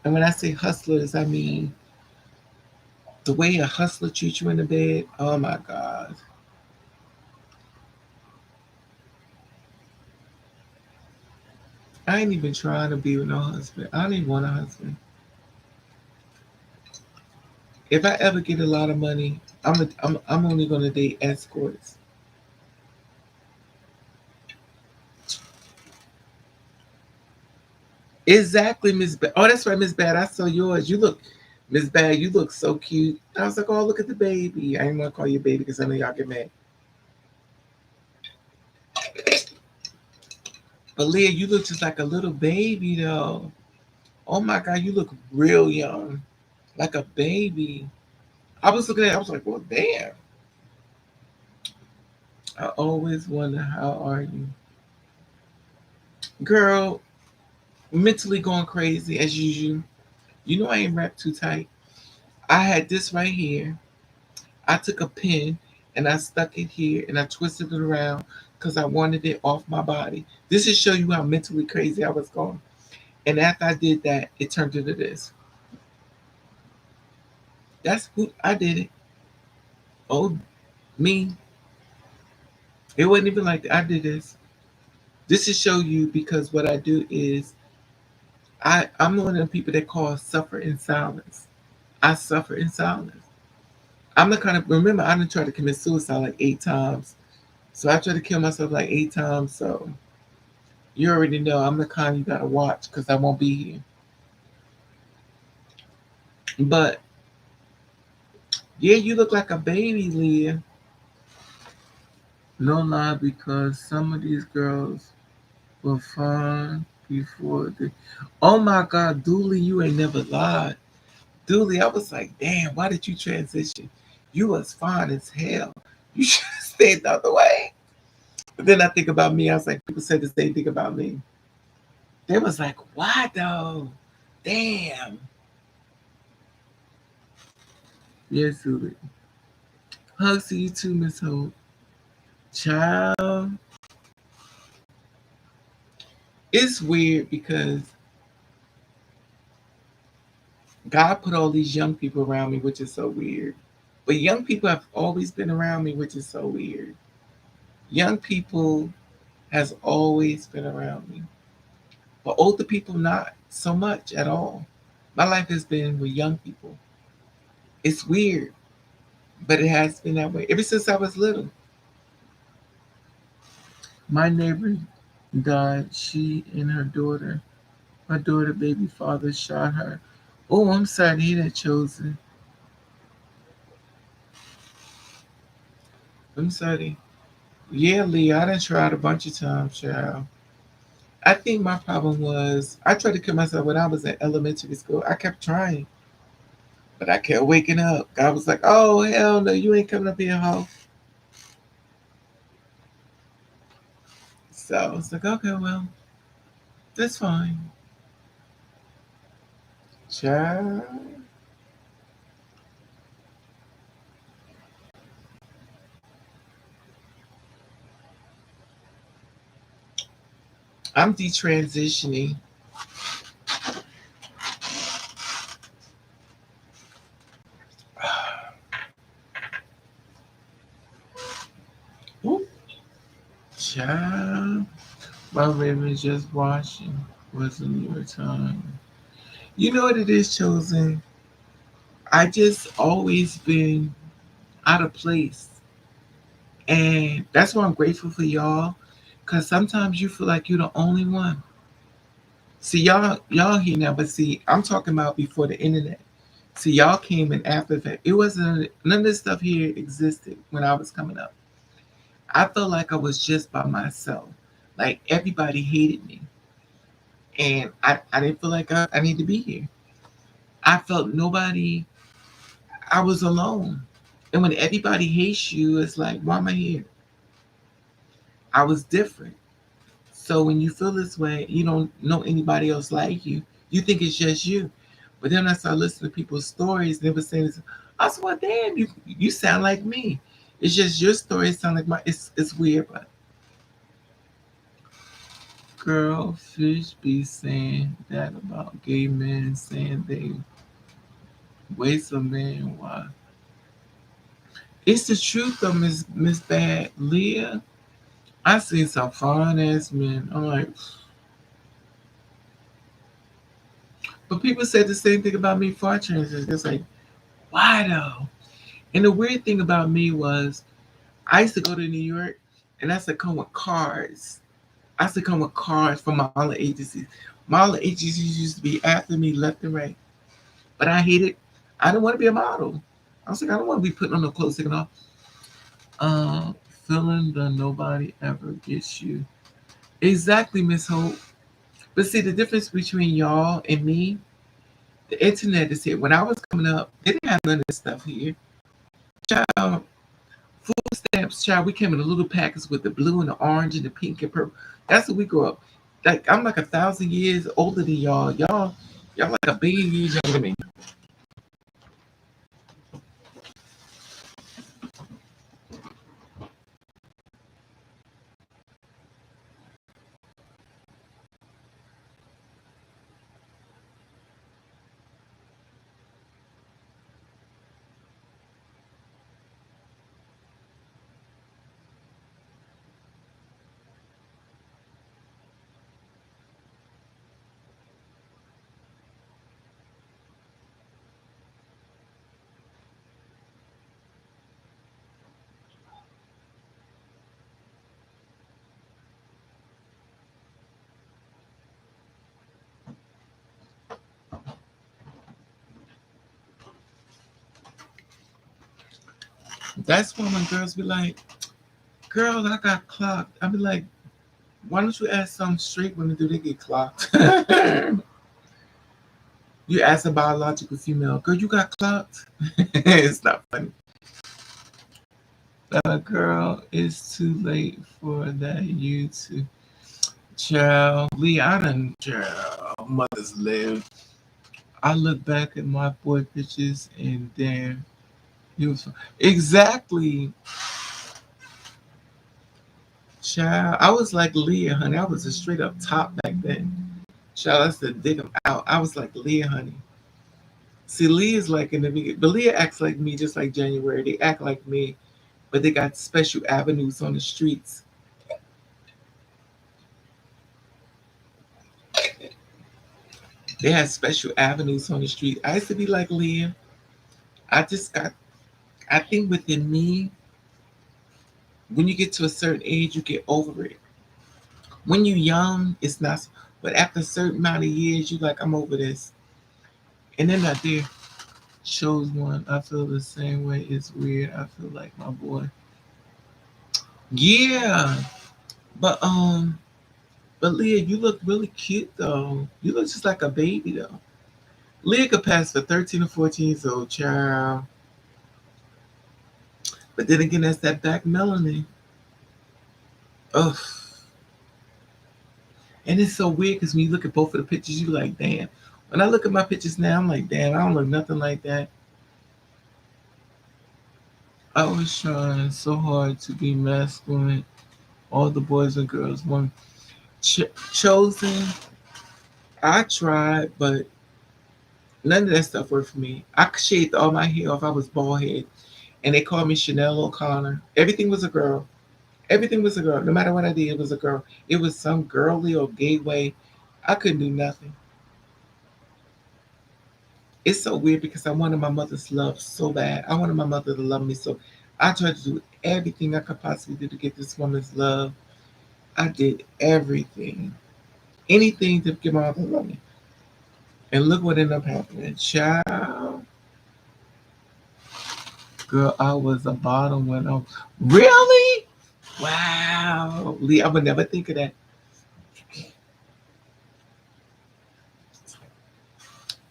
And when I say hustlers, I mean The way a hustler treats you in the bed, oh my God. I ain't even trying to be with no husband. I don't even want a husband. If I ever get a lot of money, I'm only gonna date escorts. Exactly, Miss Bad. Oh, that's right, Miss Bad. I saw yours. You look, Miss Bad. You look so cute. I was like, oh, look at the baby. I didn't want to call you baby because I know y'all get mad. But Leah, you look just like a little baby though. Oh my God, you look real young, like a baby. I was looking at it, I was like, well, damn. I always wonder, how are you? Girl, mentally going crazy as usual. You know I ain't wrapped too tight. I had this right here. I took a pin and I stuck it here and I twisted it around because I wanted it off my body. This is show you how mentally crazy I was going. And after I did that, it turned into this. That's who I did it. Oh, me. It wasn't even like that. I did this. This to show you because what I do is I'm one of the people that call suffer in silence. I suffer in silence. I'm the kind of remember I done tried to commit suicide like 8 times. So I tried to kill myself like 8 times. So you already know I'm the kind you gotta watch because I won't be here. But yeah, you look like a baby, Leah. No lie, because some of these girls were fine before they. Oh my God, Dooley, you ain't never lied. Dooley, I was like, damn, why did you transition? You was fine as hell. You should have stayed the other way. But then I think about me. I was like, people said the same thing about me. They was like, why though? Damn. Yes, Dooley. Hugs to you too, Miss Hope. Child. It's weird because God put all these young people around me, which is so weird. But young people have always been around me, which is so weird. Young people has always been around me. But older people, not so much at all. My life has been with young people. It's weird, but it has been that way ever since I was little. My neighbor died. She and her daughter, my daughter, baby father shot her. Oh, I'm sorry to hear that, Chosen. I'm sorry. Yeah, Lee, I done tried a bunch of times, child. I think my problem was I tried to kill myself when I was in elementary school. I kept trying, but I kept waking up. God was like, "Oh hell no, you ain't coming up here, hoe." So it's like, okay, well, that's fine. Child, I'm detransitioning. Oop, child, my Raven's just watching. Wasn't your time? You know what it is, Chosen. I just always been out of place, and that's why I'm grateful for y'all. Cause sometimes you feel like you're the only one. See, y'all here now, but see, I'm talking about before the internet. See, y'all came in after that. It wasn't none of this stuff here existed when I was coming up. I felt like I was just by myself. Like everybody hated me. And I didn't feel like I need to be here. I felt nobody I was alone. And when everybody hates you, it's like, why am I here? I was different. So when you feel this way, you don't know anybody else like you. You think it's just you. But then I started listening to people's stories, and they were saying, this, I said, well, damn, you sound like me. It's just your stories sound like my. It's weird, but girl, fish be saying that about gay men, saying they waste a man. Why? It's the truth though, Miss Bad Leah. I seen some fine ass men. I'm like, but people said the same thing about me far transgender. It's like, why though? And the weird thing about me was I used to go to New York and I used to come with cards. I used to come with cards from modeling agencies. Modeling agencies used to be after me left and right. But I hated, I didn't want to be a model. I was like, I don't want to be putting on no clothes taking off. Uh, feeling that nobody ever gets you. Exactly, Miss Hope. But see, the difference between y'all and me, the internet is here. When I was coming up, they didn't have none of this stuff here. Child, food stamps, child, we came in a little packets with the blue and the orange and the pink and purple. That's what we grew up. Like I'm like 1,000 years older than y'all. Y'all like a billion years younger than me. That's why when girls be like, "Girl, I got clocked," I be like, "Why don't you ask some straight women do they get clocked?" You ask a biological female, "Girl, you got clocked?" It's not funny. Girl, it's too late for that. You to child, Lee. I done child. Mothers live. I look back at my boy pictures and damn, he was exactly child. I was like Leah, honey. I was a straight up top back then. Child, I said dig him out. I was like Leah, honey. See, Leah's like in the beginning, but Leah acts like me, just like January. They act like me, but they got special avenues on the streets. They had special avenues on the street. I used to be like Leah. I just got. I think within me, when you get to a certain age, you get over it. When you're young, it's not. But after a certain amount of years, you like, I'm over this. And then I did chose one. I feel the same way. It's weird. I feel like my boy. Yeah, but but Leah, you look really cute though. You look just like a baby though. Leah could pass for 13 or 14 years old, child. But then again, that's that back melanin. Ugh. And it's so weird because when you look at both of the pictures, you like, damn. When I look at my pictures now, I'm like, damn, I don't look nothing like that. I was trying so hard to be masculine. All the boys and girls want chosen. I tried, but none of that stuff worked for me. I shaved all my hair off. I was bald head, and they called me Chanel O'Connor. Everything was a girl. Everything was a girl. No matter what I did, it was a girl. It was some girly or gay way. I couldn't do nothing. It's so weird because I wanted my mother's love so bad. I wanted my mother to love me so. I tried to do everything I could possibly do to get this woman's love. I did everything, anything to get my mother to love me. And look what ended up happening. Child, girl, I was a bottom when I really. Wow, Lee, I would never think of that.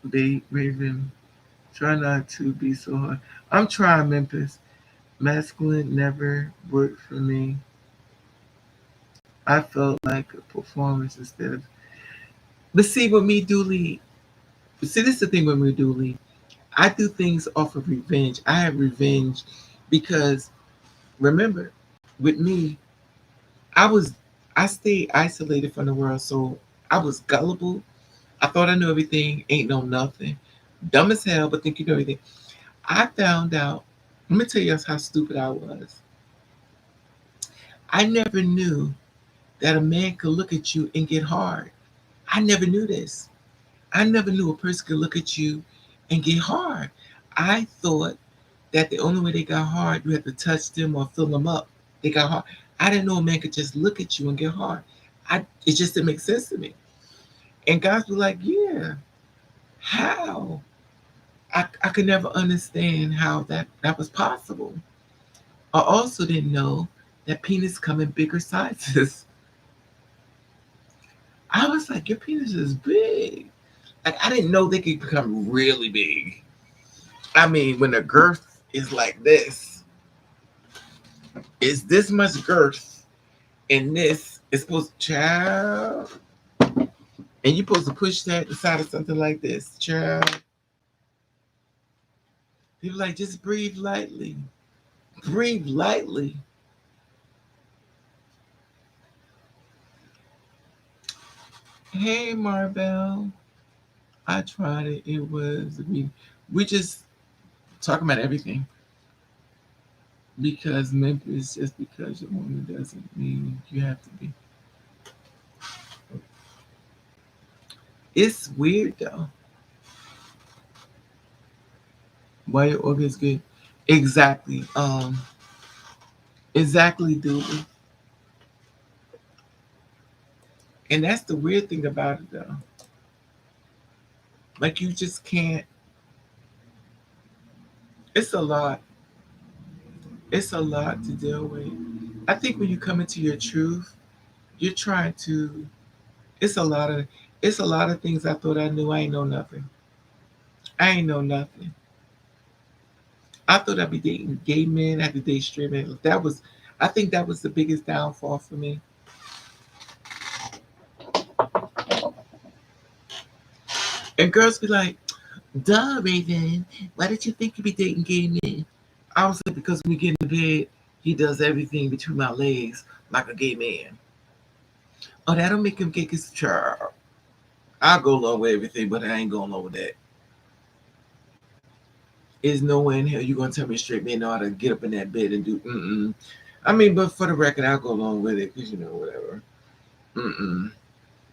They Raven, try not to be so hard. I'm trying, Memphis. Masculine never worked for me. I felt like a performance instead of. But see, with me, Dooley. See, this is the thing with me, Dooley. I do things off of revenge. I have revenge because remember, with me, I was I stayed isolated from the world, so I was gullible. I thought I knew everything, ain't know nothing. Dumb as hell, but think you know everything. I found out. Let me tell you how stupid I was. I never knew that a man could look at you and get hard. I never knew this. I never knew a person could look at you and get hard. I thought that the only way they got hard, you had to touch them or fill them up. They got hard. I didn't know a man could just look at you and get hard. It just didn't make sense to me. And guys were like, yeah, how? I could never understand how that was possible. I also didn't know that penis come in bigger sizes. I was like, your penis is big. Like I didn't know they could become really big. I mean, when the girth is like this, it's this much girth, and this is supposed to child, and you're supposed to push that inside of something like this, child. People like just breathe lightly, breathe lightly. Hey, Marbell, I tried it. It was we just talking about everything because Memphis just because you're a woman doesn't mean you have to be. It's weird though. Why your organs good? Exactly. Exactly, Dooley. And that's the weird thing about it though. Like you just can't. It's a lot. It's a lot to deal with. I think when you come into your truth, you're trying to. It's a lot of. It's a lot of things I thought I knew. I ain't know nothing. I ain't know nothing. I thought I'd be dating gay men. I had to date straight men. That was. I think that was the biggest downfall for me. And girls be like, "Duh, Raven. Why did you think you'd be dating gay men?" I was like, "Because when we get in the bed, he does everything between my legs like a gay man." Oh, that'll make him gay his child. I'll go along with everything, but I ain't going along with that. There's no way in hell you gonna tell me a straight man know how to get up in that bed and do. Mm-mm. I mean, but for the record, I'll go along with it because whatever. Mm-mm.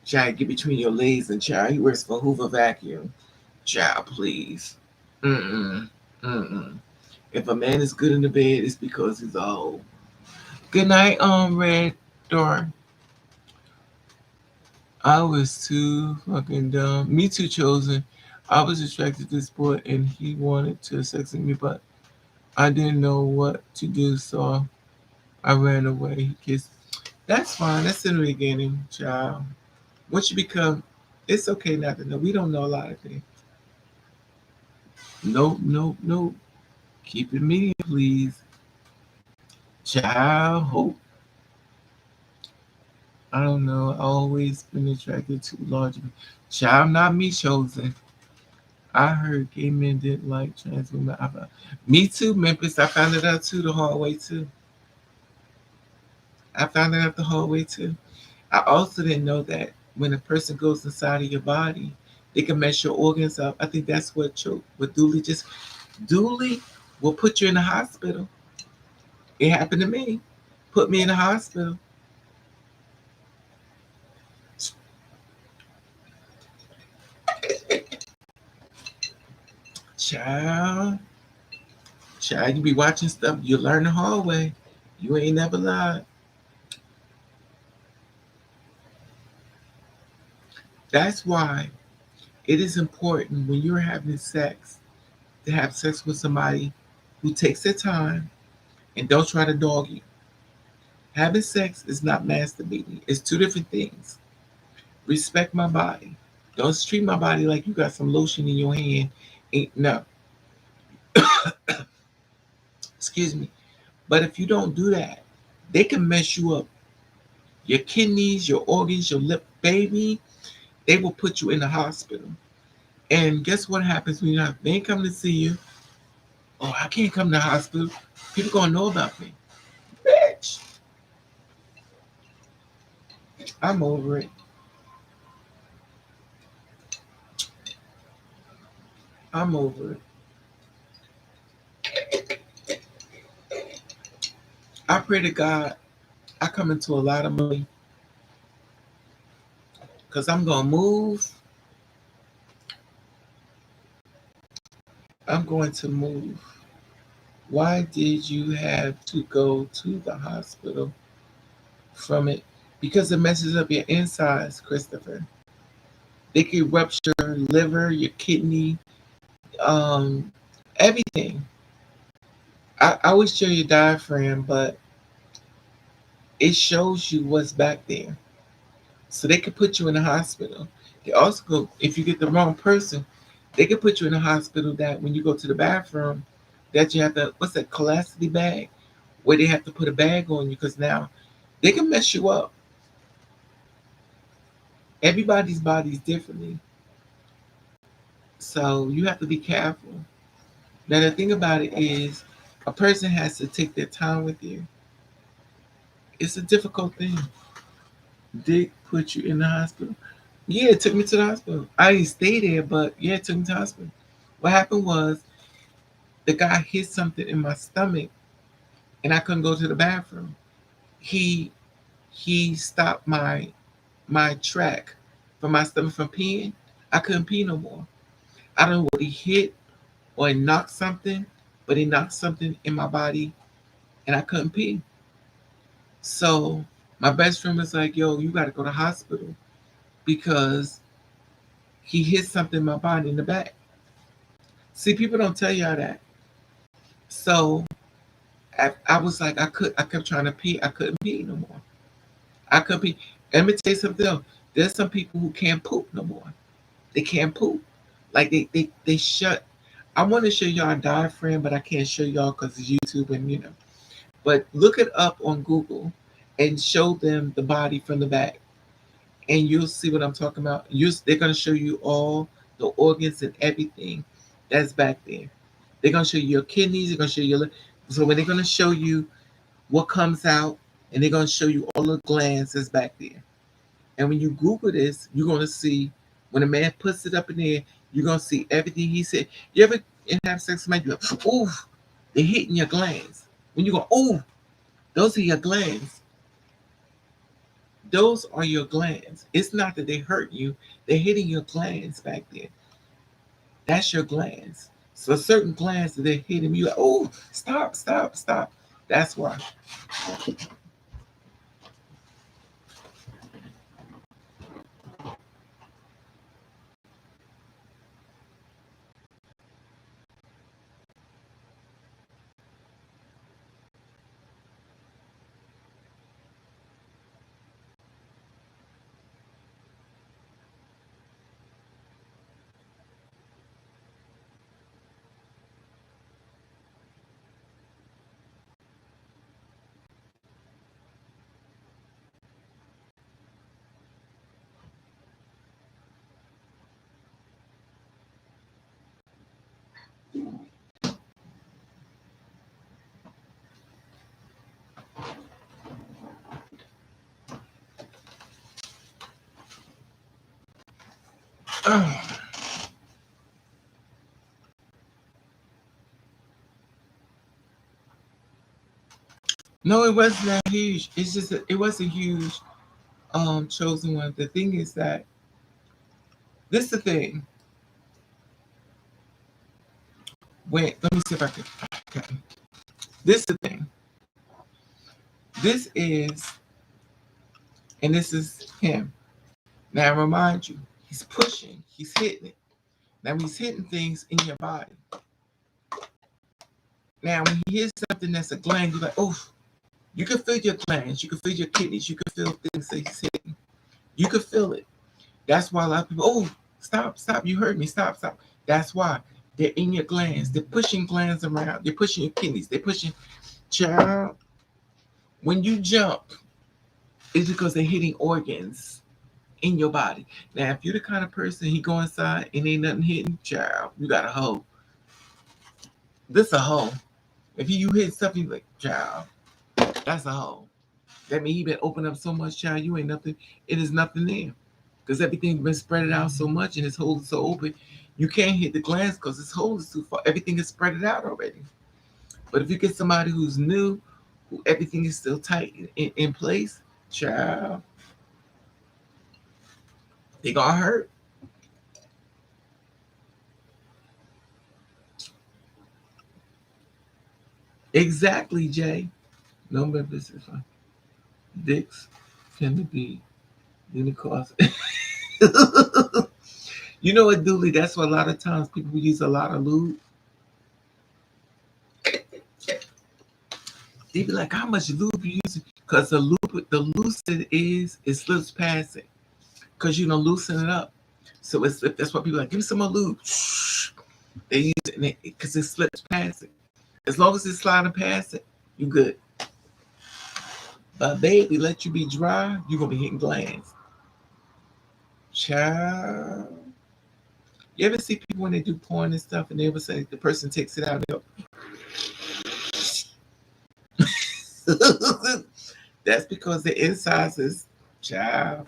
Child, get between your legs and child. He works for Hoover Vacuum. Child, please. Mm-mm. Mm-mm. If a man is good in the bed, it's because he's old. Good night, Red Door. I was too fucking dumb. Me too, Chosen. I was attracted to this boy and he wanted to sex with me, but I didn't know what to do, so I ran away. He kissed. That's fine. That's in the beginning, child. Once you become, it's okay not to know. We don't know a lot of things. Nope, nope, nope. Keep it medium, please. Child, hope. I don't know. I always been attracted to large. Child, not me, Chosen. I heard gay men didn't like trans women. Me too, Memphis. I found it out too the hard way too. I found it out the hard way too. I also didn't know that when a person goes inside of your body, they can mess your organs up. I think that's what Dooley just Dooley will put you in the hospital. It happened to me. Put me in the hospital. Child, child, you be watching stuff. You learn the hard way. You ain't never lied. That's why it is important when you're having sex to have sex with somebody who takes their time and don't try to dog you. Having sex is not masturbating. It's two different things. Respect my body. Don't treat my body like you got some lotion in your hand. Ain't no. Excuse me. But if you don't do that, they can mess you up. Your kidneys, your organs, your lip, baby, they will put you in the hospital. And guess what happens when you're not, they ain't coming to see you. Oh, I can't come to the hospital. People gonna know about me. Bitch, I'm over it. I'm over it. I pray to God I come into a lot of money because I'm going to move. I'm going to move. Why did you have to go to the hospital from it? Because it messes up your insides, Christopher. They can rupture your liver, your kidney, um, everything. I always show your diaphragm, but it shows you what's back there. So they could put you in the hospital. They also go, if you get the wrong person, they could put you in a hospital that when you go to the bathroom, that you have to, what's that, colostomy bag? Where they have to put a bag on you because now they can mess you up. Everybody's body's differently. So you have to be careful. Now the thing about it is a person has to take their time with you. It's a difficult thing. Dick put you in the hospital. Yeah, it took me to the hospital. I didn't stay there, but yeah, it took me to the hospital. What happened was the guy hit something in my stomach and I couldn't go to the bathroom. He he stopped my track from my stomach from peeing. I couldn't pee no more. I don't know what he hit or he knocked something, but he knocked something in my body and I couldn't pee. So my best friend was like, yo, you gotta go to the hospital because he hit something in my body in the back. See, people don't tell y'all that. So I was like, I kept trying to pee. I couldn't pee no more. I couldn't pee. And let me tell you something else. There's some people who can't poop no more. They can't poop. Like they shut. I want to show y'all a diaphragm, but I can't show y'all because it's YouTube and you know. But look it up on Google and show them the body from the back, and you'll see what I'm talking about. They're gonna show you all the organs and everything that's back there. They're gonna show you your kidneys. They're gonna show you so when they're gonna show you what comes out, and they're gonna show you all the glands that's back there. And when you Google this, you're gonna see when a man puts it up in there, you're gonna see everything he said. You ever have sex with somebody, you go, ooh, they're hitting your glands. When you go, ooh, those are your glands. Those are your glands. It's not that they hurt you, they're hitting your glands back there. That's your glands. So certain glands that they're hitting you like, oh, stop, stop, stop. That's why. No, it wasn't that huge. It's just it was a huge chosen one. The thing is that this is the thing. Wait, let me see if I can. Okay. This is the thing. This is, and this is him. Now, I remind you, he's pushing, he's hitting it. Now, he's hitting things in your body. Now, when he hits something that's a gland, you're like, oh, you can feel your glands, you can feel your kidneys, you can feel things that he's hitting. You can feel it. That's why a lot of people, oh, stop, stop, you heard me, stop, stop. That's why they're in your glands. They're pushing glands around. They're pushing your kidneys. They're pushing, child. When you jump, it's because they're hitting organs in your body. Now, if you're the kind of person he go inside and ain't nothing hitting, child, you got a hoe. This a hoe. If you hit stuff, you like, child, that's a hoe. That means he been opened up so much, child. You ain't nothing. It is nothing there, because everything's been spread out so much and his hole is so open. You can't hit the glands because his hole is too far. Everything is spread out already. But if you get somebody who's new, everything is still tight in place, child, they gonna hurt. Exactly, Jay. No members is fine. Dicks can be unicorns. You know what, Dooley? That's why a lot of times people use a lot of lube. They be like, "How much lube you use?" Because the looser it is, it slips past it. Because you don't loosen it up. So it's that's why people are like, "Give me some more lube." They use it because it slips past it. As long as it's sliding past it, you good. But baby, let you be dry, you gonna be hitting glands. Child. You ever see people when they do porn and stuff and they ever say the person takes it out and they go, that's because the insides is, child.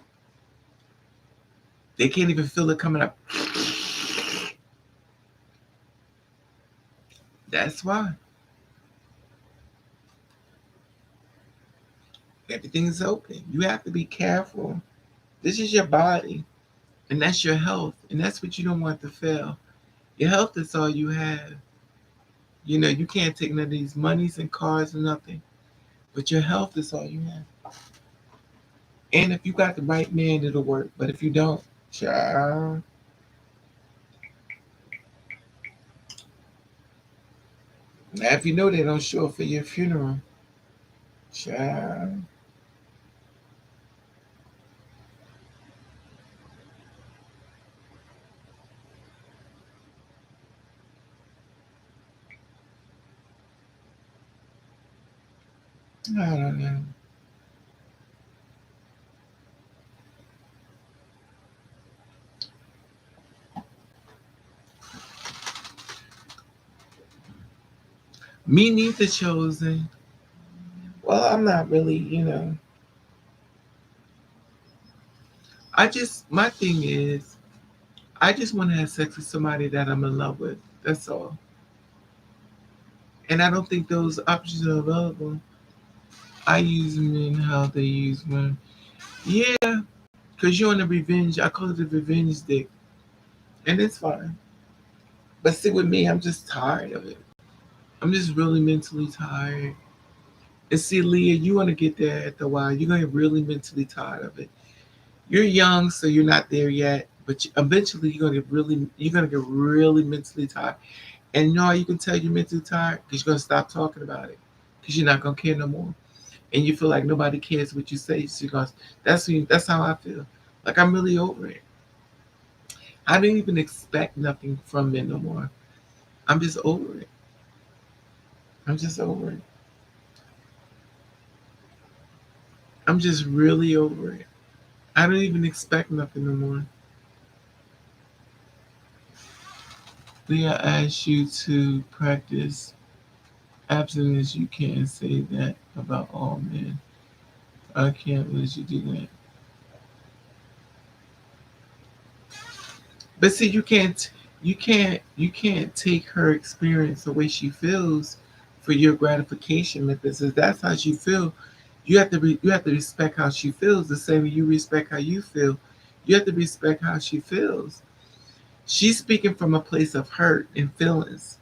They can't even feel it coming up. That's why. Everything is open. You have to be careful. This is your body, and that's your health, and that's what you don't want to fail. Your health is all you have. You know, you can't take none of these monies and cars and nothing, but your health is all you have. And if you got the right man, it'll work. But if you don't, child, now if you know they don't show up for your funeral, child, I don't know. Me neither, chosen. Well, I'm not really, my thing is, I just want to have sex with somebody that I'm in love with. That's all. And I don't think those options are available. I use men how they use men. Yeah, because you're on the revenge. I call it the revenge dick. And it's fine. But see, with me, I'm just tired of it. I'm just really mentally tired. And see, Leah, you want to get there at the while. You're going to get really mentally tired of it. You're young, so you're not there yet. But eventually, you're gonna get really mentally tired. And you know how you can tell you're mentally tired? Because you're gonna stop talking about it. Because you're not gonna care no more. And you feel like nobody cares what you say. So you goes, that's how I feel. Like I'm really over it. I didn't even expect nothing from men no more. I'm just over it. I'm just over it. I'm just really over it. I don't even expect nothing no more. Leah asked you to practice abstinence. You can't say that about all men. I can't let you do that. But see, you can't take her experience the way she feels for your gratification methods. If that's how she feel, you have to respect how she feels the same way you respect how you feel. You have to respect how she feels. She's speaking from a place of hurt and feelings.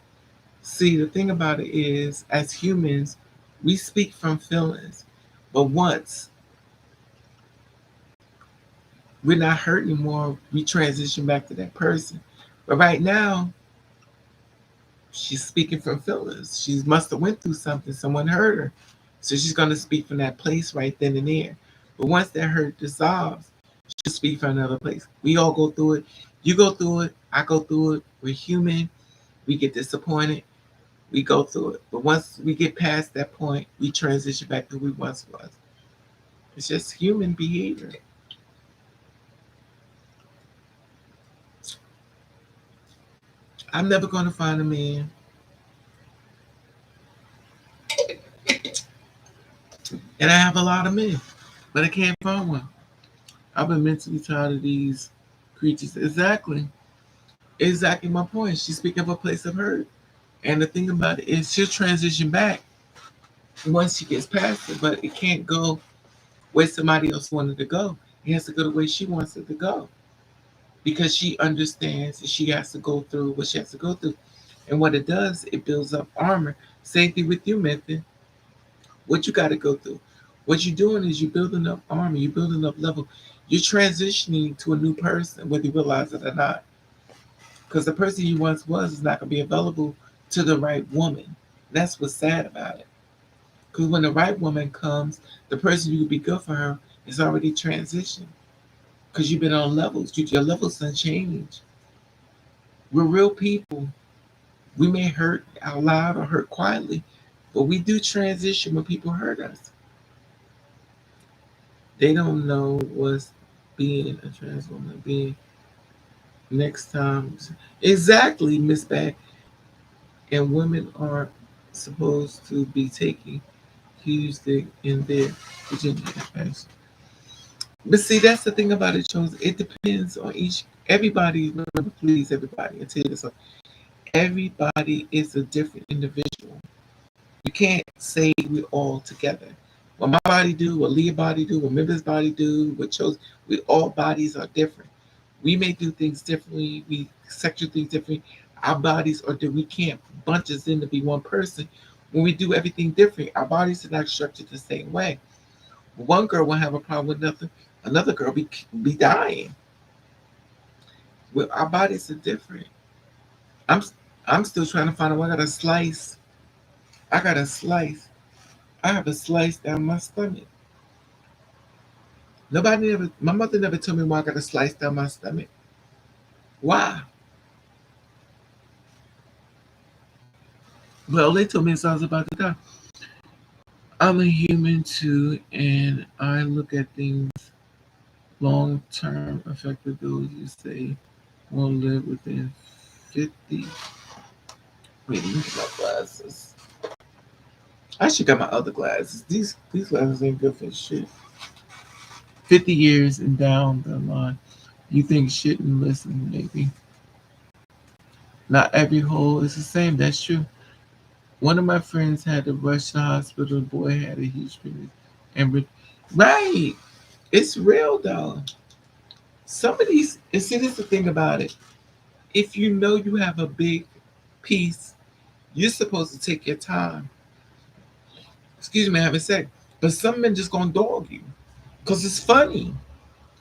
See, the thing about it is, as humans, we speak from feelings. But once we're not hurt anymore, we transition back to that person. But right now, she's speaking from feelings. She must have went through something. Someone hurt her. So she's going to speak from that place right then and there. But once that hurt dissolves, she'll speak from another place. We all go through it. You go through it. I go through it. We're human. We get disappointed. We go through it. But once we get past that point, we transition back to who we once was. It's just human behavior. I'm never going to find a man, and I have a lot of men, but I can't find one. I've been mentally tired of these creatures. Exactly. Exactly my point. She's speaking of a place of hurt. And the thing about it is she'll transition back. once she gets past it, but it can't go where somebody else wanted to go. It has to go the way she wants it to go because she understands that she has to go through what she has to go through. And what it does, it builds up armor. Same thing with you, Method. What you got to go through. What you're doing is you're building up armor, you're building up level. You're transitioning to a new person, whether you realize it or not. Because the person you once was is not going to be available to the right woman. That's what's sad about it. Because when the right woman comes, the person you could be good for her is already transitioned. Because you've been on levels. Your levels don't change. We're real people. We may hurt out loud or hurt quietly, but we do transition when people hurt us. They don't know what's being a trans woman, being next time. Exactly, Miss Bag. And women are supposed to be taking huge thing in their Virginia affairs. But see, that's the thing about it, Jones. It depends on each. Everybody, remember, please, everybody, I tell you this. Everybody is a different individual. You can't say we all together. What my body do, what Leah's body do, what Memphis' body do, what chose, we all bodies are different. We may do things differently. We sexual things differently. Our bodies are different. We can't bunch us in to be one person. When we do everything different, our bodies are not structured the same way. One girl will have a problem with nothing. Another girl be dying. Well, our bodies are different. I'm I'm still trying to find out. I got a slice. I got a slice. I have a slice down my stomach. Nobody ever. My mother never told me why I got a slice down my stomach. Why? Well, they told me as I was about to die. I'm a human too, and I look at things long term affected those you say will live within 50. Wait, look at my glasses. I should got my other glasses. These glasses ain't good for shit. 50 years and down the line, you think shouldn't listen, maybe. Not every hole is the same. That's true. One of my friends had to rush to the hospital. The boy had a huge penis. Right. It's real though. Some of these, and see, this is the thing about it. If you know you have a big piece, you're supposed to take your time. Excuse me, having sex. But some men just gonna dog you because it's funny.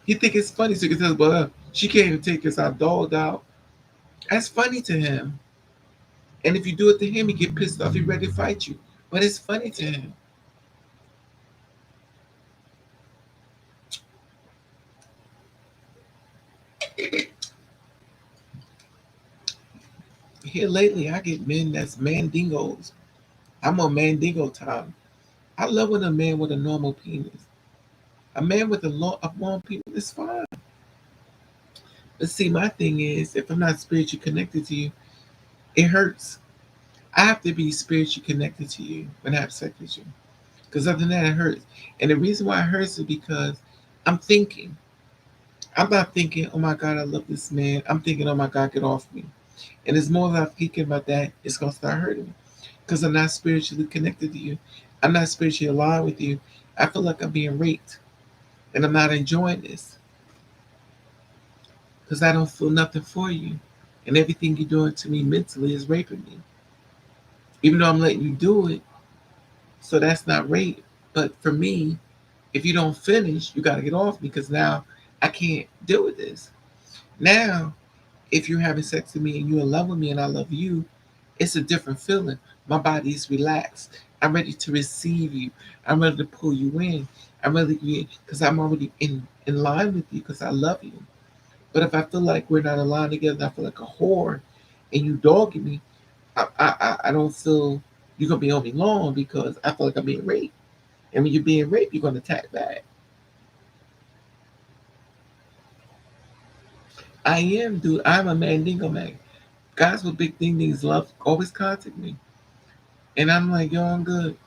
He think it's funny, so he can tell, well, she can't even take us out dogged out. That's funny to him. And if you do it to him, he get pissed off. He ready to fight you. But it's funny to him. Here lately, I get men that's mandingos. I'm on mandingo time. I love when a man with a normal penis. A man with a long penis is fine. But see, my thing is, if I'm not spiritually connected to you, it hurts. I have to be spiritually connected to you when I have sex with you. Because other than that, it hurts. And the reason why it hurts is because I'm thinking. I'm not thinking, oh my God, I love this man. I'm thinking, oh my God, get off me. And it's more than I'm thinking about that, it's going to start hurting me. Because I'm not spiritually connected to you. I'm not spiritually aligned with you. I feel like I'm being raped. And I'm not enjoying this. Because I don't feel nothing for you. And everything you're doing to me mentally is raping me. Even though I'm letting you do it, so that's not rape. But for me, if you don't finish, you got to get off me because now I can't deal with this. Now, if you're having sex with me and you're in love with me and I love you, it's a different feeling. My body is relaxed. I'm ready to receive you. I'm ready to pull you in. I'm ready to because I'm already in line with you because I love you. But if I feel like we're not aligned together, I feel like a whore, and you dogging me, I don't feel you're gonna be on me long because I feel like I'm being raped. And when you're being raped, you're gonna attack back. I am, dude. I'm a mandingo man. Guys with big ding dings love always contact me, and I'm like, yo, I'm good.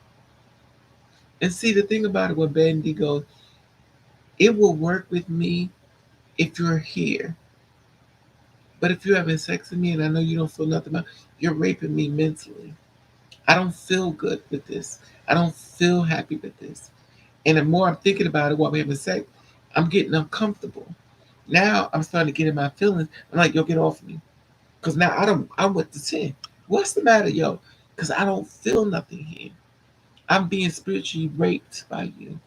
And see, the thing about it with mandingo, it will work with me if you're here. But if you're having sex with me and I know you don't feel nothing about, you're raping me mentally. I don't feel good with this. I don't feel happy with this. And the more I'm thinking about it while we're having sex, I'm getting uncomfortable. Now I'm starting to get in my feelings. I'm like, yo, get off me. Because now I'm with the 10. What's the matter, yo? Because I don't feel nothing here. I'm being spiritually raped by you.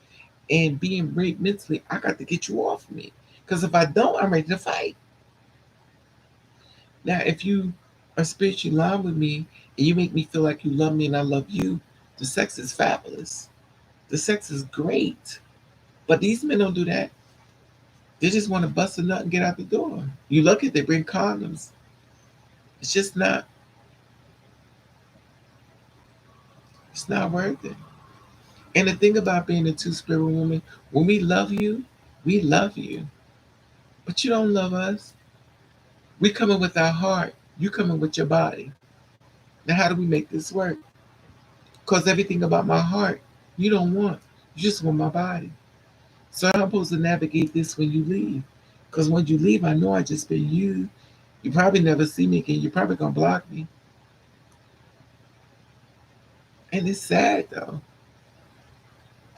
And being raped mentally, I got to get you off me. Because if I don't, I'm ready to fight. Now, if you are spiritually aligned with me and you make me feel like you love me and I love you, the sex is fabulous. The sex is great. But these men don't do that. They just want to bust a nut and get out the door. You look at they bring condoms. It's just not. It's not worth it. And the thing about being a two-spirit woman, when we love you, but you don't love us. We coming with our heart. You coming with your body. Now, how do we make this work? Because everything about my heart, you don't want. You just want my body. So I'm supposed to navigate this when you leave. Because when you leave, I know I just been you. You probably never see me again. You're probably gonna block me. And it's sad though.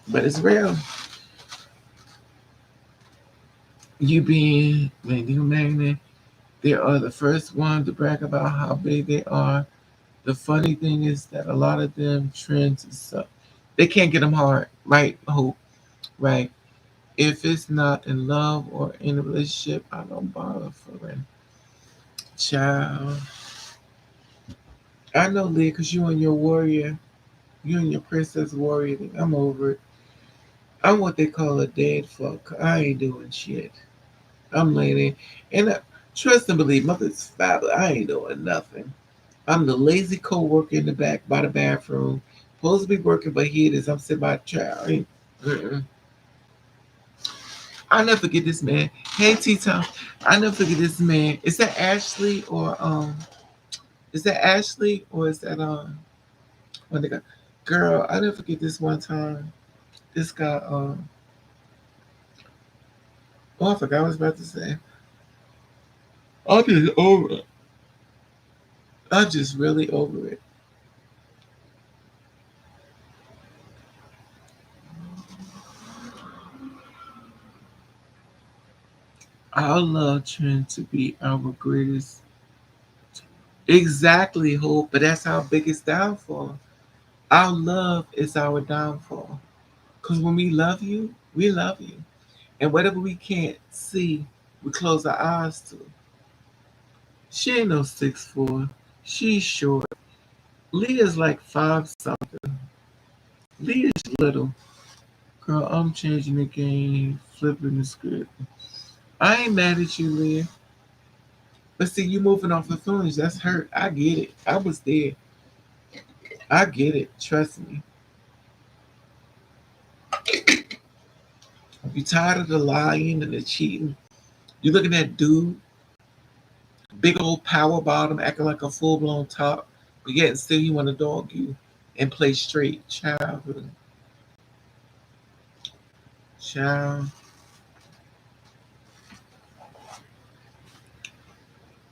But it's real. You being radio magnet, they are the first one to brag about how big they are. The funny thing is that a lot of them trends and stuff, they can't get them hard, right? Hope, right? If it's not in love or in a relationship, I don't bother for it. Child, I know, Leah, because you and your warrior, you and your princess warrior thing, I'm over it. I'm what they call a dead fuck. I ain't doing shit. I'm laying in. And trust and believe, mother's father, I ain't doing nothing. I'm the lazy co-worker in the back by the bathroom. Supposed to be working, but here it is. I'm sitting by the child. I'll never forget this man. Hey, T-Tom. I'll never forget this man. Is that Ashley or is that what they got? Girl, I never forget this one time. This guy oh, I forgot what I was about to say. I'm just over it. I'm just really over it. Our love trying to be our greatest. Exactly, Hope, but that's our biggest downfall. Our love is our downfall. Because when we love you, we love you. And whatever we can't see, we close our eyes to. She ain't no 6'4". She's short. Leah's like 5 something. Leah's little. Girl, I'm changing the game, flipping the script. I ain't mad at you, Leah. But see, you moving off the feelings, that's hurt. I get it. I was there. I get it. Trust me. You tired of the lying and the cheating. You looking at dude, big old power bottom, acting like a full blown top, but yet still he want to dog you and play straight. Childhood. Child.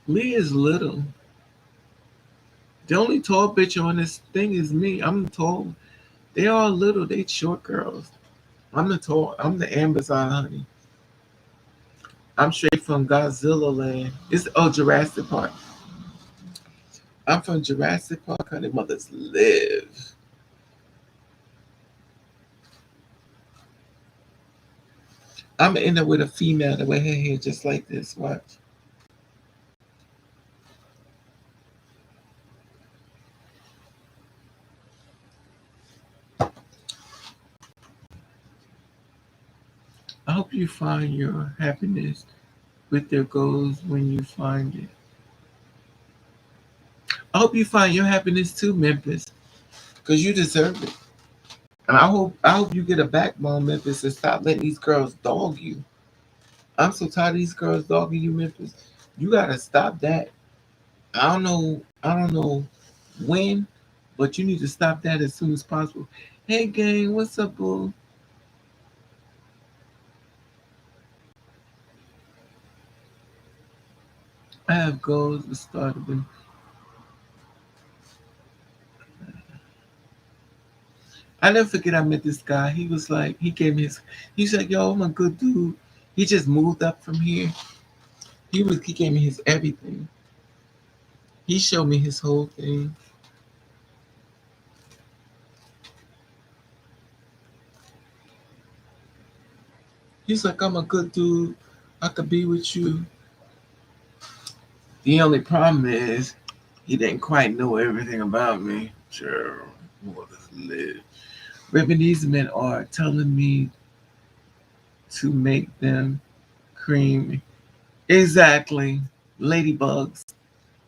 Lee is little. The only tall bitch on this thing is me. I'm tall. They all little. They short girls. I'm the tall. I'm the Amazon honey. I'm straight from Godzilla land. It's Jurassic Park. I'm from Jurassic Park. Honey, mothers live. I'm in there with a female that wear her hair just like this. Watch. I hope you find your happiness with your goals when you find it. I hope you find your happiness too, Memphis, because you deserve it. And I hope you get a backbone, Memphis, and stop letting these girls dog you. I'm so tired of these girls dogging you, Memphis. You gotta stop that. I don't know when, but you need to stop that as soon as possible. Hey gang, what's up, boo? I have goals to start with. I never forget I met this guy. He was like, he gave me his, he's like, yo, I'm a good dude. He just moved up from here. He gave me his everything. He showed me his whole thing. He's like, I'm a good dude. I could be with you. The only problem is he didn't quite know everything about me. Sure, what does live? Ravenovah men are telling me to make them cream. Exactly. Ladybugs.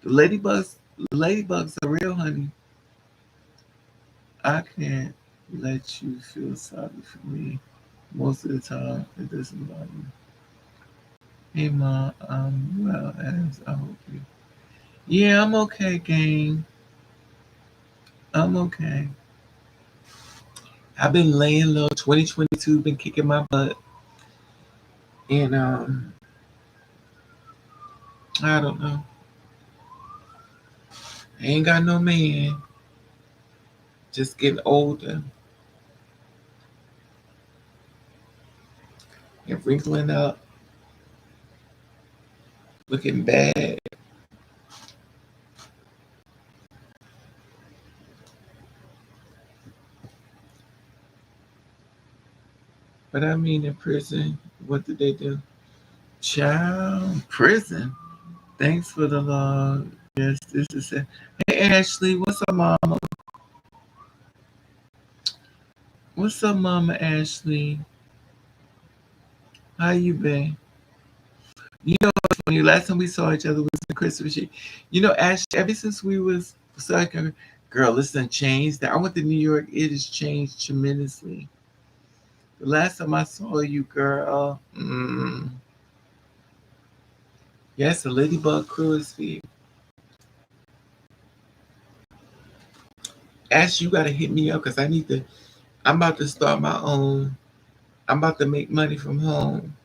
The ladybugs are real, honey. I can't let you feel sorry for me. Most of the time, it doesn't bother me. Hey, Ma, well, as I hope you. Yeah, I'm okay, gang. I'm okay. I've been laying low. 2022 been kicking my butt, and I don't know. I ain't got no man. Just getting older and wrinkling up, looking bad. But I mean, in prison, what did they do? Child, prison. Thanks for the love. Yes, this is it. Hey, Ashley, what's up, Mama? What's up, Mama Ashley? How you been? You know, when the last time we saw each other was in Christmas year. You know, Ashley, ever since we was second, girl, it's done changed. I went to New York. It has changed tremendously. The last time I saw you, girl, yes, the Ladybug Cruise fee. Ash, you gotta hit me up because I need to. I'm about to start my own. I'm about to make money from home.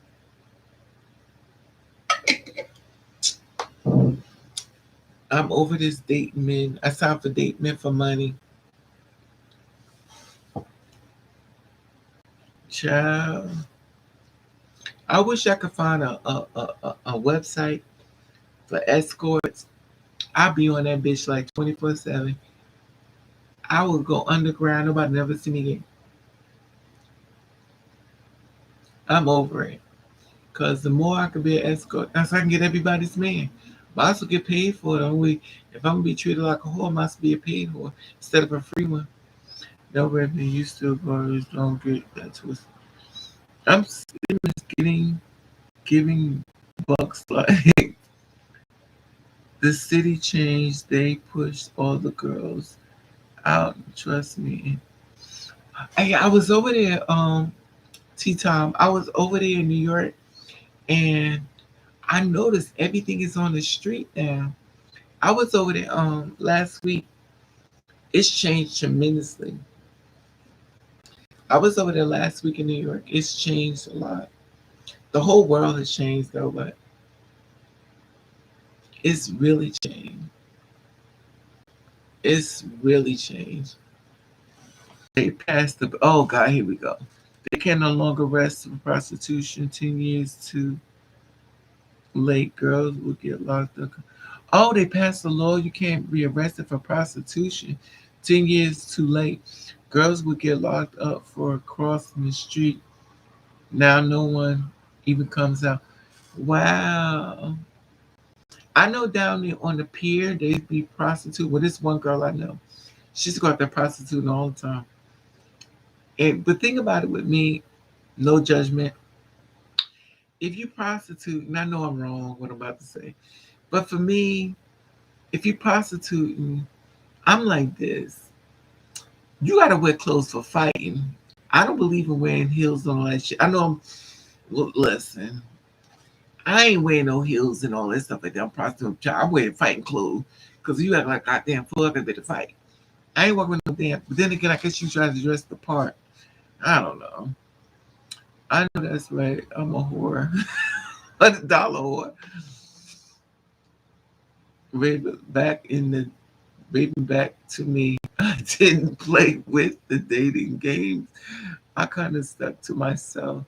I'm over this dating men. I signed for date men for money. Child, I wish I could find a website for escorts. I'll be on that bitch like 24/7. I would go underground. Nobody never see me again. I'm over it. Cause the more I can be an escort, that's how I can get everybody's man. But I also get paid for it. Only if I'm gonna be treated like a whore, I must be a paid whore instead of a free one. No revenue, you still borrowers don't get that twist. I'm still getting giving bucks like the city changed. They pushed all the girls out. Trust me. Hey, I was over there. Tea time. I was over there in New York, and I noticed everything is on the street now. I was over there last week. It's changed tremendously. I was over there last week in New York. It's changed a lot. The whole world has changed though, but it's really changed. It's really changed. They passed the oh god, here we go. They can no longer arrest for prostitution 10 years too late. Girls will get locked up. Oh, they passed a law you can't be arrested for prostitution 10 years too late. Girls would get locked up for crossing the street. Now no one even comes out. Wow. I know down there on the pier they be prostitute. Well, this one girl I know, she's got there prostituting all the time. And but think about it with me, no judgment. If you prostitute, and I know I'm wrong what I'm about to say, but for me, if you prostituting, I'm like this. You gotta wear clothes for fighting. I don't believe in wearing heels and all that shit. I know I'm well, listen. I ain't wearing no heels and all that stuff like that. I'm prostitute. I'm wearing fighting clothes because you act like goddamn fuck a bit of fight. I ain't walking with no damn. But then again, I guess you try to dress the part. I don't know. I know that's right. I'm a whore. $100 whore. Raven back in the Raven back to me. didn't play with the dating games. I kind of stuck to myself.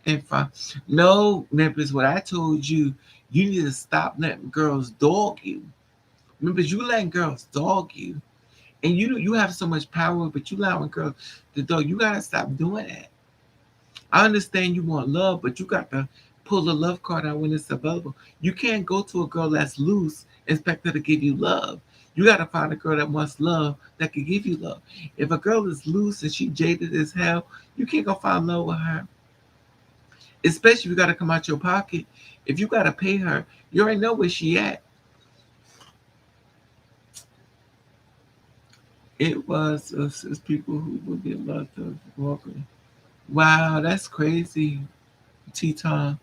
If I no, Memphis, what I told you, you need to stop letting girls dog you. Memphis, you letting girls dog you, and you have so much power, but you allowing girls to dog. You gotta stop doing that. I understand you want love, but you got to pull the love card out when it's available. You can't go to a girl that's loose and expect her to give you love. You got to find a girl that wants love that can give you love. If a girl is loose and she jaded as hell, you can't go find love with her. Especially if you got to come out your pocket. If you got to pay her, you already know where she at. It was it's people who would get loved of walking. Wow, that's crazy, Teton.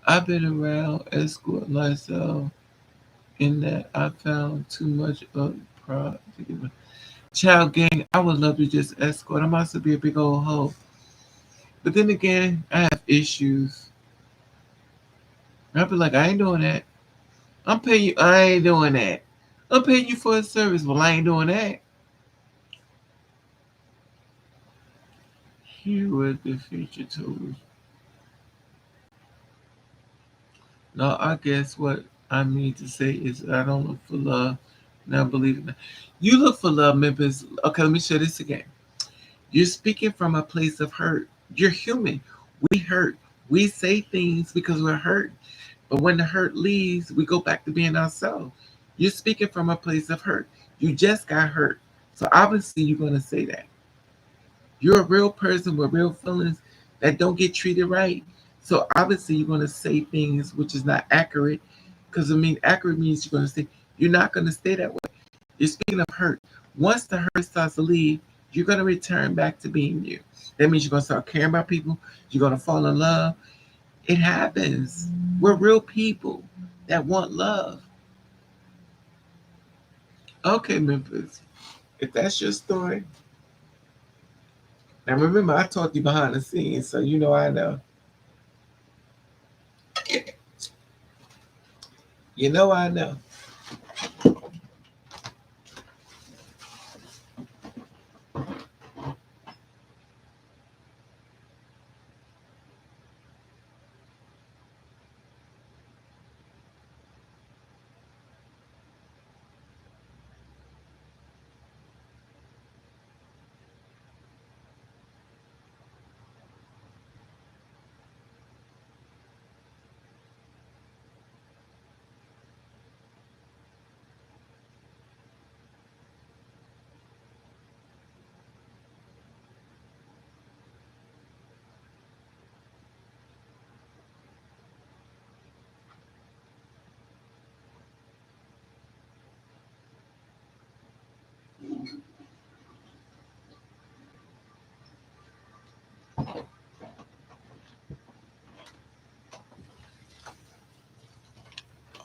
I've been around escort myself in that I found too much of pride to give a child gang. I would love to just escort. I must be a big old hoe. But then again, I have issues. I'd be like, I ain't doing that. I'm paying you. I ain't doing that. I'm paying you for a service. Well, I ain't doing that. Here what the future told. Now, I guess what I mean to say is I don't look for love. Now, believe it. You look for love, Memphis. Okay, let me share this again. You're speaking from a place of hurt. You're human. We hurt. We say things because we're hurt. But when the hurt leaves, we go back to being ourselves. You're speaking from a place of hurt. You just got hurt. So obviously you're going to say that. You're a real person with real feelings that don't get treated right. So obviously you're going to say things which is not accurate. Because I mean, accurate means you're going to say, you're not going to stay that way. You're speaking of hurt. Once the hurt starts to leave, you're going to return back to being you. That means you're going to start caring about people. You're going to fall in love. It happens. We're real people that want love. Okay, Memphis. If that's your story, now remember I talked to you behind the scenes, so you know I know. You know I know.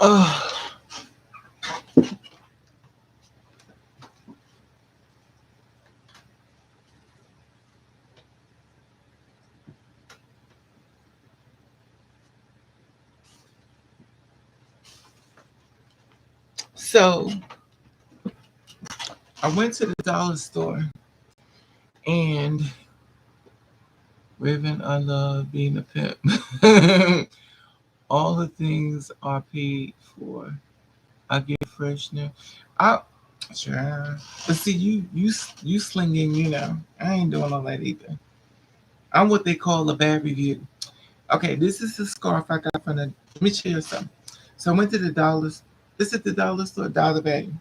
Oh, so I went to the dollar store and Raven, I love being a pimp. All the things are paid for. I get freshener. I sure. But see, you slinging. You know, I ain't doing all that either. I'm what they call a bad review. Okay, this is the scarf I got from the. Let me share something. So I went to the dollars. This is the dollar store, Dollar Value.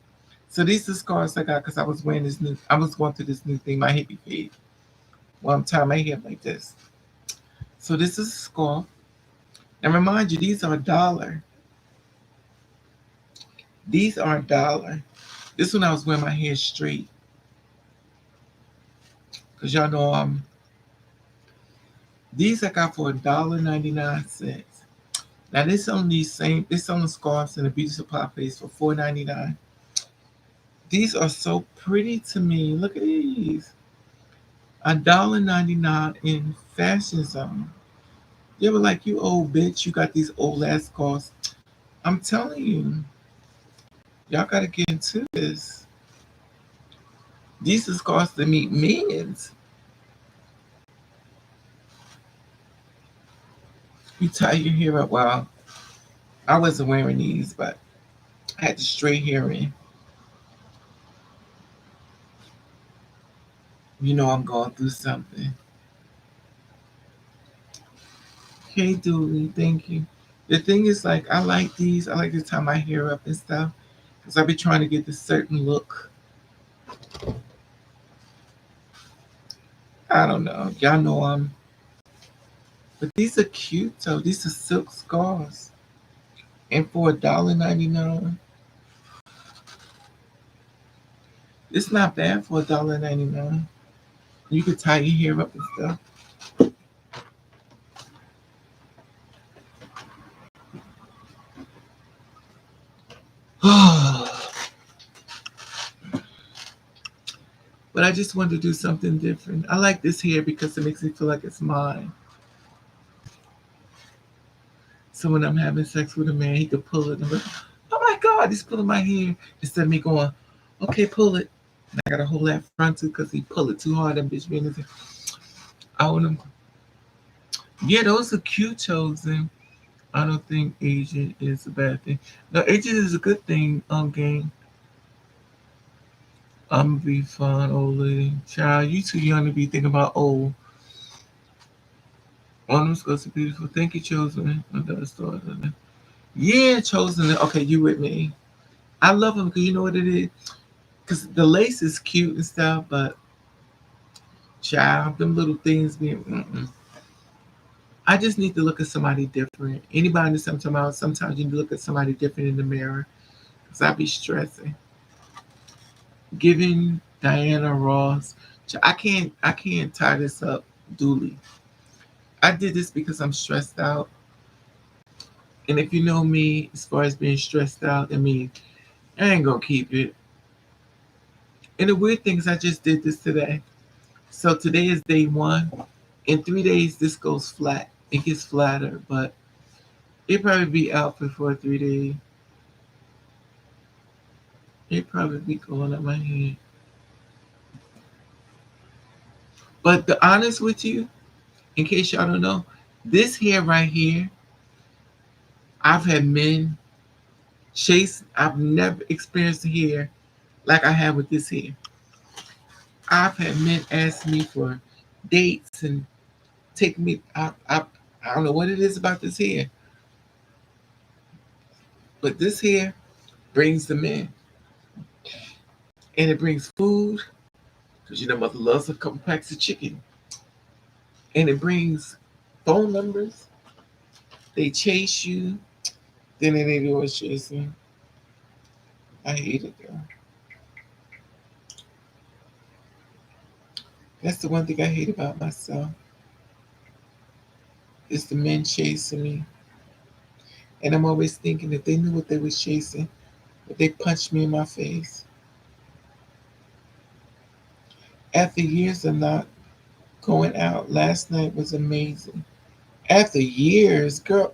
So these are the scarves I got because I was wearing this new. I was going through this new thing, my hippie fade. Well, I'm tying my hair like this. So this is a scarf. And remind you, these are a dollar. These are a dollar. This one I was wearing my hair straight. Cause y'all know these I got for $1.99. Now this on the scarves and the beauty supply place for $4.99. These are so pretty to me. Look at these. $1.99 in Fashion Zone. You ever like, you old bitch, you got these old ass scarves. I'm telling you, y'all gotta get into this. These is costing me millions. You tie your hair up. Well, I wasn't wearing these, but I had the straight hair in. You know I'm going through something. Hey, Dooley, thank you. The thing is, like, I like these. I like to tie my hair up and stuff because I be trying to get this certain look. I don't know. Y'all know but these are cute though. These are silk scarves, and for $1.99, it's not bad for $1.99. You could tie your hair up and stuff. But I just wanted to do something different. I like this hair because it makes me feel like it's mine. So when I'm having sex with a man, he could pull it and I'm like, oh my God, he's pulling my hair. Instead of me going, okay, pull it. And I gotta hold that front too because he pull it too hard. That bitch being I want him. Yeah, those are cute, chosen. I don't think Asian is a bad thing. No, Asian is a good thing. Gang. I'm gonna be fun, old lady. Child, you too young to be thinking about old. All them supposed to be beautiful. Thank you, chosen. Another story. Yeah, chosen. Okay, you with me. I love them because you know what it is? Because the lace is cute and stuff, but child, them little things being. I just need to look at somebody different. Anybody sometimes you need to look at somebody different in the mirror. Because I be stressing. Giving Diana Ross. I can't tie this up duly. I did this because I'm stressed out. And if you know me, as far as being stressed out, I mean, I ain't gonna keep it. And the weird thing is, I just did this today. So today is day one. In 3 days, this goes flat. It gets flatter, but it probably be out for 3 days. It probably be going up my head. But to honest with you, in case y'all don't know, this hair right here, I've had men chase. I've never experienced hair like I have with this hair. I've had men ask me for dates and take me. I don't know what it is about this hair, but this hair brings them in, and it brings food because you know mother loves a couple packs of chicken, and it brings phone numbers. They chase you, then they do what's chasing. I hate it though. That's the one thing I hate about myself. It's the men chasing me, and I'm always thinking if they knew what they was chasing, if they punched me in my face. After years of not going out, last night was amazing. After years, girl,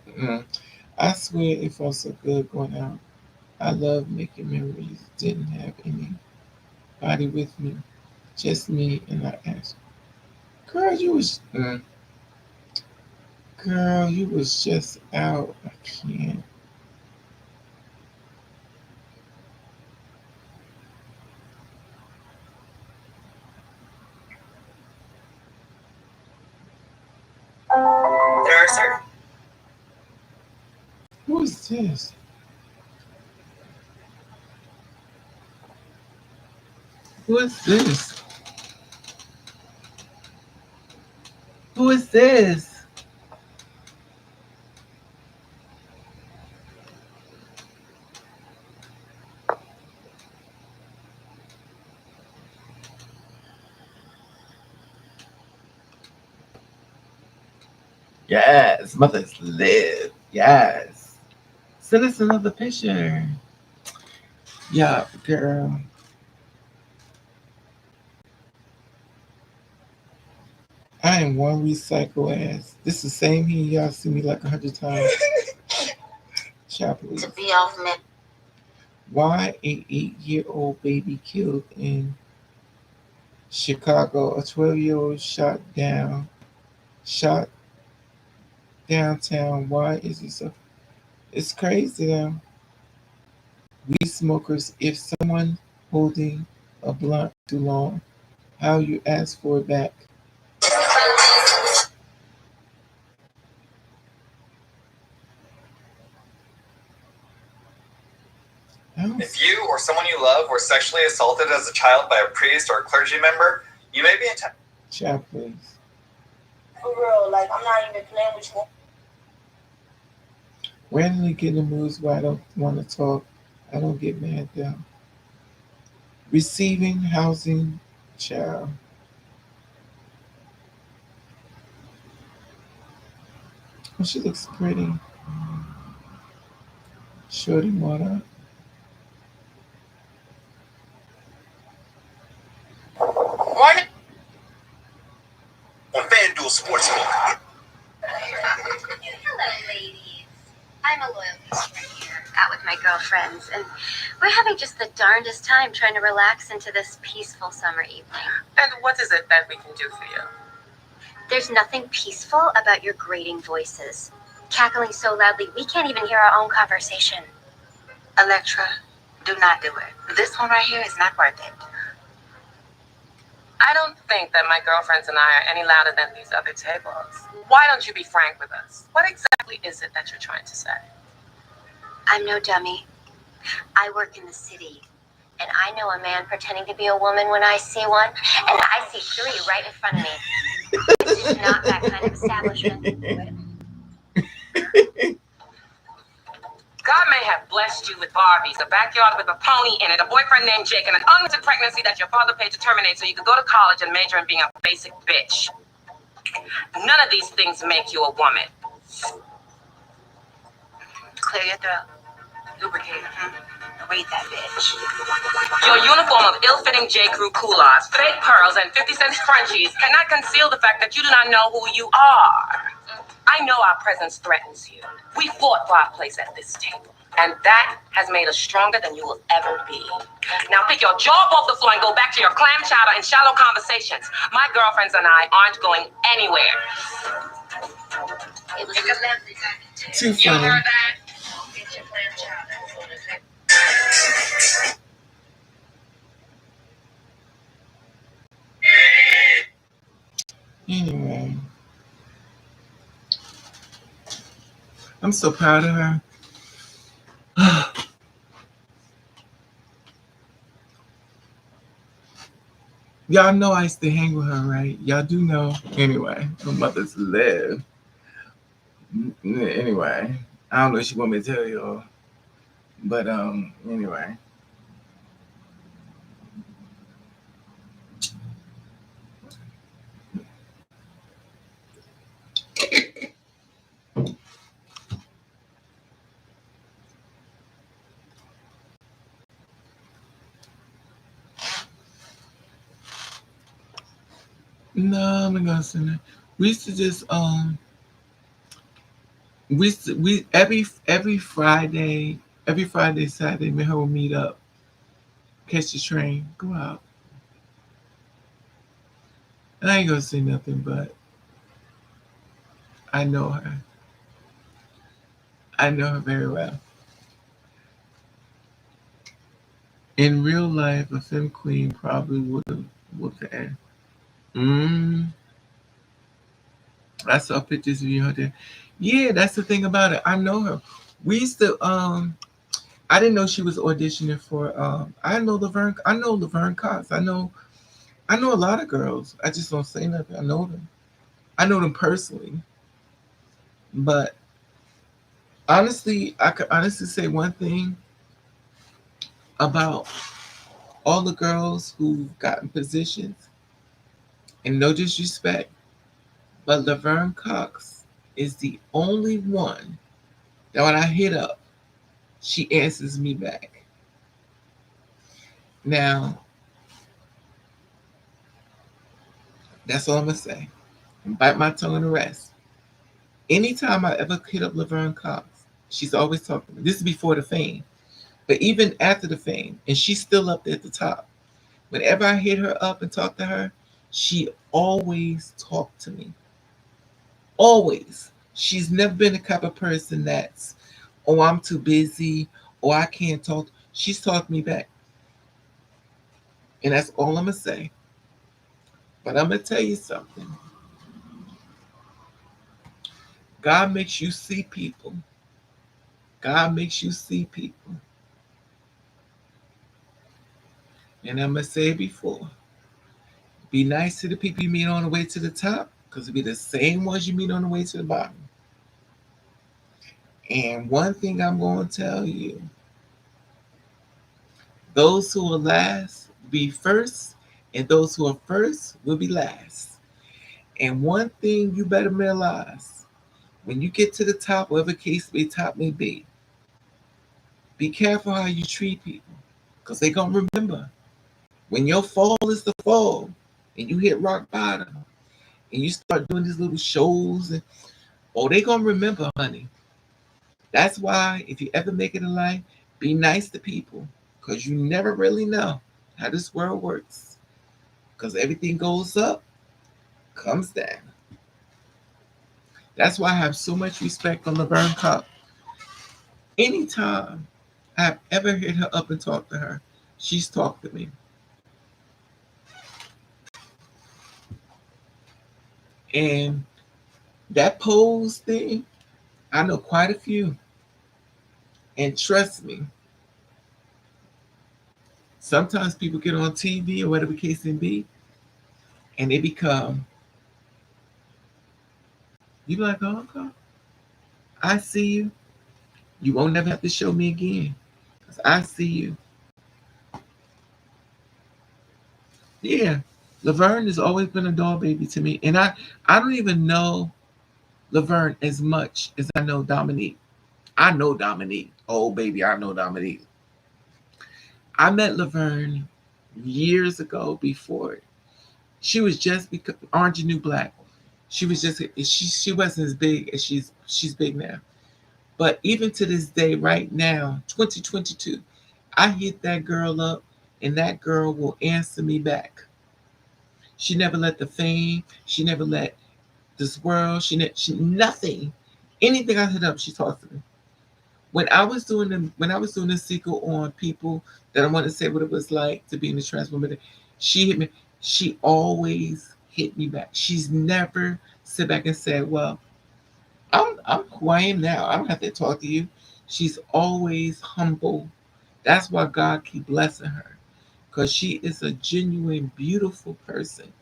I swear it felt so good going out. I love making memories. Didn't have anybody with me, just me and I asked, girl, girl, you was just out. I can't. There are certain. Who is this? Who is this? Who is this? Yes, mothers live. Yes. Send us another picture. Yeah, girl. I am one recycle ass. This is the same here. Y'all see me like 100 times. Child, please. To be off me. Why a 8-year-old baby killed in Chicago, a 12-year-old shot downtown. Why is he so? It's crazy now. Weed smokers, if someone holding a blunt too long, how you ask for it back? If you or someone you love were sexually assaulted as a child by a priest or a clergy member, you may be entitled. Chat, please. For real, like I'm not even playing with you. Randomly get in moods where I don't want to talk. I don't get mad down. Receiving housing, child. Oh, she looks pretty. Shorty water. Why? On FanDuel Sportsbook. Hello, ladies. I'm a loyalty student here, out with my girlfriends, and we're having just the darndest time trying to relax into this peaceful summer evening. And what is it that we can do for you? There's nothing peaceful about your grating voices, cackling so loudly we can't even hear our own conversation. Electra, do not do it. This one right here is not worth it. I don't think that my girlfriends and I are any louder than these other tables. Why don't you be frank with us? What exactly is it that you're trying to say? I'm no dummy. I work in the city, and I know a man pretending to be a woman when I see one, and I see three right in front of me. This is not that kind of establishment. God may have blessed you with Barbies, a backyard with a pony in it, a boyfriend named Jake, and an unwanted pregnancy that your father paid to terminate so you could go to college and major in being a basic bitch. None of these things make you a woman. Clear your throat. Lubricate. Read that bitch. Your uniform of ill-fitting J. Crew culottes, fake pearls, and 50-cent scrunchies cannot conceal the fact that you do not know who you are. I know our presence threatens you. We fought for our place at this table, and that has made us stronger than you will ever be. Now pick your jaw off the floor and go back to your clam chowder and shallow conversations. My girlfriends and I aren't going anywhere. It was Too funny. Anyway, I'm so proud of her. Y'all know I used to hang with her, right? Y'all do know. Anyway, her mother's live. Anyway, I don't know if she want me to tell y'all. But anyway. No, I'm not gonna say that. We used to just we every Friday, Saturday, me and her would meet up, catch the train, go out. I ain't gonna say nothing, but I know her. I know her very well. In real life, a femme queen probably would have whooped her ass. I saw pictures of you out there. Yeah, that's the thing about it. I know her. We used to I didn't know she was auditioning for I know Laverne Cox. I know a lot of girls. I just don't say nothing. I know them. I know them personally. But honestly, I could honestly say one thing about all the girls who've gotten positions, and no disrespect, but Laverne Cox is the only one that when I hit up, she answers me back. Now, that's all I'm gonna say. And bite my tongue and the rest. Anytime I ever hit up Laverne Cox, she's always talking to me. This is before the fame. But even after the fame, and she's still up there at the top. Whenever I hit her up and talk to her, she always talked to me. Always. She's never been the type of person that's, oh, I'm too busy, or I can't talk. She's talked me back. And that's all I'm going to say. But I'm going to tell you something. God makes you see people. God makes you see people. And I'm going to say it before. Be nice to the people you meet on the way to the top, because it'll be the same ones you meet on the way to the bottom. And one thing I'm going to tell you, those who will last be first, and those who are first will be last. And one thing you better realize, when you get to the top, whatever case the top may be careful how you treat people, because they're going to remember. When your fall is the fall, and you hit rock bottom, and you start doing these little shows, and they're going to remember, honey. That's why if you ever make it in life, be nice to people, because you never really know how this world works. Because everything goes up, comes down. That's why I have so much respect on Laverne Cup. Anytime I have ever hit her up and talked to her, she's talked to me. And that pose thing, I know quite a few. And trust me, sometimes people get on TV or whatever the case may be, and they become, you be like, oh, okay, I see you. You won't never have to show me again. 'Cause I see you. Yeah. Laverne has always been a doll baby to me. And I don't even know Laverne as much as I know Dominique. I know Dominique. Oh, baby, I know Dominique. I met Laverne years ago before. She was just because Orange and New Black. She was just she wasn't as big as she's big now. But even to this day, right now, 2022, I hit that girl up and that girl will answer me back. She never let the fame, she never let this world, she nothing. Anything I hit up, she talks to me. When I was doing the sequel on people that I want to say what it was like to be in the transformative, she hit me. She always hit me back. She's never sit back and said, well, I'm who I am now. I don't have to talk to you. She's always humble. That's why God keep blessing her. Because she is a genuine, beautiful person.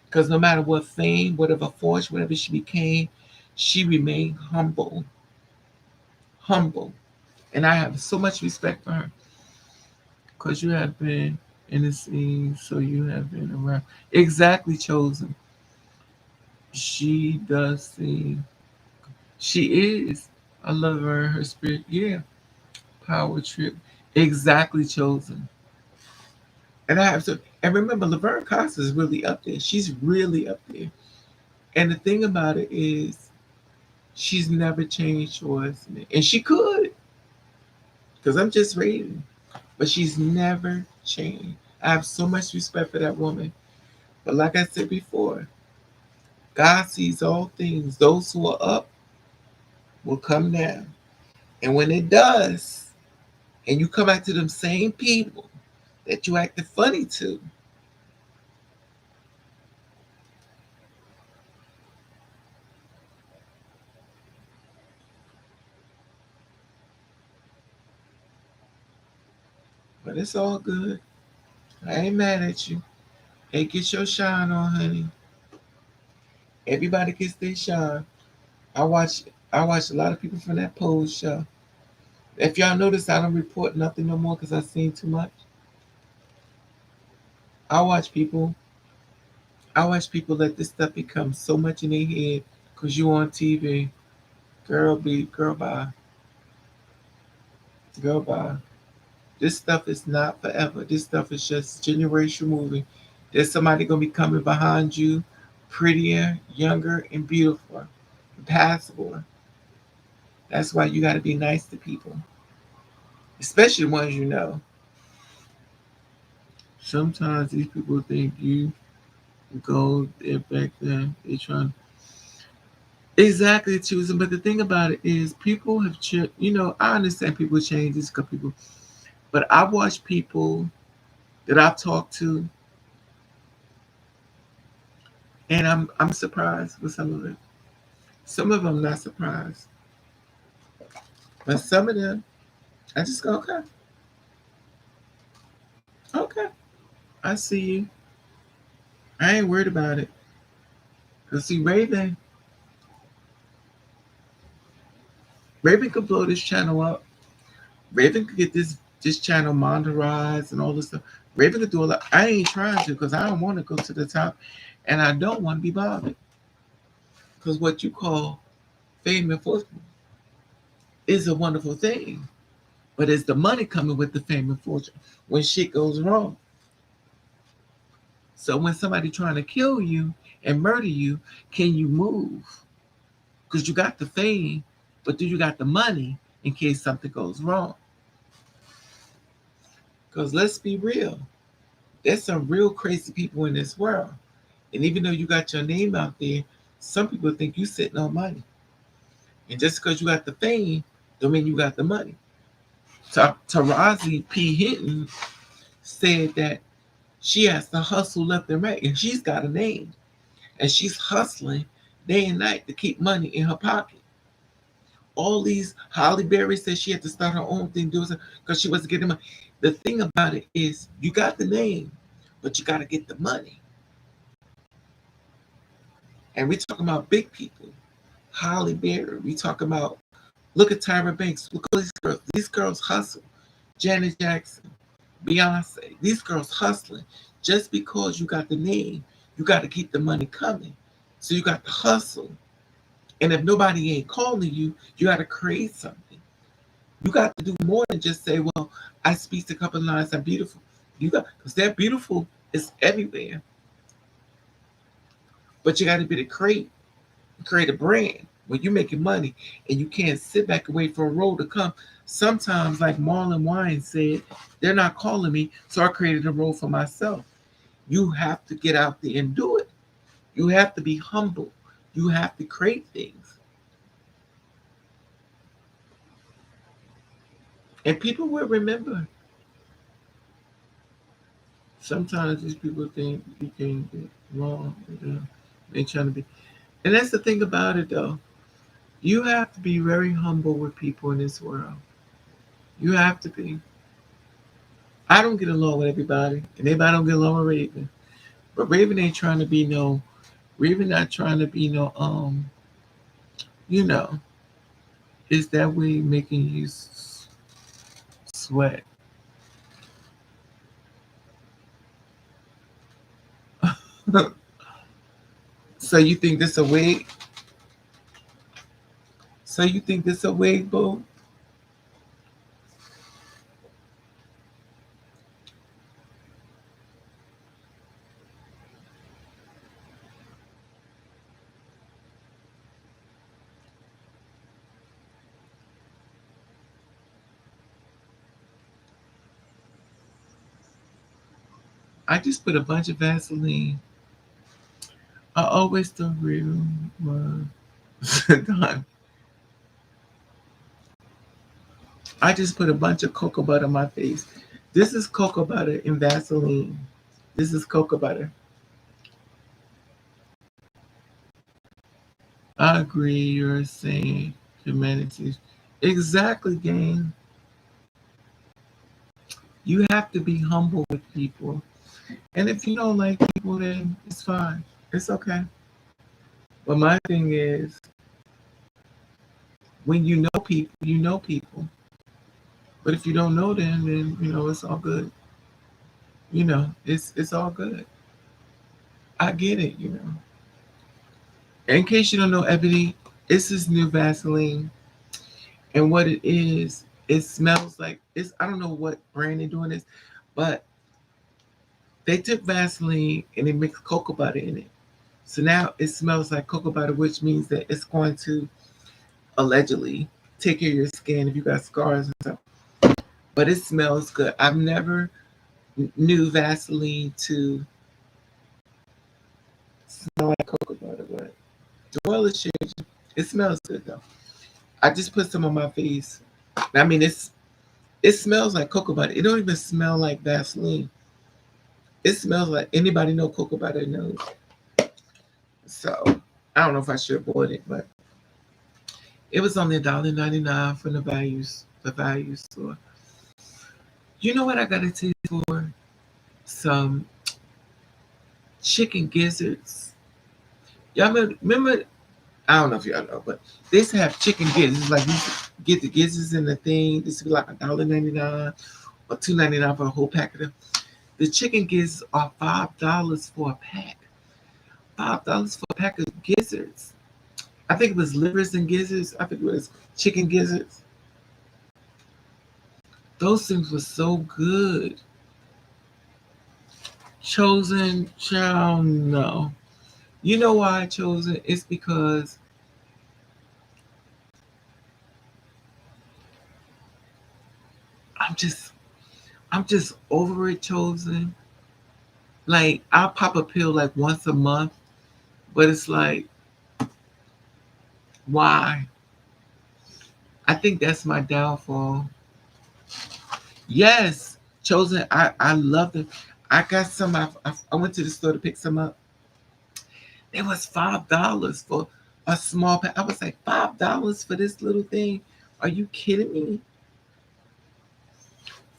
Because no matter what fame, whatever fortune, whatever she became, she remained humble. Humble. And I have so much respect for her. Because you have been in the scene, so you have been around. Exactly, chosen. She does seem. She is. I love her, her spirit. Yeah. Power trip. Exactly, chosen. And I have to, and remember, Laverne Cox is really up there. She's really up there. And the thing about it is, she's never changed towards me. And she could, because I'm just rating. But she's never changed. I have so much respect for that woman. But like I said before, God sees all things. Those who are up will come down. And when it does, and you come back to them same people that you acted funny to, but it's all good. I ain't mad at you. Hey, get your shine on, honey. Everybody gets their shine. I watch I watch a lot of people from that Pose show. If y'all notice, I don't report nothing no more because I've seen too much. I watch people. I watch people let this stuff become so much in their head because you on TV. Girl, bye. Girl, bye. This stuff is not forever. This stuff is just generation moving. There's somebody gonna be coming behind you, prettier, younger, and beautiful, passable. That's why you got to be nice to people, especially the ones you know. Sometimes these people think you go there back there. They trying exactly choosing. But the thing about it is, people have you know, I understand people change. These couple people, but I watch people that I've talked to, and I'm surprised with some of it. Some of them not surprised, but some of them I just go, okay, okay, I see you. I ain't worried about it. Cause see, Raven could blow this channel up. Raven could get this channel monetized and all this stuff. Raven could do a lot. I ain't trying to because I don't want to go to the top, and I don't want to be bothered. Because what you call fame and fortune is a wonderful thing, but it's the money coming with the fame and fortune when shit goes wrong. So when somebody trying to kill you and murder you, can you move? Because you got the fame, but do you got the money in case something goes wrong? Because let's be real, there's some real crazy people in this world. And even though you got your name out there, some people think you sitting on money. And just because you got the fame, don't mean you got the money. Tarazi P. Hinton said that she has to hustle left and right, and she's got a name. And she's hustling day and night to keep money in her pocket. All these Holly Berry said she had to start her own thing because she wasn't getting money. The thing about it is you got the name, but you got to get the money. And we're talking about big people. Holly Berry. We talking about, look at Tyra Banks. Look at these girls. These girls hustle. Janet Jackson, Beyonce. These girls hustling. Just because you got the name, you got to keep the money coming. So you got to hustle. And if nobody ain't calling you, you got to create something. You got to do more than just say, well, I speak a couple of lines, I'm beautiful. You got, because that beautiful is everywhere. But you got to be able to create a brand when you're making money and you can't sit back and wait for a role to come. Sometimes, like Marlon Wayans said, they're not calling me, so I created a role for myself. You have to get out there and do it. You have to be humble. You have to create things. And people will remember. Sometimes these people think you can get wrong. They trying to be. And that's the thing about it, though. You have to be very humble with people in this world. You have to be. I don't get along with everybody, and everybody don't get along with Raven. But Raven ain't trying to be no. Raven not trying to be no. You know, is that way making you sweat? So you think this a wig? So you think this a wig, boo? I just put a bunch of Vaseline. I always the real one. I just put a bunch of cocoa butter on my face. This is cocoa butter and Vaseline. This is cocoa butter. I agree. You're saying humanity. Exactly, gang. You have to be humble with people. And if you don't like people, then it's fine. It's okay. But my thing is, when you know people, you know people. But if you don't know them, then you know it's all good. You know, it's all good. I get it, you know. In case you don't know, Ebony, it's this new Vaseline. And what it smells like I don't know what brand they're doing this, but they took Vaseline and they mixed cocoa butter in it. So now it smells like cocoa butter, which means that it's going to allegedly take care of your skin if you got scars and stuff. But it smells good. I've never new Vaseline to smell like cocoa butter, but the oil is changing. It smells good though. I just put some on my face. I mean, it smells like cocoa butter. It don't even smell like Vaseline. It smells like anybody know cocoa butter knows. So I don't know if I should have bought it, but it was only $1.99 from the value store. You know what I got a taste for? Some chicken gizzards. Y'all remember? I don't know if y'all know, but they used to have chicken gizzards. Like you get the gizzards in the thing. This would be like $1.99 or $2.99 for a whole pack of them. The chicken gizzards are $5 for a pack. $5 for a pack of gizzards. I think it was livers and gizzards. I think it was chicken gizzards. Those things were so good. Chosen child, no. You know why I chose it? It's because I'm just over it, chosen. Like I'll pop a pill like once a month, but it's like, why? I think that's my downfall. Yes, chosen. I love them. I got some. I went to the store to pick some up. It was $5 for a small pack. I was like, $5 for this little thing? Are you kidding me?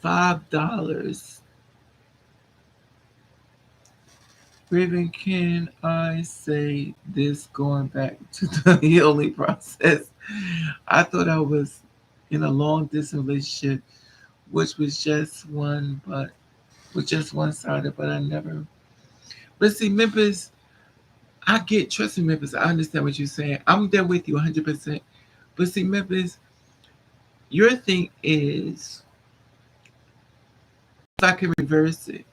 $5. Raven, can I say this going back to the healing process? I thought I was in a long distance relationship, which was just one-sided, but I never. But see, Memphis, trust me, Memphis, I understand what you're saying. I'm there with you 100%. But see, Memphis, your thing is, if I can reverse it,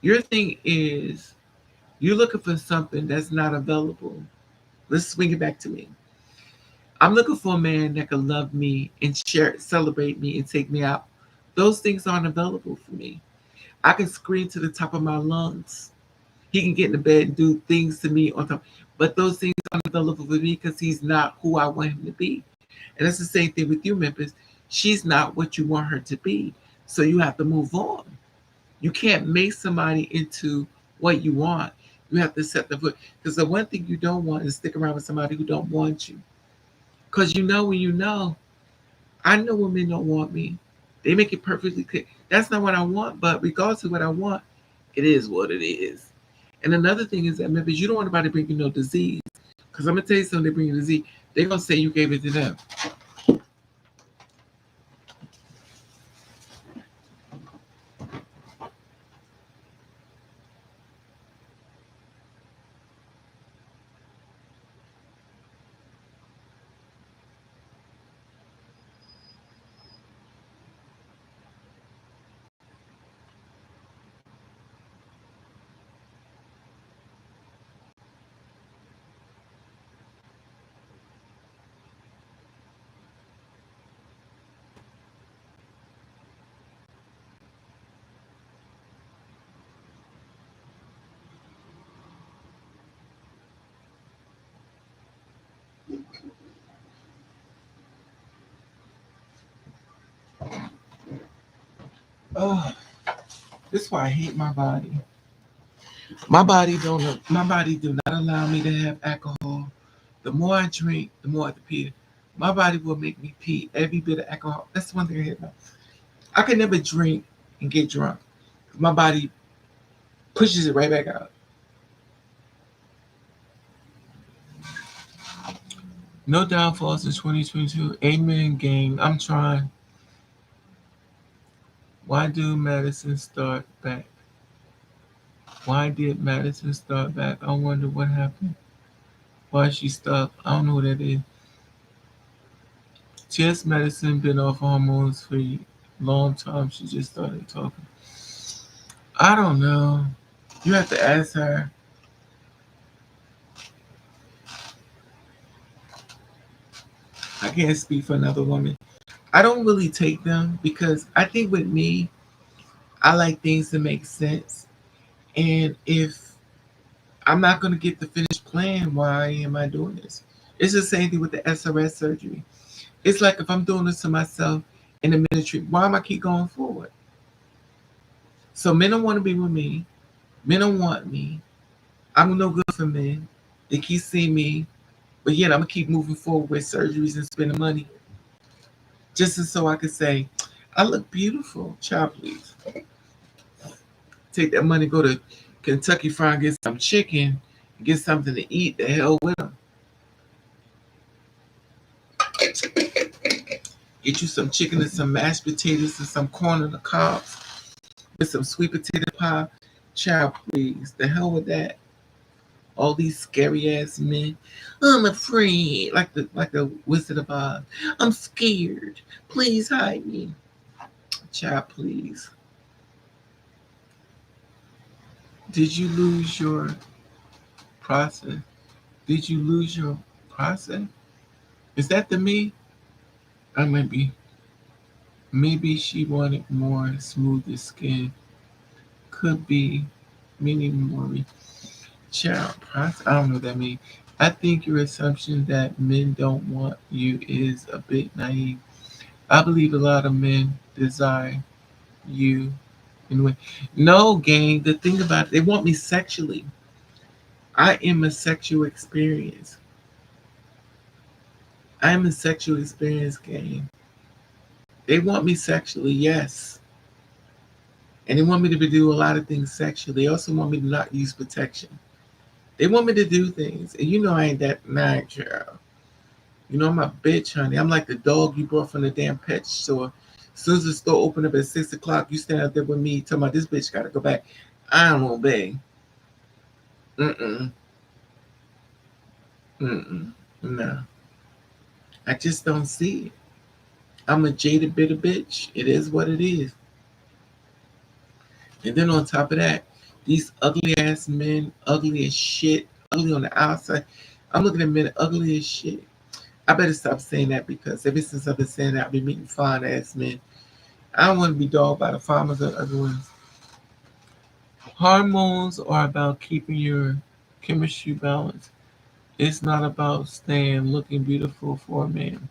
your thing is, you're looking for something that's not available. Let's swing it back to me. I'm looking for a man that can love me and celebrate me and take me out. Those things aren't available for me. I can scream to the top of my lungs. He can get in the bed and do things to me on top. But those things aren't available for me because he's not who I want him to be. And that's the same thing with you, Memphis. She's not what you want her to be. So you have to move on. You can't make somebody into what you want. You have to set the foot. Because the one thing you don't want is stick around with somebody who don't want you. Because you know when you know. I know when men don't want me. They make it perfectly clear. That's not what I want, but regardless of what I want, it is what it is. And another thing is that Memphis, you don't want anybody to bring you no disease. Because I'm going to tell you something, they bring you disease. They're going to say you gave it to them. Oh, this is why I hate my body. My body do not allow me to have alcohol. The more I drink, the more I pee. My body will make me pee every bit of alcohol. That's one thing I hate about. I can never drink and get drunk. My body pushes it right back out. No downfalls in 2022. Amen, gang. I'm trying. Why do Madison start back? Why did Madison start back? I wonder what happened. Why she stopped? I don't know what that is. Just Madison been off hormones for a long time. She just started talking. I don't know. You have to ask her. I can't speak for another woman. I don't really take them because I think with me, I like things that make sense. And if I'm not going to get the finished plan, why am I doing this? It's the same thing with the SRS surgery. It's like if I'm doing this to myself in the ministry, why am I keep going forward? So men don't want to be with me. Men don't want me. I'm no good for men. They keep seeing me, but yet I'm gonna keep moving forward with surgeries and spending money just so I can say, I look beautiful. Child, please take that money, go to Kentucky Fried, get some chicken, get something to eat. The hell with them. Get you some chicken and some mashed potatoes and some corn on the cobs with some sweet potato pie. Child, please. The hell with that. All these scary ass men. I'm afraid, like the Wizard of Oz. I'm scared. Please hide me. Child, please. Did you lose your process? Did you lose your process? Is that the me? I might be. Maybe she wanted more smoother skin. Could be meaning more. Child, process. I don't know what that means. I think your assumption that men don't want you is a bit naive. I believe a lot of men desire you in a way. No, gang, the thing about it, they want me sexually. I am a sexual experience. I am a sexual experience, gang. They want me sexually, yes. And they want me to do a lot of things sexually. They also want me to not use protection. They want me to do things. And you know I ain't that natural. You know I'm a bitch, honey. I'm like the dog you brought from the damn pet store. As soon as the store opened up at 6 o'clock, you stand out there with me talking about this bitch gotta go back. I don't obey. Mm-mm. Mm-mm. No. I just don't see it. I'm a jaded bitter bitch. It is what it is. And then on top of that, these ugly ass men, ugly as shit, ugly on the outside. I'm looking at men ugly as shit. I better stop saying that because ever since I've been saying that, I've been meeting fine ass men. I don't want to be dogged by the farmers or other ones. Hormones are about keeping your chemistry balanced. It's not about staying looking beautiful for a man.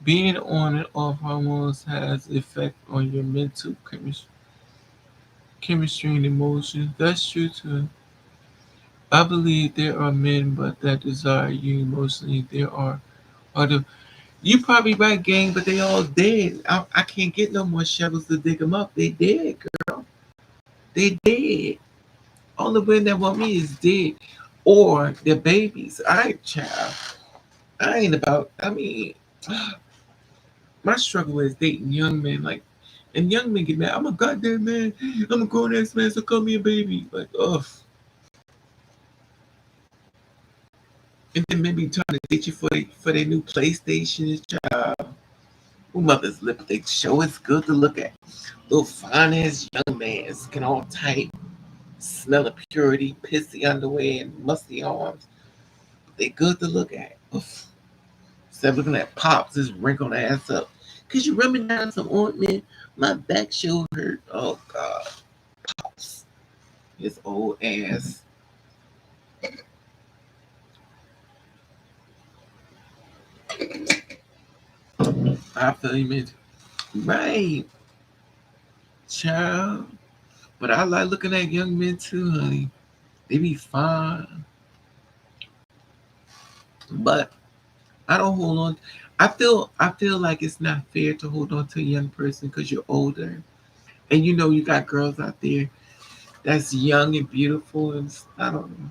Being on and off hormones has effect on your mental chemistry and emotions. That's true too. I believe there are men but that desire you emotionally. There are other. You probably right, gang, but they all dead. I can't get no more shovels to dig them up. They dead, girl. They dead. All the women that want me is dead. Or their babies. I ain't child. I ain't about, I mean, my struggle is dating young men. Like, and young men get mad. I'm a goddamn man. I'm a grown ass man, so call me a baby. Like, ugh. And then maybe trying to date you for their new PlayStation. Child. Who mothers lip they show is good to look at. Little fine ass young man, skin all tight, smell of purity, pissy underwear, and musty arms. They good to look at. Oof. Instead of looking at pops, just wrinkle the ass up. Could you rub me down some ointment? My back sure hurt. Oh God, pops, his old ass. I feel you, man. Right, child. But I like looking at young men too, honey. They be fine. But I don't hold on. I feel like it's not fair to hold on to a young person because you're older. And you know you got girls out there that's young and beautiful and I don't know.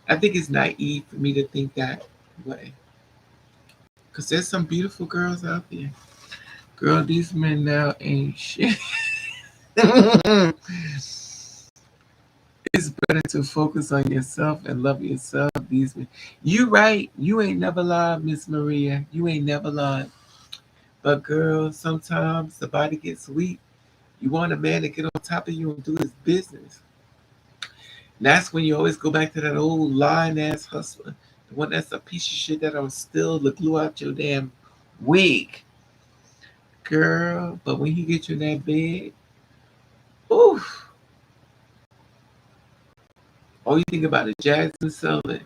I think it's naive for me to think that way. Cause there's some beautiful girls out there. Girl, these men now ain't shit. It's better to focus on yourself and love yourself. These men. You right. You ain't never lied, Miss Maria. You ain't never lied. But girl, sometimes the body gets weak. You want a man to get on top of you and do his business. And that's when you always go back to that old lying ass hustler. The one that's a piece of shit that'll steal the glue out your damn wig. Girl, but when he get you in that bed, Oof. Oh, you think about it, Jasmine Sullivan.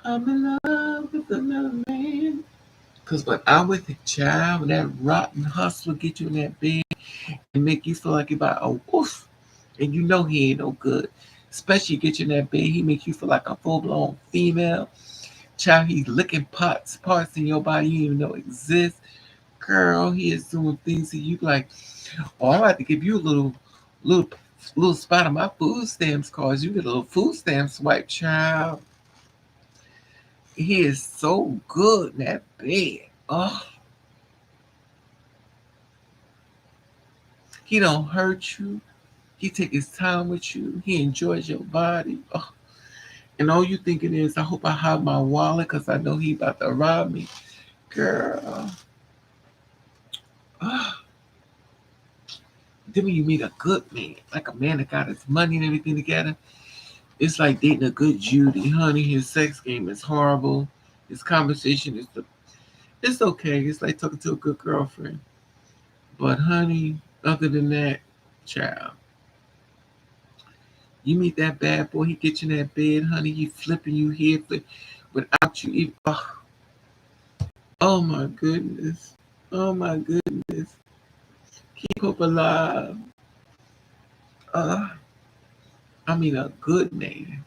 I'm in love with another man. Cause when I'm with a child, when that rotten hustler get you in that bed and make you feel like you're about a woof, and you know he ain't no good. Especially get you in that bed, he make you feel like a full blown female. Child, he's licking parts in your body you didn't even know exist. Girl, he is doing things that you like, oh, I'm about to give you a little little spot on my food stamps cause you get a little food stamp swipe, child. He is so good in that bed. Oh, he don't hurt you. He take his time with you. He enjoys your body. Oh, and all you thinking is, I hope I have my wallet because I know he about to rob me. Girl. Oh. Then when you meet a good man, like a man that got his money and everything together, it's like dating a good Judy, honey. His sex game is horrible. His conversation is it's okay. It's like talking to a good girlfriend. But honey, other than that, child, you meet that bad boy, he get you in that bed, honey, he flipping you here without you even. Oh, oh my goodness. Oh my goodness. Keep hope alive. Uh, I mean a good man.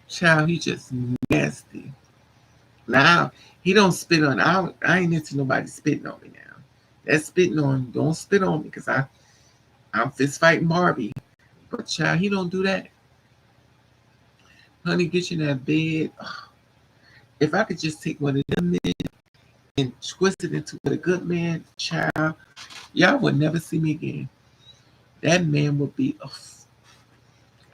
Child, he just nasty. Now he don't spit on. I ain't into nobody spitting on me now. That's spitting on. Don't spit on me because I'm fist fighting Barbie. But child, he don't do that. Honey, get you in that bed. If I could just take one of them men and twist it into what a good man, child, y'all would never see me again. That man would be.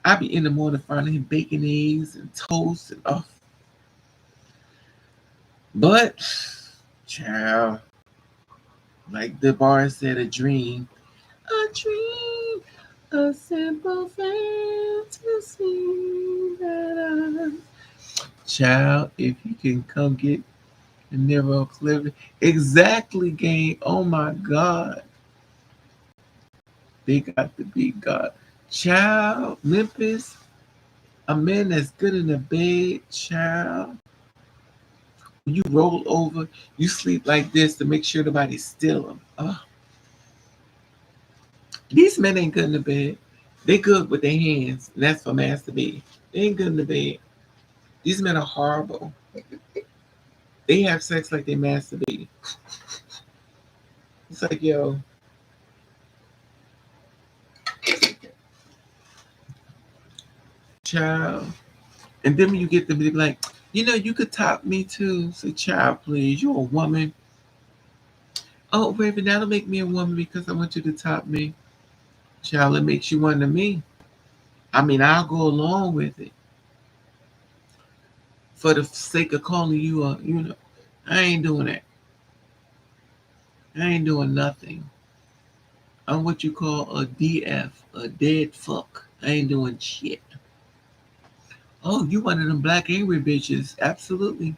I'd be in the morning finding him baking eggs and toast and But, child, like the bar said, a dream, a simple fantasy that child, if you can come get a Nero Cliff, exactly, gang. Oh my God, they got to be God, child. Memphis, a man that's good in the bed, child. You roll over, you sleep like this to make sure nobody steal them. These men ain't good in the bed. They good with their hands, and that's for masturbate. They ain't good in the bed. These men are horrible. They have sex like they masturbate. It's like, yo, child. And then when you get them, they be like, you could top me too. Say, child, please, you're a woman. Oh, baby, that'll make me a woman because I want you to top me. Child, it makes you one to me. I mean, I'll go along with it. For the sake of calling you I ain't doing that. I ain't doing nothing. I'm what you call a DF, a dead fuck. I ain't doing shit. Oh, you one of them black angry bitches. Absolutely.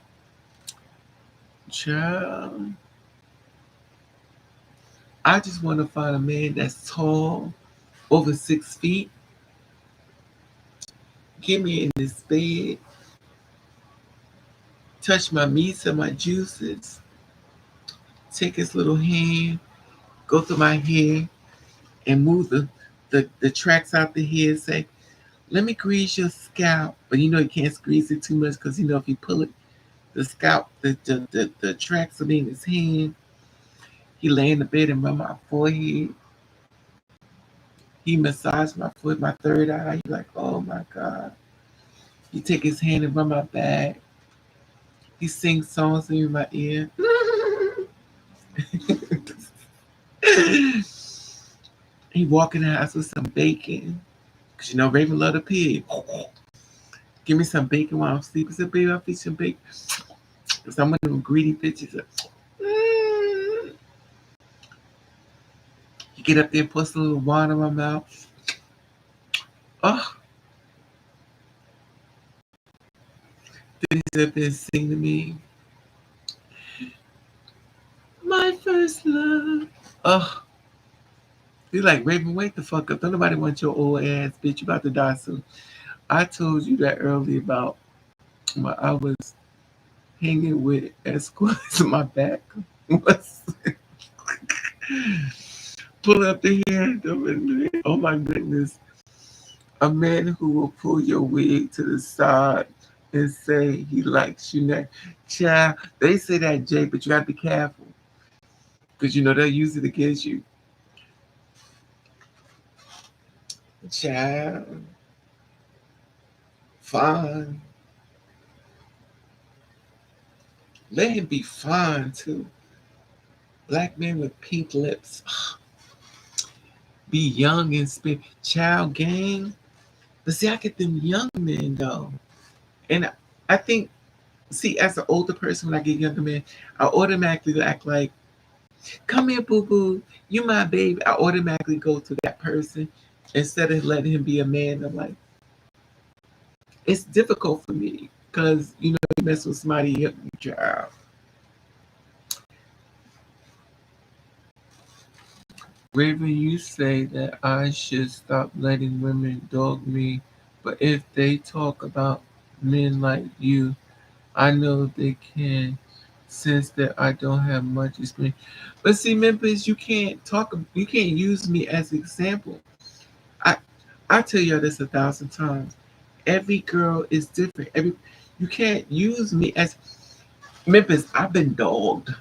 Child. I just want to find a man that's tall, over 6 feet. Get me in this bed. Touch my meats and my juices. Take his little hand, go through my hair, and move the tracks out the hair. Say, let me grease your scalp. But you can't squeeze it too much because if you pull it, the scalp, the tracks will be in his hand. He lay in the bed and rub my forehead. He massaged my foot, my third eye. He like, oh my God. He take his hand and rub my back. He sings songs in my ear. He walk in the house with some bacon. Because Raven love the pig. Give me some bacon while I'm sleeping. I said, baby, I'll feed some bacon. Because I'm one of them greedy bitches. You get up there and put a little water in my mouth. Oh. Then he sit up there and sing to me. My first love. Oh. He's like, Raven, wake the fuck up. Don't nobody want your old ass, bitch. You about to die soon. I told you that earlier about when I was hanging with escorts. My back was pull up the hand. Oh my goodness. A man who will pull your wig to the side and say he likes you now. Child, they say that, Jay, but you got to be careful because you know they'll use it against you. Child, fine. Let him be fine too. Black men with pink lips. Be young and spit. Child gang. But see, I get them young men though. And I think, see, as an older person, when I get younger men, I automatically act like, come here, boo boo. You my baby. I automatically go to that person instead of letting him be a man. I'm like, it's difficult for me because, you know, you mess with somebody, you child. Raven, you say that I should stop letting women dog me, but if they talk about men like you, I know they can sense that I don't have much experience. But see, Memphis, you can't use me as an example. I I tell you this 1,000 times. Every girl is different. You can't use me as Memphis. I've been dogged,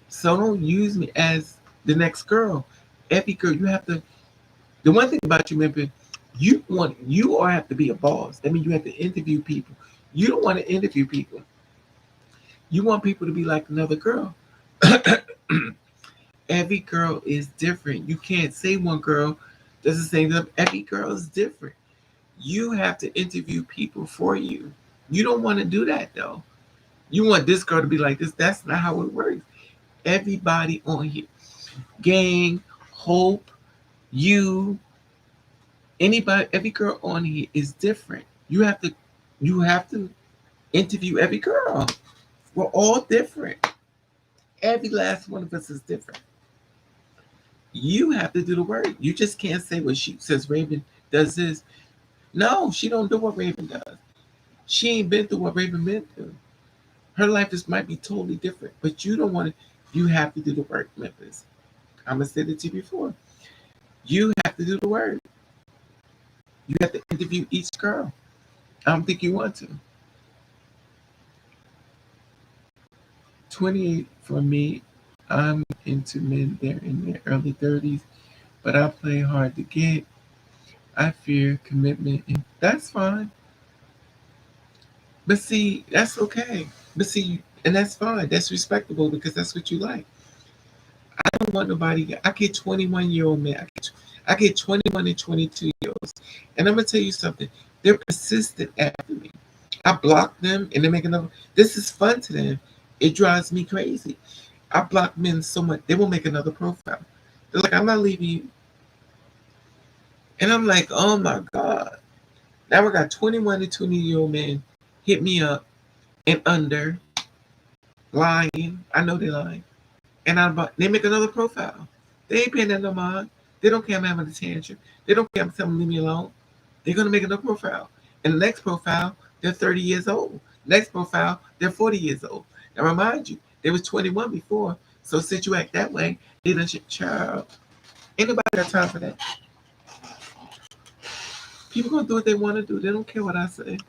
so don't use me as the next girl. Every girl, you have to. The one thing about you, Memphis, you all have to be a boss. That means you have to interview people. You don't want to interview people. You want people to be like another girl. Every girl is different. You can't say one girl does the same thing. Every girl is different. You have to interview people for you. You don't want to do that though. You want this girl to be like this. That's not how it works. Everybody on here, gang, Hope, you, anybody, every girl on here is different. You have to interview every girl. We're all different. Every last one of us is different. You have to do the work. You just can't say what she says. Raven does this. No, she don't do what Raven does. She ain't been through what Raven been through. Her life might be totally different, but you don't want to. You have to do the work, Memphis. I'm gonna say it to you before. You have to do the work. You have to interview each girl. I don't think you want to. 28 for me. I'm into men there in their early 30s, but I play hard to get. I fear commitment, and that's fine. But see, that's okay. But see, and that's fine. That's respectable because that's what you like. I don't want nobody. I get 21-year-old men. I get 21 and 22-year-olds, and I'm gonna tell you something. They're persistent after me. I block them, and they make another. This is fun to them. It drives me crazy. I block men so much they will make another profile. They're like, I'm not leaving you, and I'm like, oh my god. Now I got 21 and 20-year-old men hit me up and under lying. I know they're lying. And they make another profile. They ain't paying that no mind. They don't care I'm having a tantrum. They don't care I'm telling them leave me alone. They're gonna make another profile. And the next profile, they're 30 years old. Next profile, they're 40 years old. Now remind you, they was 21 before. So since you act that way, they done shit child. Ain't nobody got time for that. People gonna do what they want to do. They don't care what I say.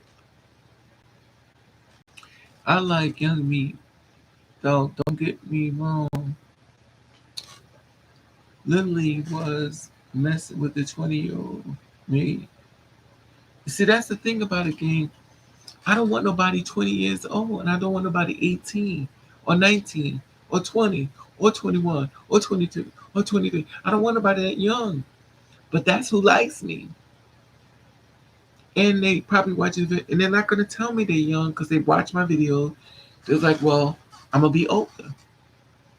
I like young meat. Though, don't get me wrong. Lily was messing with the 20-year-old me. See, that's the thing about a game. I don't want nobody 20 years old, and I don't want nobody 18 or 19 or 20 or 21 or 22 or 23. I don't want nobody that young. But that's who likes me. And they probably watch it, and they're not going to tell me they're young because they watch my videos. They're like, well, I'm going to be older.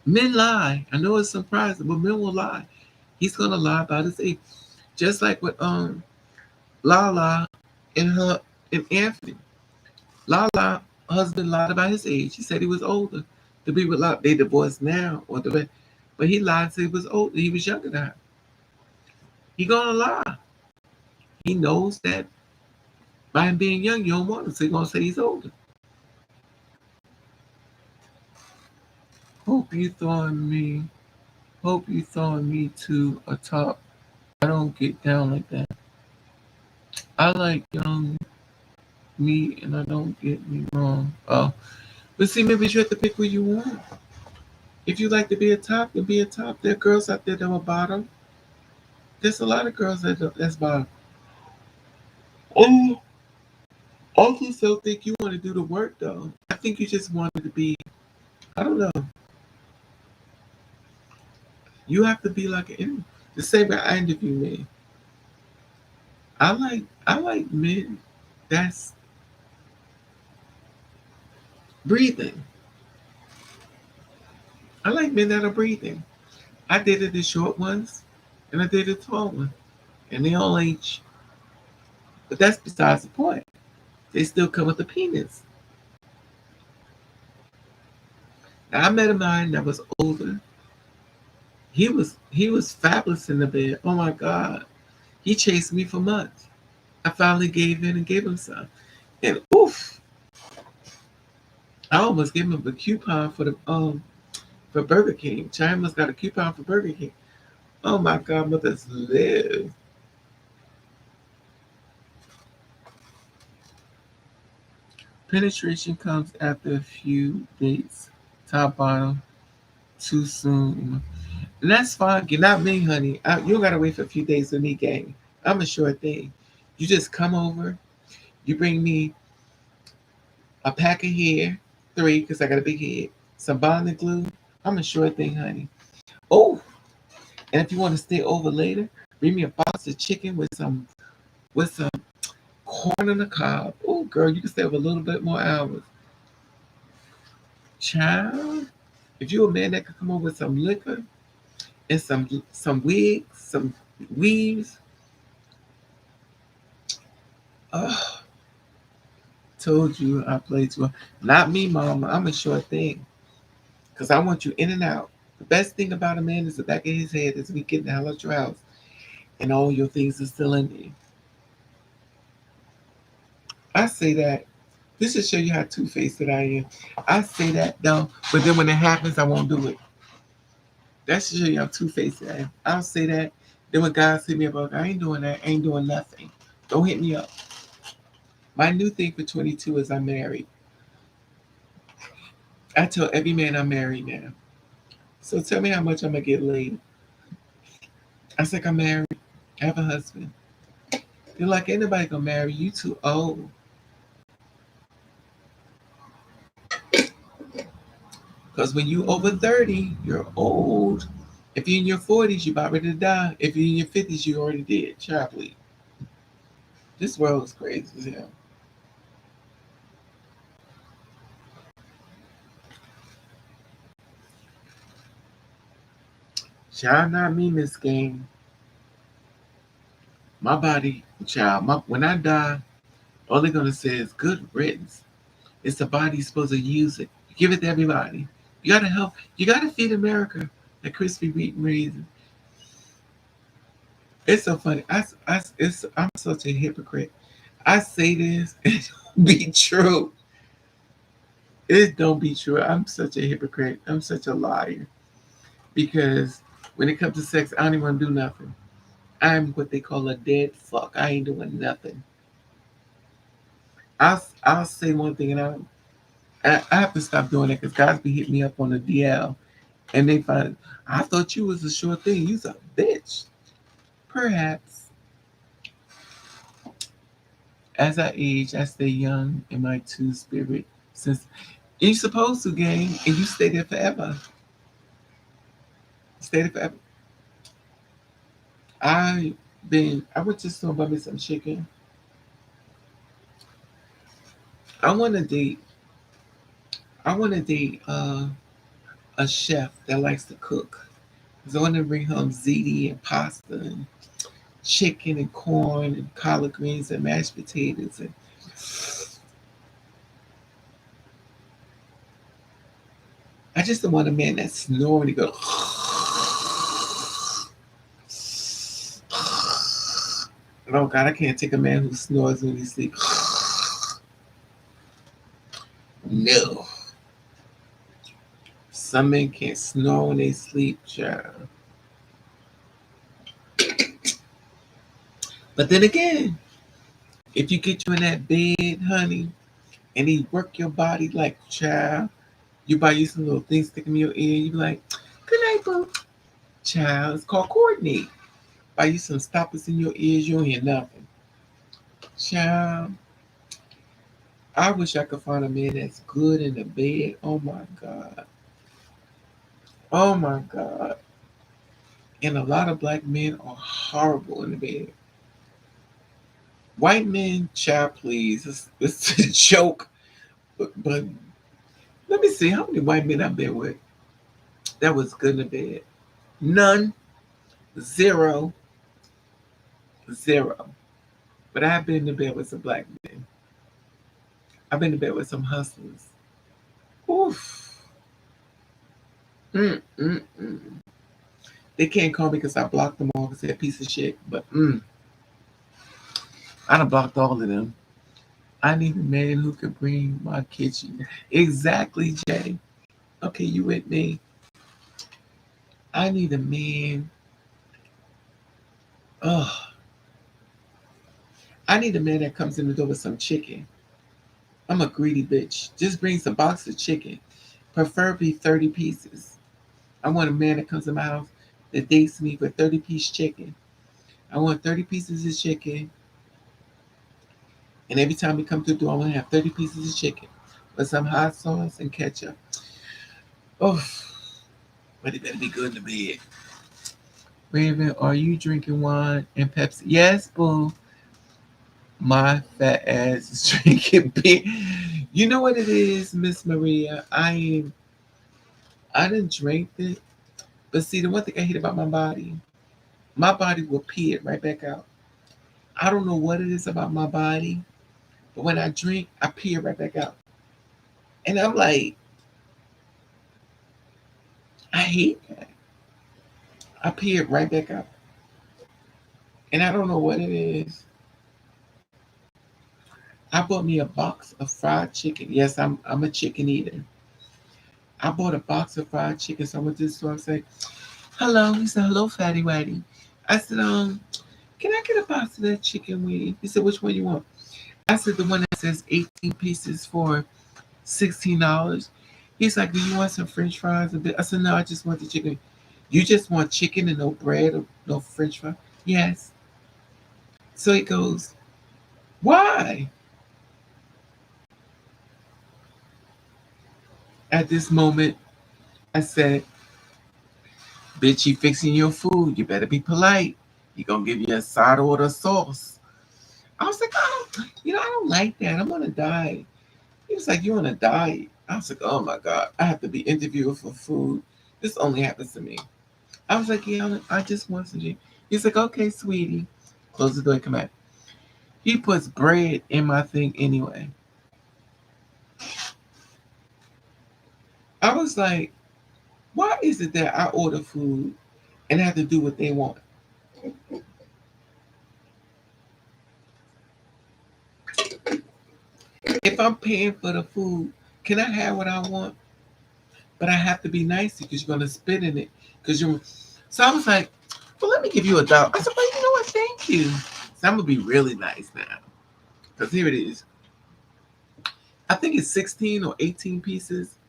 Men lie. I know it's surprising, but men will lie. He's going to lie about his age. Just like with Lala and Anthony. Lala husband lied about his age. He said he was older to be with Lala. They divorced now, but he lied and said he was older. He was younger than her. He gonna lie. He knows that by him being young, you don't want him, so he gonna say he's older. Hope you throwing me. Hope you throwing me to a top. I don't get down like that. I like young me, and I don't get me wrong. Oh, but see, maybe you have to pick who you want. If you like to be a top, then be a top. There are girls out there that are bottom. There's a lot of girls that's bottom. Oh, I just don't think you want to do the work though. I think you just wanted to be. I don't know. You have to be like the same way I interview men. I like men that's breathing. I like men that are breathing. I dated the short ones and I dated the tall one. And they all age. But that's besides the point. They still come with a penis. Now I met a man that was older. He was fabulous in the bed. Oh my God. He chased me for months. I finally gave in and gave him some. And oof. I almost gave him a coupon for Burger King. China's got a coupon for Burger King. Oh my God, mothers live. Penetration comes after a few dates. Top bottom, too soon. And that's fine. You're not me, honey. You don't gotta wait for a few days with me, gang. I'm a sure thing. You just come over. You bring me a pack of hair, 3, because I got a big head. Some bonding glue. I'm a sure thing, honey. Oh, and if you want to stay over later, bring me a box of chicken with some corn on the cob. Oh, girl, you can stay over a little bit more hours. Child, if you're a man that can come over with some liquor and some wigs, some weaves, oh, told you I played too. Not me, mama. I'm a sure thing. Because I want you in and out. The best thing about a man is the back of his head is we get the hell out your house and all your things are still in there. I say that. This should show you how two-faced that I am. I say that though, but then when it happens, I won't do it. That should show you how two-faced I am. I'll say that. Then when guys hit me up, I ain't doing that. I ain't doing nothing. Don't hit me up. My new thing for 22 is I'm married. I tell every man I'm married now. So tell me how much I'm gonna get laid. I said I'm married. I have a husband. They're like, ain't nobody gonna marry you, too old. Because when you over 30, you're old. If you're in your 40s, you're about ready to die. If you're in your 50s, you already did. Child, please. This world is crazy as hell. Child, not me, Miss Game. My body, child, when I die, all they're going to say is good riddance. It's the body supposed to use it. Give it to everybody. You got to help. You got to feed America that crispy wheat and raisin. It's so funny. I'm such a hypocrite. I say this and it don't be true. It don't be true. I'm such a hypocrite. I'm such a liar. Because when it comes to sex, I don't even want to do nothing. I'm what they call a dead fuck. I ain't doing nothing. I'll say one thing and I have to stop doing it because guys be hitting me up on the DL and they find I thought you was a sure thing. You's a bitch. Perhaps. As I age, I stay young in my two spirit. Since you're supposed to, gang, and you stay there forever. Stay there forever. I went to the store and bought me some chicken. I want to date a chef that likes to cook. So I want to bring home ziti and pasta and chicken and corn and collard greens and mashed potatoes and I just don't want a man that's snoring and go Oh God, I can't take a man who snores when he sleeps. No. Some men can't snore when they sleep, child. But then again, if you get you in that bed, honey, and he work your body like child, you buy you some little things sticking in your ear, you be like, good night, boo. Child, it's called coordinate. Buy you some stoppers in your ears, you don't hear nothing. Child, I wish I could find a man that's good in the bed. Oh my God. Oh my God. And a lot of black men are horrible in the bed. White men, child, please. It's a joke. But let me see how many white men I've been with that was good in the bed. None. Zero. Zero. But I've been in bed with some black men. I've been in bed with some hustlers. Oof. Mm. They can't call me because I blocked them all because they're a piece of shit. But I done blocked all of them. I need a man who can bring my kitchen. Exactly, Jay. Okay, you with me? I need a man. Oh, I need a man that comes in the door with some chicken. I'm a greedy bitch. Just bring some box of chicken, preferably 30 pieces. I want a man that comes to my house that dates me for 30-piece chicken. I want 30 pieces of chicken. And every time we come to the door, I want to have 30 pieces of chicken with some hot sauce and ketchup. Oh, but it better be good in the bed. Raven, are you drinking wine and Pepsi? Yes, boo. My fat ass is drinking beer. You know what it is, Miss Maria? I didn't drink it. But see, the one thing I hate about my body will pee it right back out. I don't know what it is about my body, but when I drink, I pee it right back out. And I'm like, I hate that. I pee it right back out. And I don't know what it is. I bought me a box of fried chicken. Yes, I'm a chicken eater. I bought a box of fried chicken. So I went to the store and said, hello. He said, hello, fatty whitey. I said, can I get a box of that chicken wing? He said, which one you want? I said, the one that says 18 pieces for $16. He's like, do you want some french fries? I said, no, I just want the chicken. You just want chicken and no bread or no french fries? Yes. So he goes, why? At this moment, I said, bitch, you fixing your food. You better be polite. He gonna give you a side order sauce. I was like, I don't like that. I'm on a diet. He was like, you on a diet? I was like, oh my God, I have to be interviewed for food. This only happens to me. I was like, yeah, I just want some chicken. He's like, okay, sweetie. Close the door and come back. He puts bread in my thing anyway. I was like, why is it that I order food and have to do what they want? If I'm paying for the food, can I have what I want? But I have to be nice because you're gonna spit in it. So I was like, well, let me give you $1. I said, well, you know what? Thank you. So I'm gonna be really nice now. Because here it is. I think it's 16 or 18 pieces.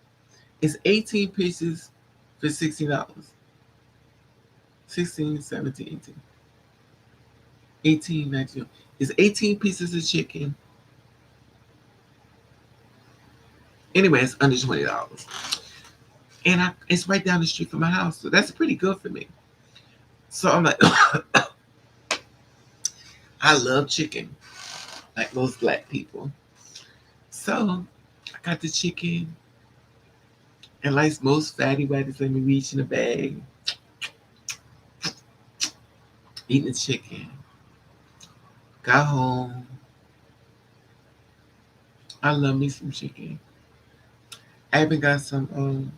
It's 18 pieces for $16. 16, 17, 18. 18, 19. It's 18 pieces of chicken. Anyway, it's under $20. And it's right down the street from my house. So that's pretty good for me. So I'm like, I love chicken. Like most black people. So I got the chicken. And like most fatty whites, let me reach in the bag. Eating the chicken. Got home. I love me some chicken. I even got some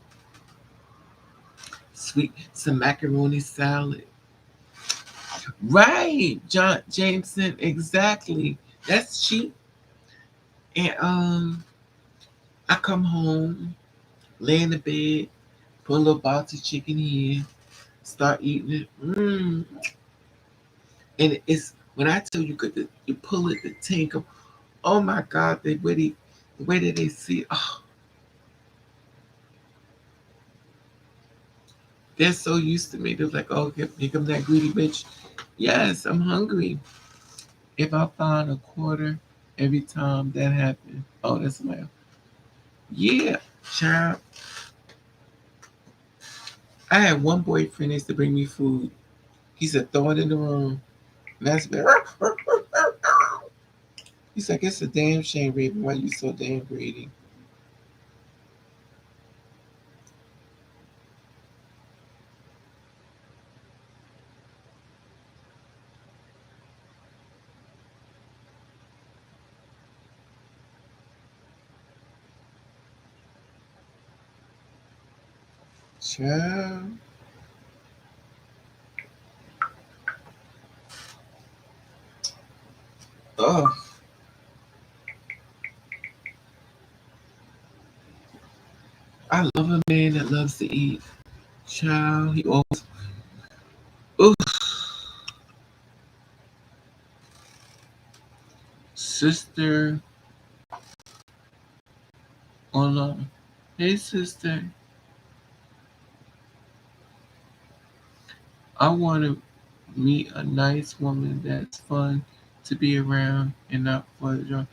some macaroni salad. Right, John Jameson, exactly. That's cheap. And I come home, lay in the bed, put a little box of chicken in, start eating it. And it's when I tell you, you pull it, the tinkle. Oh my God, the way that they see. Oh, they're so used to me. They're like, oh, here come that greedy bitch. Yes, I'm hungry. If I find a quarter every time that happens, oh, that's my yeah, child. I had one boyfriend used to bring me food. He said, throw it in the room. And that's been. He's like, it's a damn shame, Raven. Why you so damn greedy? Child. Oh, I love a man that loves to eat. Child, he always. Ooh, sister online. Hey, sister. I want to meet a nice woman that's fun to be around and not for the joy.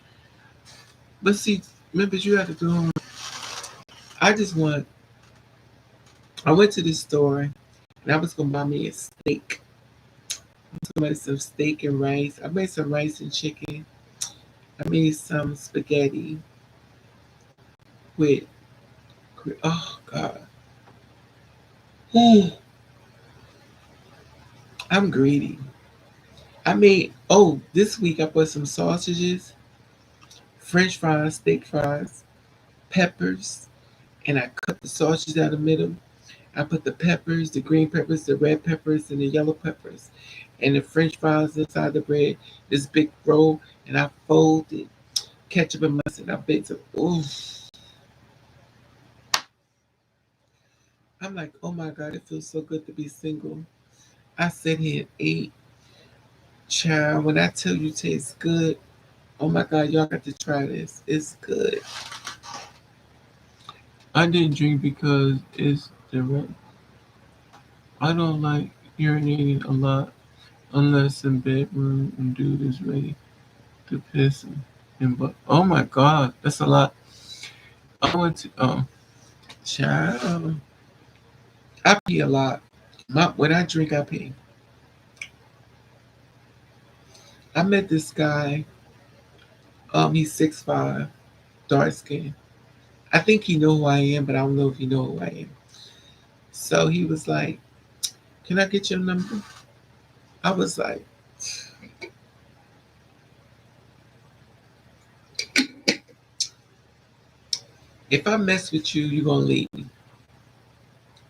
But see, remember you have to do. I just want. I went to the store and I was gonna buy me a steak. I was gonna make some steak and rice. I made some rice and chicken. I made some spaghetti with. Oh God. Ooh, I'm greedy. I made. Oh, this week I put some sausages, French fries, steak fries, peppers, and I cut the sausages out of the middle. I put the peppers, the green peppers, the red peppers, and the yellow peppers, and the French fries inside the bread. This big roll, and I folded ketchup and mustard. I baked it. Ooh, I'm like, oh my God, it feels so good to be single. I sit here and ate, child. When I tell you, it tastes good. Oh my God, y'all got to try this. It's good. I didn't drink because it's direct. I don't like urinating a lot unless in bedroom and dude is ready to piss and but oh my God, that's a lot. I went to child. I pee a lot. When I drink, I pee. I met this guy. He's 6'5", dark skin. I think he know who I am, but I don't know if he know who I am. So he was like, "Can I get your number?" I was like, "If I mess with you, you're gonna leave me."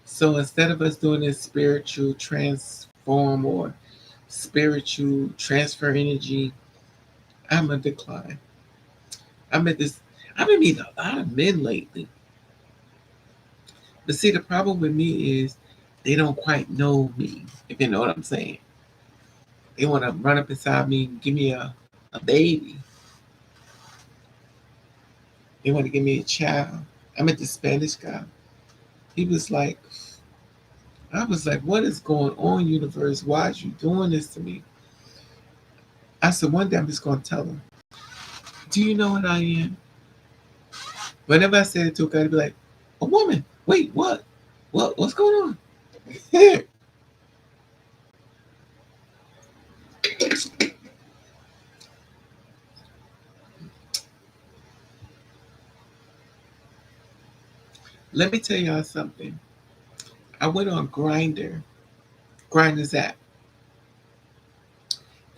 So instead of us doing this spiritual transform or spiritual transfer energy, I'm a decline. I'm at this. I've been meeting a lot of men lately. But see, the problem with me is they don't quite know me, if you know what I'm saying. They want to run up inside me and give me a baby. They want to give me a child. I met the Spanish guy. He was like, I was like, what is going on, universe? Why is you doing this to me? I said, one day I'm just going to tell him, do you know what I am? Whenever I said it to a guy, he'd be like, a woman. Wait, what? What's going on? Let me tell y'all something. I went on Grindr's app.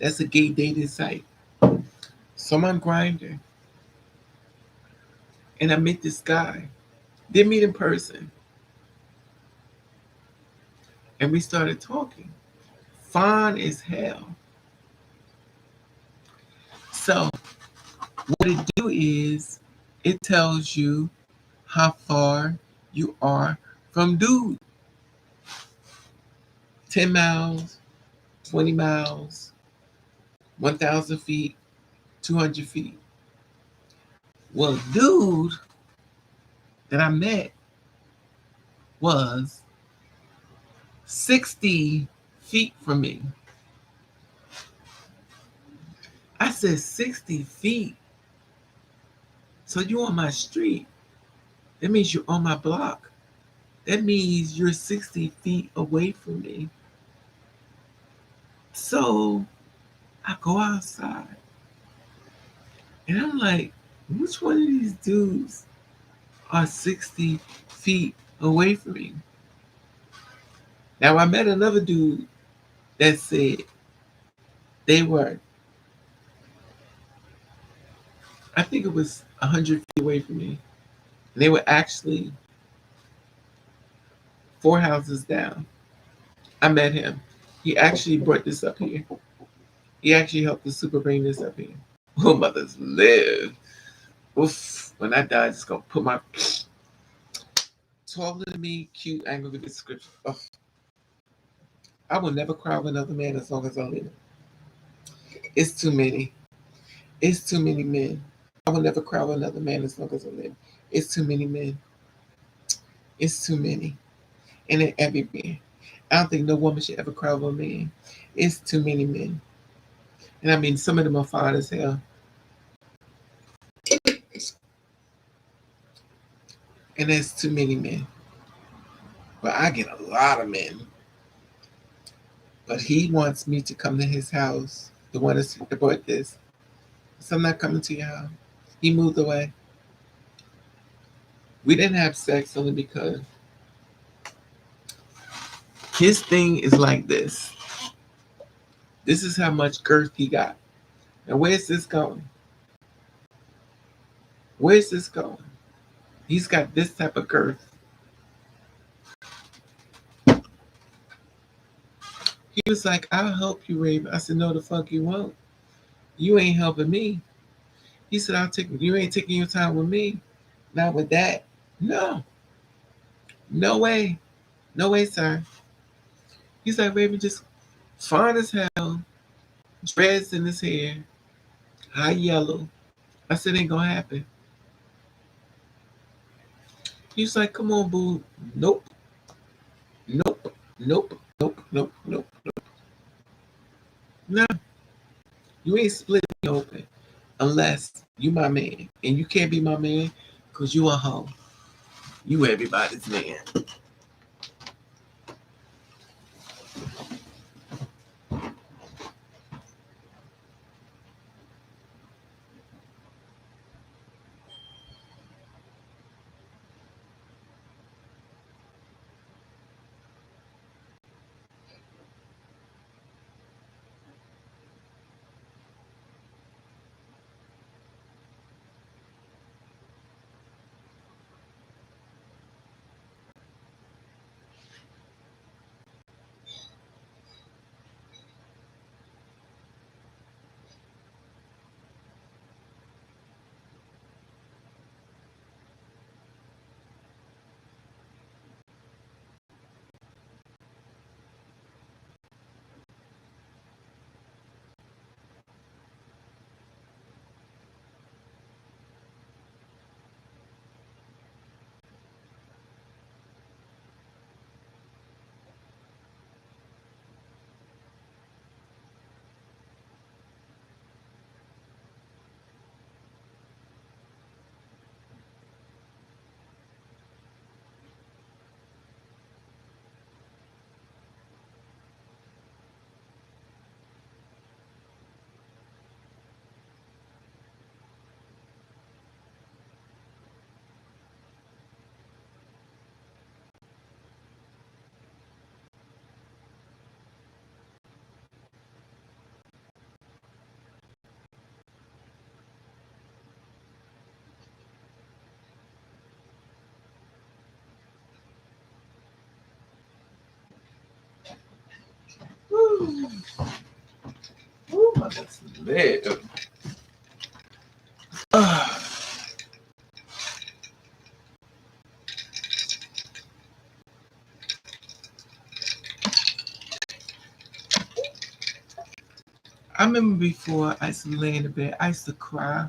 That's a gay dating site. So I'm on Grindr, and I met this guy. Didn't meet in person, and we started talking. fine as hell. So what it do is it tells you how far you are from dude. 10 miles, 20 miles, 1,000 feet, 200 feet. Well, dude that I met was 60 feet from me. I said 60 feet. So you on my street. That means you're on my block. That means you're 60 feet away from me. So I go outside and I'm like, which one of these dudes are 60 feet away from me? Now I met another dude that said they were, I think it was 100 feet away from me. And they were actually 4 houses down. I met him. He actually brought this up here. He actually helped the super bring this up here. Oh, mothers live. Oof. When I die, I'm just going to put my taller than me, cute, I ain't going to give a description. Oh. I will never cry with another man as long as I live. It's too many. It's too many men. I will never cry with another man as long as I live. It's too many men. It's too many. And in every man. I don't think no woman should ever cry with a man. It's too many men. And I mean, some of them are fine as hell. And there's too many men. But I get a lot of men. But he wants me to come to his house. The one that bought this. So I'm not coming to your house. He moved away. We didn't have sex only because his thing is like this. This is how much girth he got. Now where's this going? Where's this going? He's got this type of girth. He was like, I'll help you, Raven. I said, no, the fuck you won't. You ain't helping me. He said, you ain't taking your time with me. Not with that. No. No way. No way, sir. He's like, Raven, just fine as hell. Dreads in his hair. High yellow. I said, ain't gonna happen. He's like, come on, boo. Nope. Nope. Nope. Nope. Nope. Nope. Nope. No. You ain't split me open unless you my man. And you can't be my man because you a hoe. You everybody's man. Ooh, my lips lit. I remember before I used to lay in the bed, I used to cry.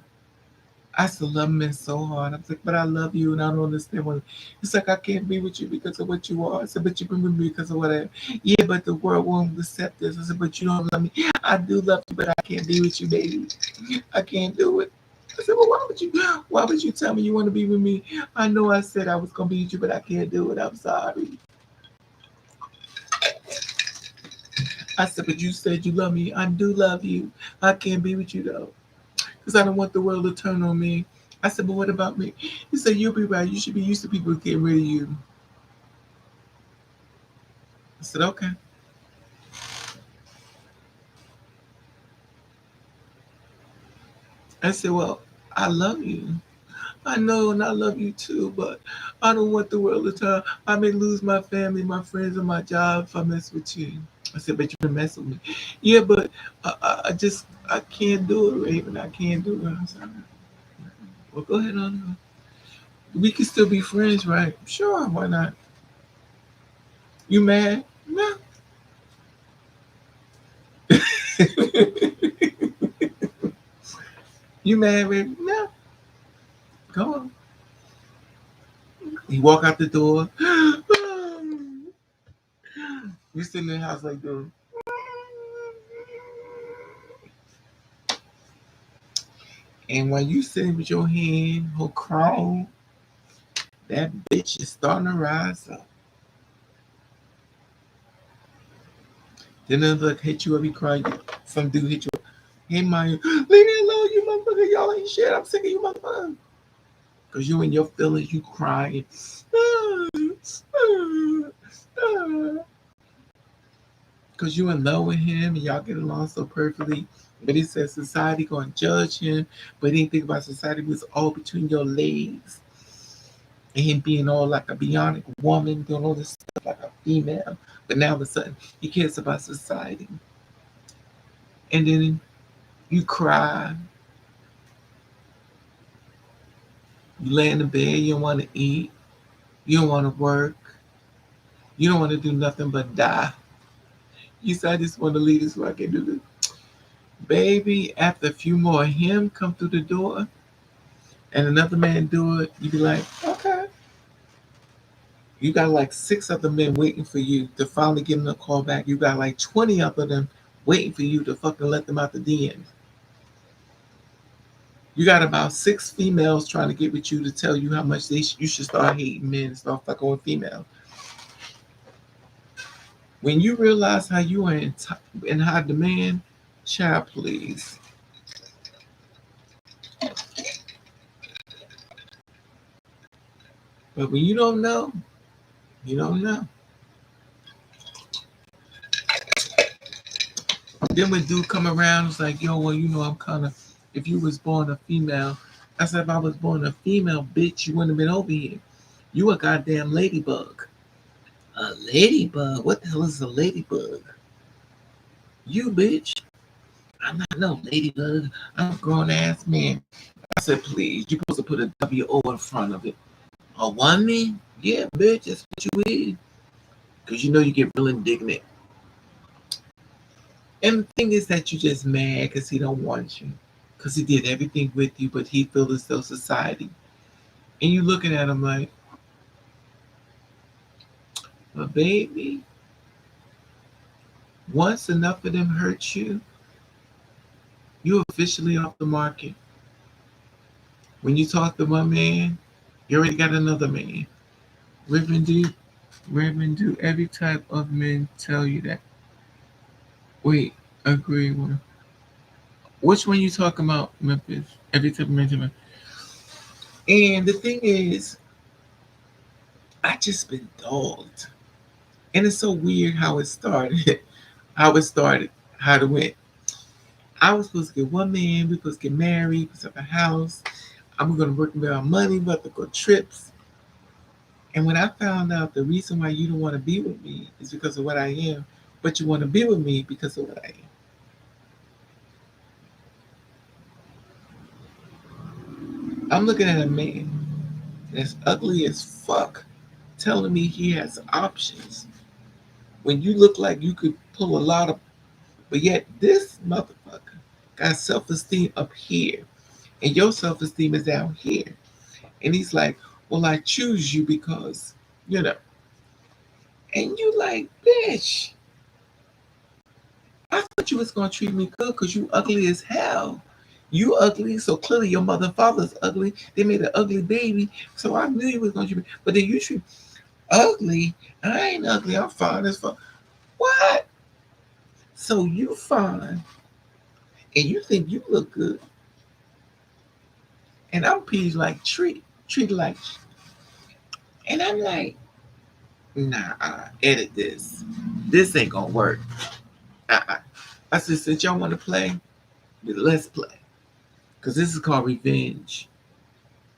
I used to love men so hard. I was like, but I love you and I don't understand what it's like. I can't be with you because of what you are. I said, but you've been with me because of what I am. Yeah, but the world won't accept this. I said, but you don't love me. I do love you, but I can't be with you, baby. I can't do it. I said, well, why would you tell me you want to be with me? I know I said I was gonna be with you, but I can't do it. I'm sorry. I said, but you said you love me. I do love you. I can't be with you though. Because I don't want the world to turn on me. I said, but what about me? He said, you'll be right. You should be used to people getting rid of you. I said, okay. I said, well, I love you. I know and I love you too, but I don't want the world to turn. I may lose my family, my friends, and my job if I mess with you. I said, but you can mess with me. Yeah, but I can't do it, Raven. I can't do it. I'm sorry. Well, go ahead on. We can still be friends, right? Sure, why not? You mad? No. You mad, baby? No. Go on. He walk out the door. You sitting in the house like this. And while you sitting with your hand, whole crown, that bitch is starting to rise up. Then another hit you up, he cry. Some dude hit you up. Hey, man, leave me alone, you motherfucker. Y'all ain't shit. I'm sick of you, motherfucker. Because you in your feelings, you crying. Because you in love with him and y'all get along so perfectly. But he says society going to judge him. But he didn't think about society was all between your legs. And him being all like a bionic woman, doing all this stuff like a female. But now all of a sudden, he cares about society. And then you cry. You lay in the bed, you don't want to eat. You don't want to work. You don't want to do nothing but die. You said, I just want to leave this so I can do this. Baby, after a few more of him come through the door and another man do it, you be like, okay. You got like 6 other men waiting for you to finally give them a call back. You got like 20 of them waiting for you to fucking let them out the den. You got about 6 females trying to get with you to tell you how much you should start hating men and start fucking with females. When you realize how you are in high demand, child, please. But when you don't know, you don't know. Then when dude come around, it's like, yo, well, you know, I'm kind of, if you was born a female, I said, if I was born a female, bitch, you wouldn't have been over here. You a goddamn ladybug. A ladybug? What the hell is a ladybug? You, bitch. I'm not no ladybug. I'm a grown ass man. I said, please, you're supposed to put a W-O in front of it. A woman? Yeah, bitch, that's what you is. Because you know you get real indignant. And the thing is that you just mad because he don't want you. Because he did everything with you, but he feels as though society. And you looking at him like, but baby, once enough of them hurt you, you're officially off the market. When you talk to one man, you already got another man. Reverend, do every type of men tell you that? Wait, agree with. Which one you talking about, Memphis? Every type of man. And the thing is, I just been dogged. And it's so weird how it started. how it went. I was supposed to get one man, we supposed to get married, supposed to have a house. I'm gonna work with our money, we're about to go trips. And when I found out the reason why you don't want to be with me is because of what I am, but you want to be with me because of what I am. I'm looking at a man that's ugly as fuck telling me he has options when you look like you could pull a lot of, but yet this motherfucker got self-esteem up here and your self-esteem is down here. And he's like, well, I choose you because, you know. And you like, bitch, I thought you was going to treat me good because you ugly as hell. You ugly, so clearly your mother and father's ugly. They made an ugly baby, so I knew you was going to treat me. But then you treat ugly. I ain't ugly. I'm fine as fuck. What? So you fine, and you think you look good, and I'm treated like treated like, and I'm like, nah, edit this. This ain't gonna work. I said, since y'all want to play, let's play. Because this is called revenge.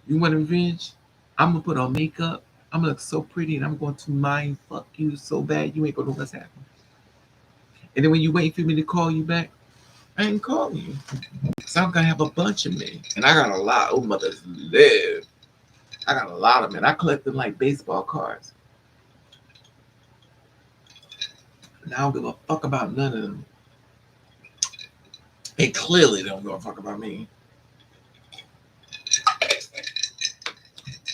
You want revenge? I'm going to put on makeup. I'm going to look so pretty and I'm going to mind fuck you so bad you ain't going to know what's happening. And then when you wait for me to call you back, I ain't calling you. So I'm going to have a bunch of men. And I got a lot. Oh, mothers live. I got a lot of men. I collect them like baseball cards. And I don't give a fuck about none of them. They clearly don't give a fuck about me.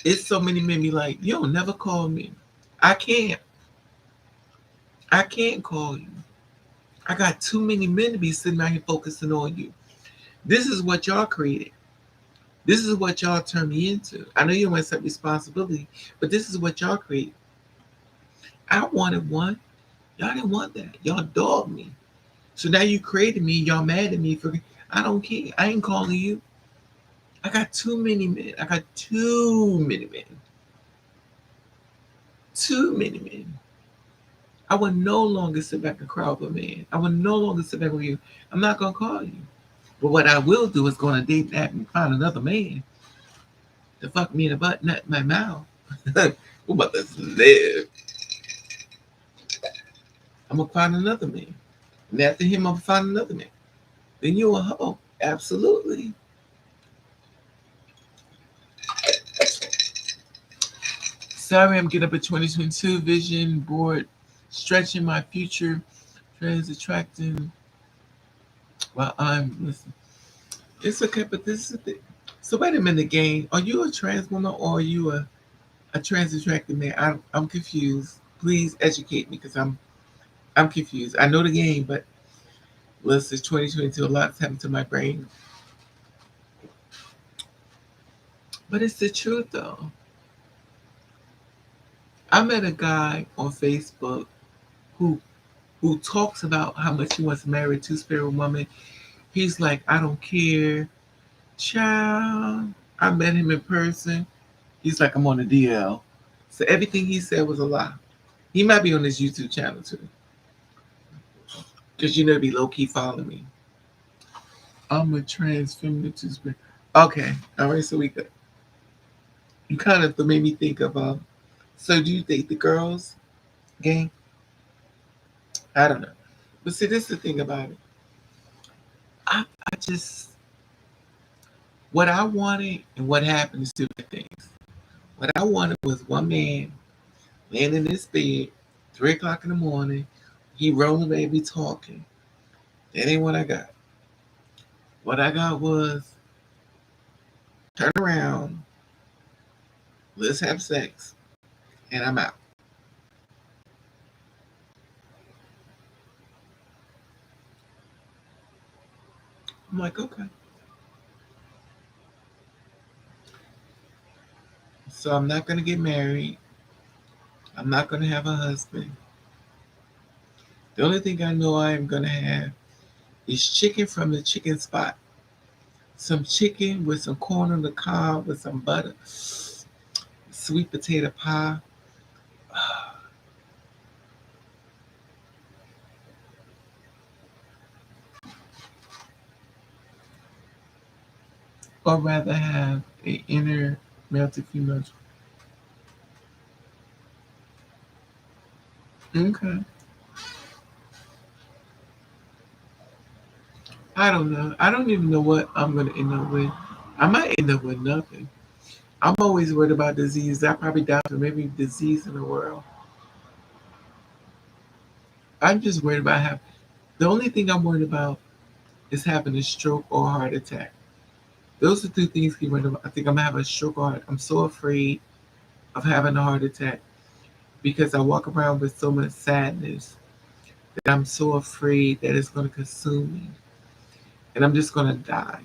It's so many men be like, yo, never call me. I can't call you. I got too many men to be sitting out here focusing on you. This is what y'all created. This is what y'all turned me into. I know you don't want to accept responsibility, but this is what y'all created. I wanted one. Y'all didn't want that. Y'all dogged me. So now you created me. Y'all mad at me for. I don't care. I ain't calling you. I got too many men. I got too many men. Too many men. I would no longer sit back and cry over a man. I would no longer sit back with you. I'm not gonna call you. But what I will do is go on a date and find another man to fuck me in the butt, not my mouth. We're about to live. I'm gonna find another man. And after him, I'm gonna find another man. Then you're a hoe. Absolutely. Sorry, I'm getting up at 2022 vision board, stretching my future, trans attracting while I'm listening. It's okay, but this is the thing. So wait a minute, gang. Are you a trans woman or are you a trans attracted man? I'm confused. Please educate me because I'm confused. I know the game, but listen, it's 2022. A lot's happened to my brain. But it's the truth though. I met a guy on Facebook who talks about how much he wants to marry a two-spirit woman. He's like, I don't care. Child. I met him in person. He's like, I'm on the DL. So everything he said was a lie. He might be on his YouTube channel too. Because you know, be low-key following me. I'm a trans feminine two-spirit. Okay. All right, so we good. You kind of made me think of, so do you date the girls, gang? I don't know. But see, this is the thing about it. I just, what I wanted and what happened is two different things. What I wanted was one man laying in his bed, 3 o'clock in the morning, he rolling baby talking. That ain't what I got. What I got was turn around, let's have sex, and I'm out. I'm like, okay. So I'm not going to get married. I'm not going to have a husband. The only thing I know I am going to have is chicken from the chicken spot. Some chicken with some corn on the cob with some butter. Sweet potato pie. Or rather have an inner melted female. Okay. I don't know. I don't even know what I'm gonna end up with. I might end up with nothing. I'm always worried about disease. I probably die from every disease in the world. I'm just worried about having. The only thing I'm worried about is having a stroke or a heart attack. Those are two things keep worried about. I think I'm gonna have a stroke or heart. I'm so afraid of having a heart attack because I walk around with so much sadness that I'm so afraid that it's gonna consume me and I'm just gonna die.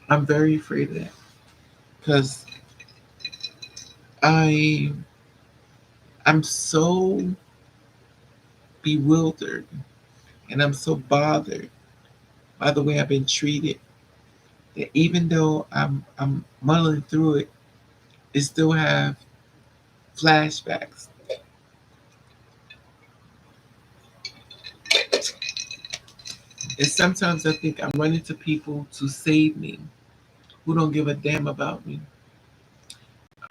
I'm very afraid of that because I I'm so bewildered and I'm so bothered by the way I've been treated that even though I'm muddling through it, it still have flashbacks. And sometimes I think I'm running to people to save me who don't give a damn about me.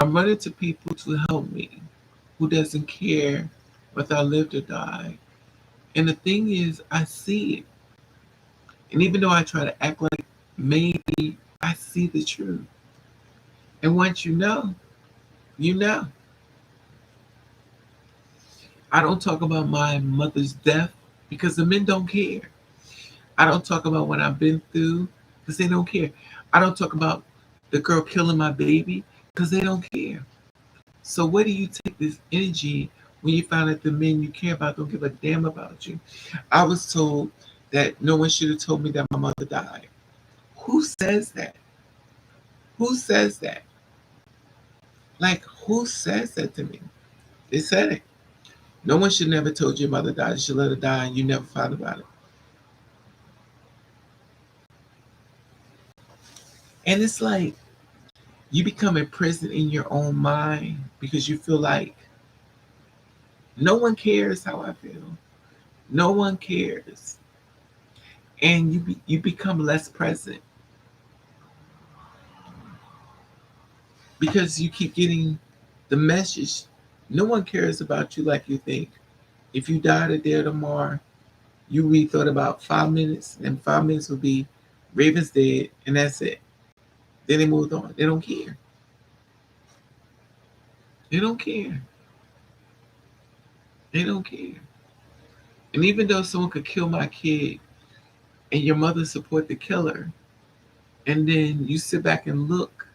I'm running to people to help me who doesn't care whether I lived or died. And the thing is, I see it. And even though I try to act like maybe I see the truth. And once you know, you know. I don't talk about my mother's death because the men don't care. I don't talk about what I've been through because they don't care. I don't talk about the girl killing my baby because they don't care. So where do you take this energy when you find that the men you care about don't give a damn about you? I was told that no one should have told me that my mother died. Who says that? Who says that? Like, who says that to me? They said it. No one should never told your mother died. You should let her die and you never found about it. And it's like you become imprisoned in your own mind because you feel like no one cares how I feel. No one cares. And you become less present because you keep getting the message. No one cares about you like you think. If you die today or tomorrow, you really thought about 5 minutes, and 5 minutes will be Raven's dead, and that's it. Then they moved on. They don't care. They don't care. They don't care. And even though someone could kill my kid and your mother support the killer, and then you sit back and look,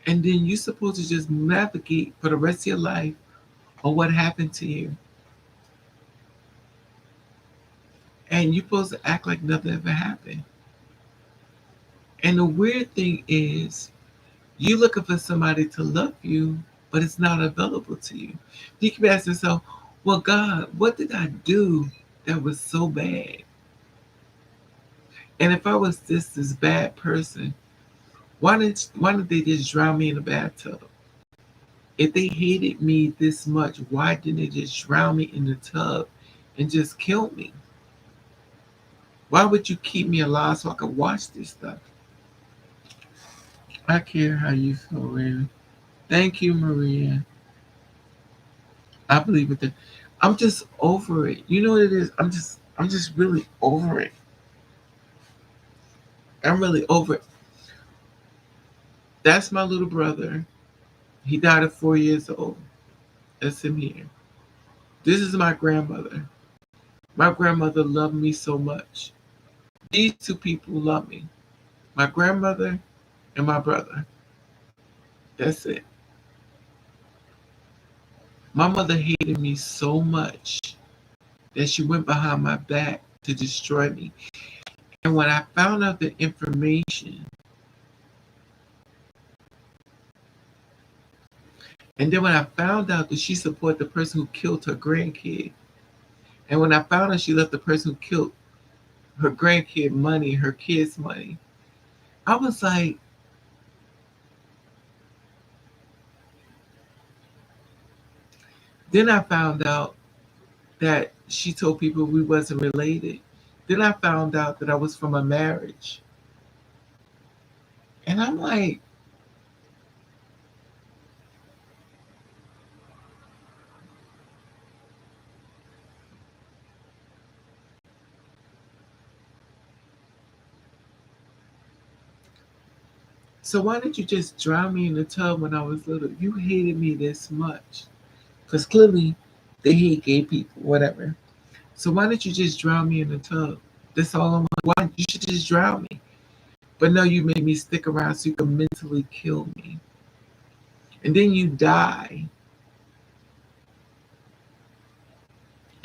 and then you're supposed to just navigate for the rest of your life on what happened to you. And you're supposed to act like nothing ever happened. And the weird thing is, you're looking for somebody to love you, but it's not available to you. You can ask yourself, well, God, what did I do that was so bad? And if I was this bad person, why did they just drown me in a bathtub? If they hated me this much, why didn't they just drown me in the tub and just kill me? Why would you keep me alive so I could watch this stuff? I care how you feel, Raven. Thank you, Maria. I believe it. I'm just over it. You know what it is? I'm just really over it. I'm really over it. That's my little brother. He died at 4 years old. That's him here. This is my grandmother. My grandmother loved me so much. These two people love me. My grandmother and my brother. That's it. My mother hated me so much that she went behind my back to destroy me. And when I found out the information, and then when I found out that she supported the person who killed her grandkid, and when I found out she left the person who killed her grandkid money, her kids' money, I was like, then I found out that she told people we wasn't related. Then I found out that I was from a marriage. And I'm like, So why didn't you just drown me in the tub when I was little? You hated me this much. Because clearly they hate gay people, whatever. So why didn't you just drown me in the tub? That's all I want. Why you should just drown me? But no, you made me stick around so you could mentally kill me. And then you die.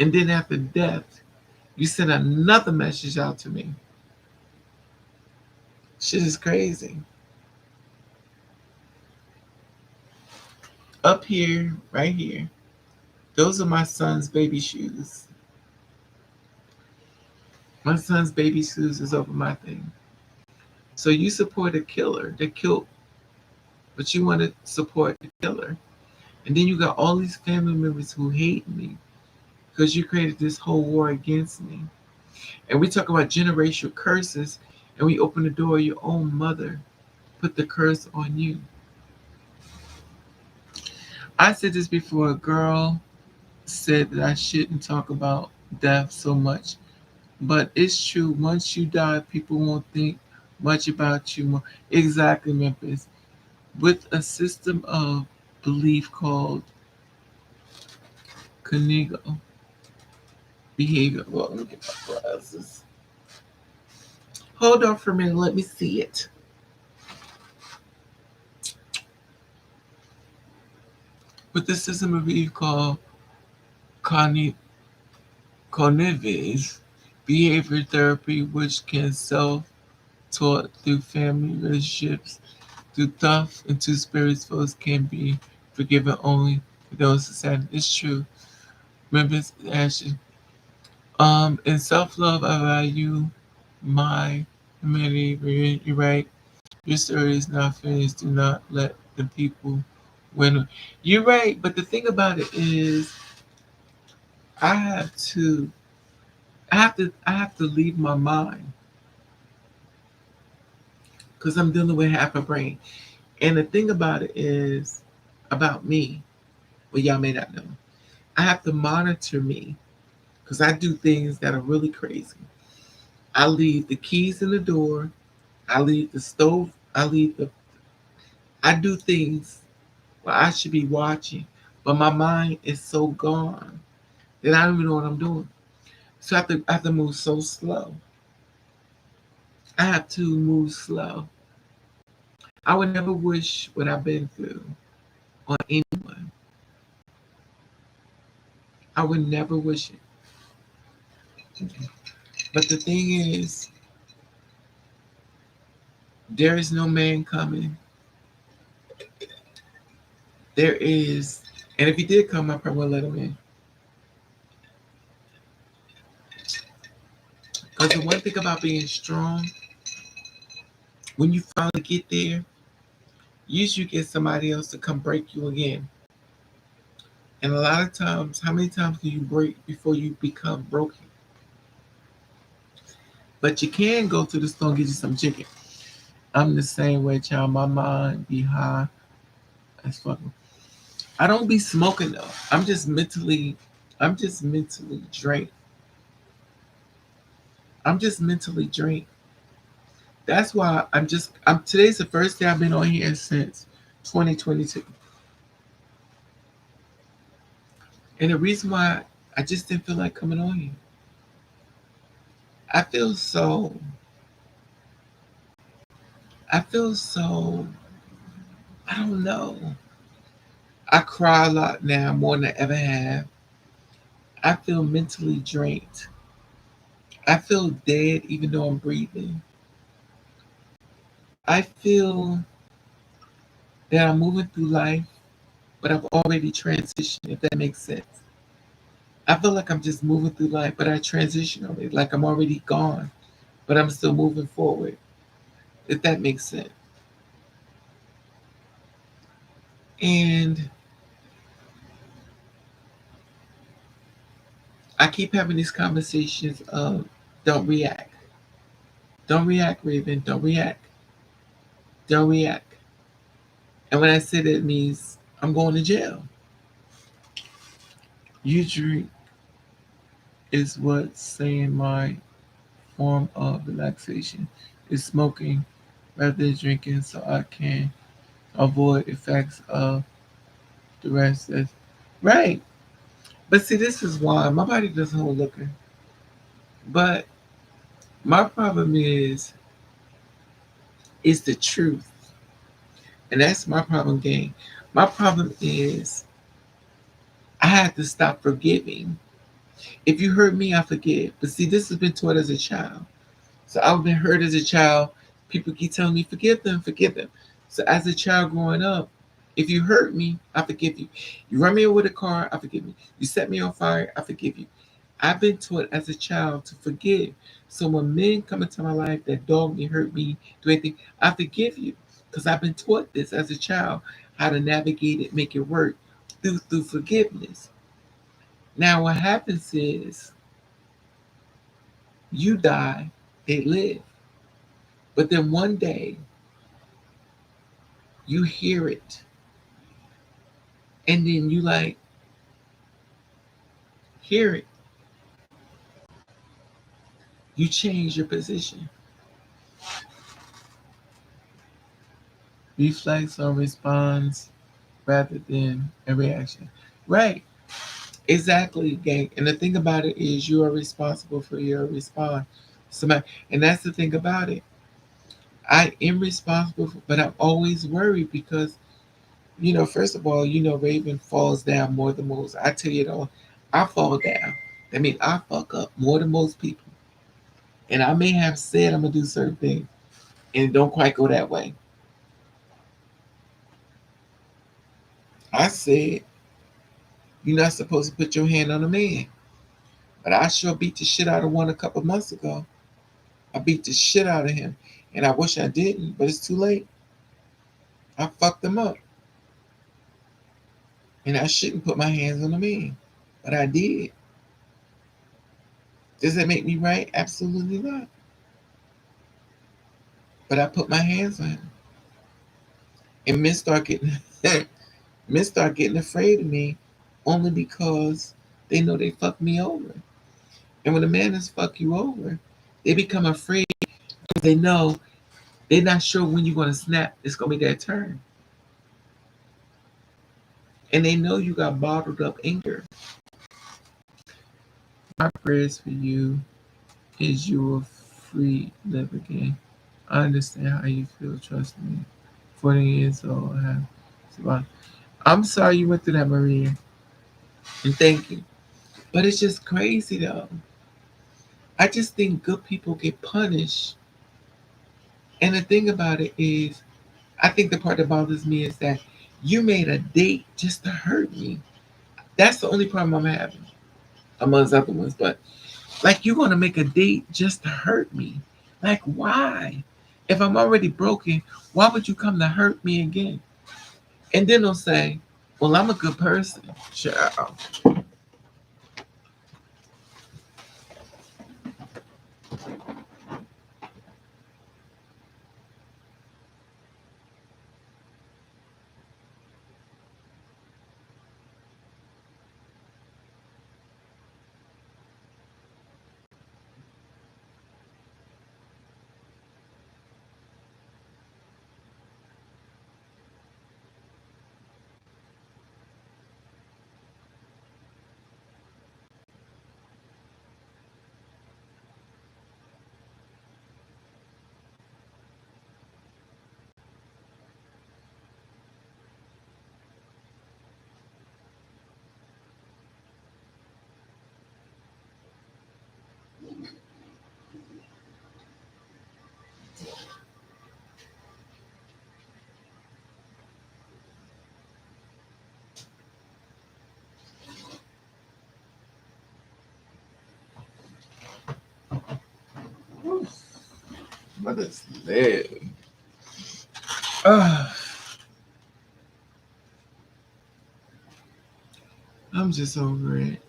And then after death, you send another message out to me. Shit is crazy. Up here, right here, those are my son's baby shoes. My son's baby shoes is over my thing. So you support a killer that killed, but you want to support the killer. And then you got all these family members who hate me because you created this whole war against me. And we talk about generational curses, and we open the door, your own mother put the curse on you. I said this before, a girl said that I shouldn't talk about death so much. But it's true, once you die, people won't think much about you more. Exactly, Memphis. With a system of belief called conigal behavior. Well, let me get my glasses. Hold on for a minute, let me see it. With the system of belief called cognitive behavior therapy, which can self-taught through family relationships, through thought and two spirits, folks can be forgiven only for those who sad. It's true. Remember, action. In self-love, I value my humanity. You're right. Your story is not finished. Do not let the people win. You're right, but the thing about it is, I have to, I have to leave my mind because I'm dealing with half a brain. And the thing about it is, about me, well, y'all may not know, I have to monitor me because I do things that are really crazy. I leave the keys in the door. I leave the stove. I do things where I should be watching, but my mind is so gone that I don't even know what I'm doing. So I have to move so slow. I have to move slow. I would never wish what I've been through on anyone. I would never wish it. But the thing is, there is no man coming. There is, and if he did come, I probably would let him in. Because the one thing about being strong, when you finally get there, usually you get somebody else to come break you again. And a lot of times, how many times do you break before you become broken? But you can go to the store and get you some chicken. I'm the same way, child. My mind be high as fucking. I don't be smoking though. I'm just mentally drained. I'm just mentally drained. That's why today's the first day I've been on here since 2022. And the reason why I just didn't feel like coming on here. I feel so I feel so I don't know. I cry a lot now more than I ever have. I feel mentally drained. I feel dead even though I'm breathing. I feel that I'm moving through life, but I've already transitioned, if that makes sense. I feel like I'm just moving through life, but I transition already, like I'm already gone, but I'm still moving forward, if that makes sense. And I keep having these conversations of don't react. Don't react, Raven. Don't react. Don't react. And when I say that, it means I'm going to jail. You drink is what saying my form of relaxation is smoking rather than drinking so I can avoid effects of the rest. That's right. But see, this is why my body doesn't hold liquor. But my problem is the truth. And that's my problem, gang. My problem is I had to stop forgiving. If you hurt me, I forgive. But see, this has been taught as a child. So I've been hurt as a child. People keep telling me, forgive them, forgive them. So as a child growing up, if you hurt me, I forgive you. You run me over with a car, I forgive you. You set me on fire, I forgive you. I've been taught as a child to forgive. So when men come into my life that dog me, hurt me, do anything, I forgive you. Because I've been taught this as a child, how to navigate it, make it work through forgiveness. Now what happens is you die, they live. But then one day you hear it, and then you like hear it, you change your position. Reflex or response rather than a reaction. Right. Exactly, gang. And the thing about it is you are responsible for your response. Somebody, and that's the thing about it. I am responsible for, but I'm always worried because, first of all, Raven falls down more than most. I tell you it all, I fall down. That means I fuck up more than most people. And I may have said I'm gonna do certain things and it don't quite go that way. I said you're not supposed to put your hand on a man. But I sure beat the shit out of one a couple months ago. I beat the shit out of him. And I wish I didn't, but it's too late. I fucked him up. And I shouldn't put my hands on a man. But I did. Does that make me right? Absolutely not. But I put my hands on him. And men start getting afraid of me only because they know they fucked me over. And when a man has fucked you over, they become afraid because they know they're not sure when you're gonna snap. It's gonna be their turn. And they know you got bottled up anger. My prayers for you is you will free live again. I understand how you feel, trust me. 40 years old, I have survived. I'm sorry you went through that, Maria. And thank you. But it's just crazy though. I just think good people get punished. And the thing about it is, I think the part that bothers me is that you made a date just to hurt me. That's the only problem I'm having, amongst other ones. But like you're gonna make a date just to hurt me. Like why? If I'm already broken, why would you come to hurt me again? And then they'll say, well, I'm a good person. Sure. What is that? I'm just over it.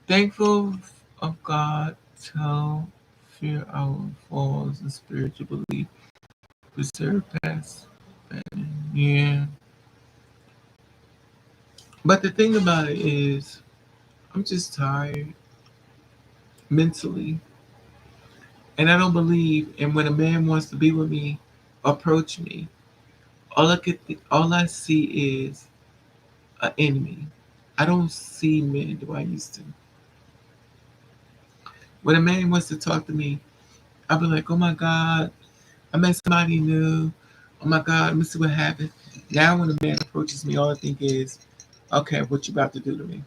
Thankful of God till fear our falls and spiritual belief preserve past. Yeah. But the thing about it is, I'm just tired mentally. And I don't believe. And when a man wants to be with me, approach me, all I see is an enemy. I don't see men the way I used to. When a man wants to talk to me, I'll be like, oh my God, I met somebody new. Oh my God, let me see what happened. Now when a man approaches me, all I think is, okay, what you about to do to me?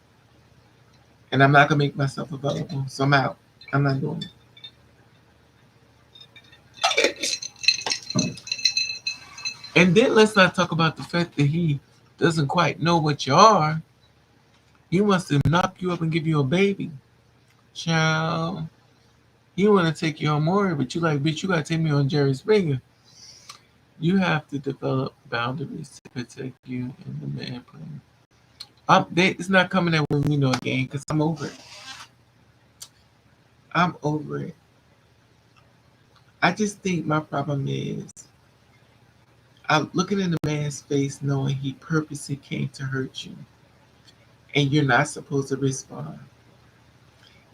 And I'm not gonna make myself available. So I'm out. I'm not doing it. And then let's not talk about the fact that he doesn't quite know what you are. He wants to knock you up and give you a baby. Child. He wanna take you on more, but you like, bitch, you gotta take me on Jerry Springer. You have to develop boundaries to protect you in the man plane. It's not coming that with me no again because I'm over it. I'm over it. I just think my problem is I'm looking in the man's face knowing he purposely came to hurt you and you're not supposed to respond.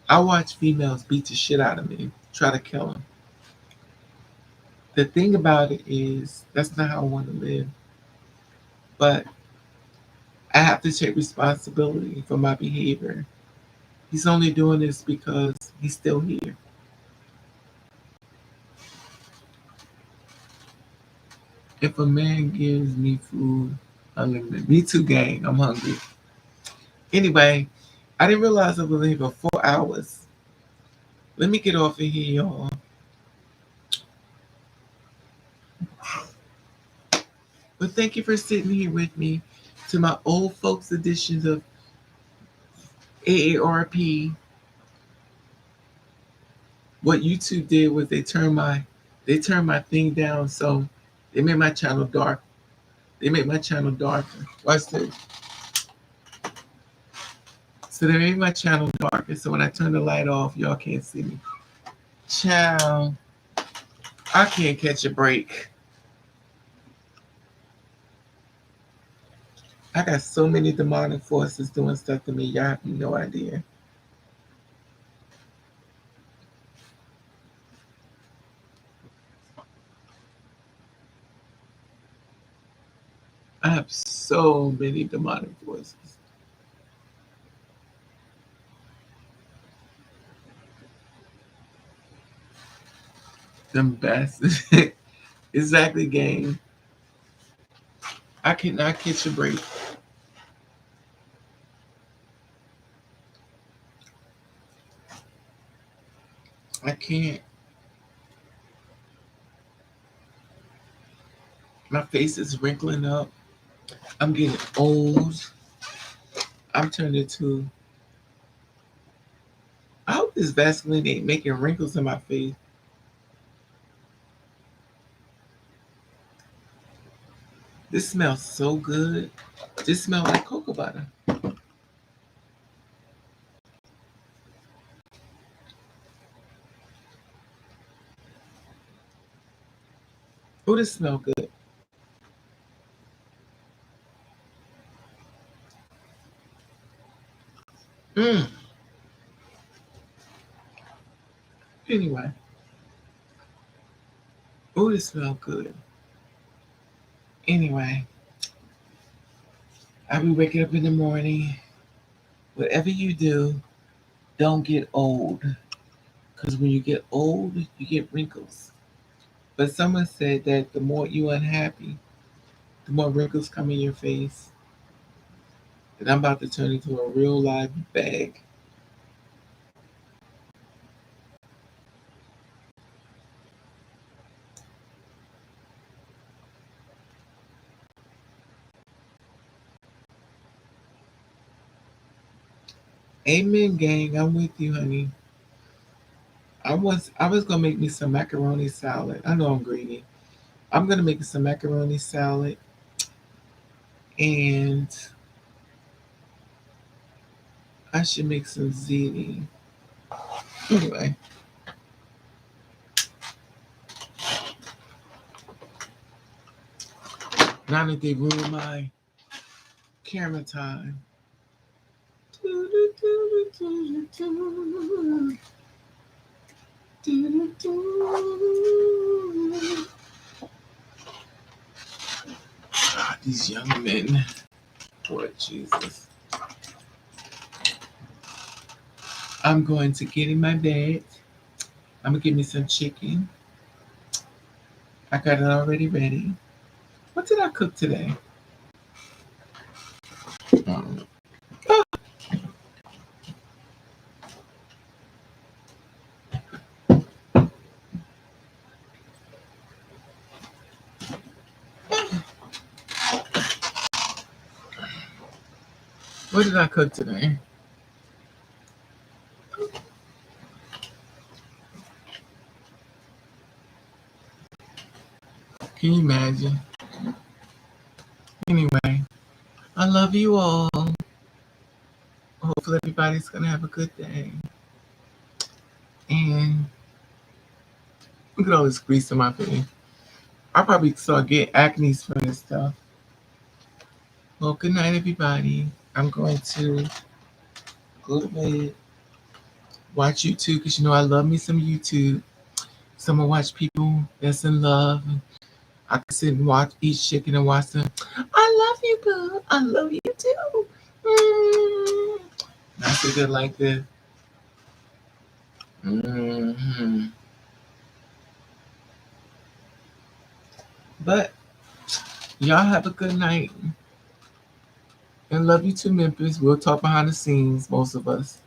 I watch females beat the shit out of me, try to kill him. The thing about it is that's not how I want to live. But I have to take responsibility for my behavior. He's only doing this because he's still here. If a man gives me food, unlimited. Me too, gang. I'm hungry. Anyway, I didn't realize I was in for 4 hours. Let me get off of here, y'all. But thank you for sitting here with me to my old folks editions of AARP. What YouTube did was they turned my thing down, so they made my channel dark. They made my channel darker. Watch this. So they made my channel darker. So when I turn the light off, y'all can't see me. Child, I can't catch a break. I got so many demonic forces doing stuff to me. Y'all have no idea. I have so many demonic forces. Them bastards. Exactly, gang. I cannot catch a break. I can't. My face is wrinkling up. I'm getting old. I'm turning to. I hope this Vaseline ain't making wrinkles in my face. This smells so good. This smells like cocoa butter. Oh, this smells good. Mmm. Anyway. Oh, this smells good. Anyway. I'll be waking up in the morning. Whatever you do, don't get old. Because when you get old, you get wrinkles. But someone said that the more you're unhappy, the more wrinkles come in your face. And I'm about to turn into a real live bag. Amen, gang. I'm with you, honey. I was gonna make me some macaroni salad. I know I'm greedy. I'm gonna make some macaroni salad and I should make some ziti. Anyway. Now that they ruined my camera time. Ah, these young men. Lord Jesus. I'm going to get in my bed. I'm going to get me some chicken. I got it already ready. What did I cook today? Um, what did I cook today? Can you imagine? Anyway, I love you all. Hopefully everybody's going to have a good day. And look at all this grease on my face. I probably start getting acne from this stuff. Well, good night, everybody. I'm going to go to bed, watch YouTube, because you know I love me some YouTube. So I'm going to watch people that's in love. I can sit and watch, eat chicken and watch them. I love you, boo. I love you too. Mm. I sit there like this. Mm-hmm. But y'all have a good night. And love you too, Memphis. We'll talk behind the scenes, most of us.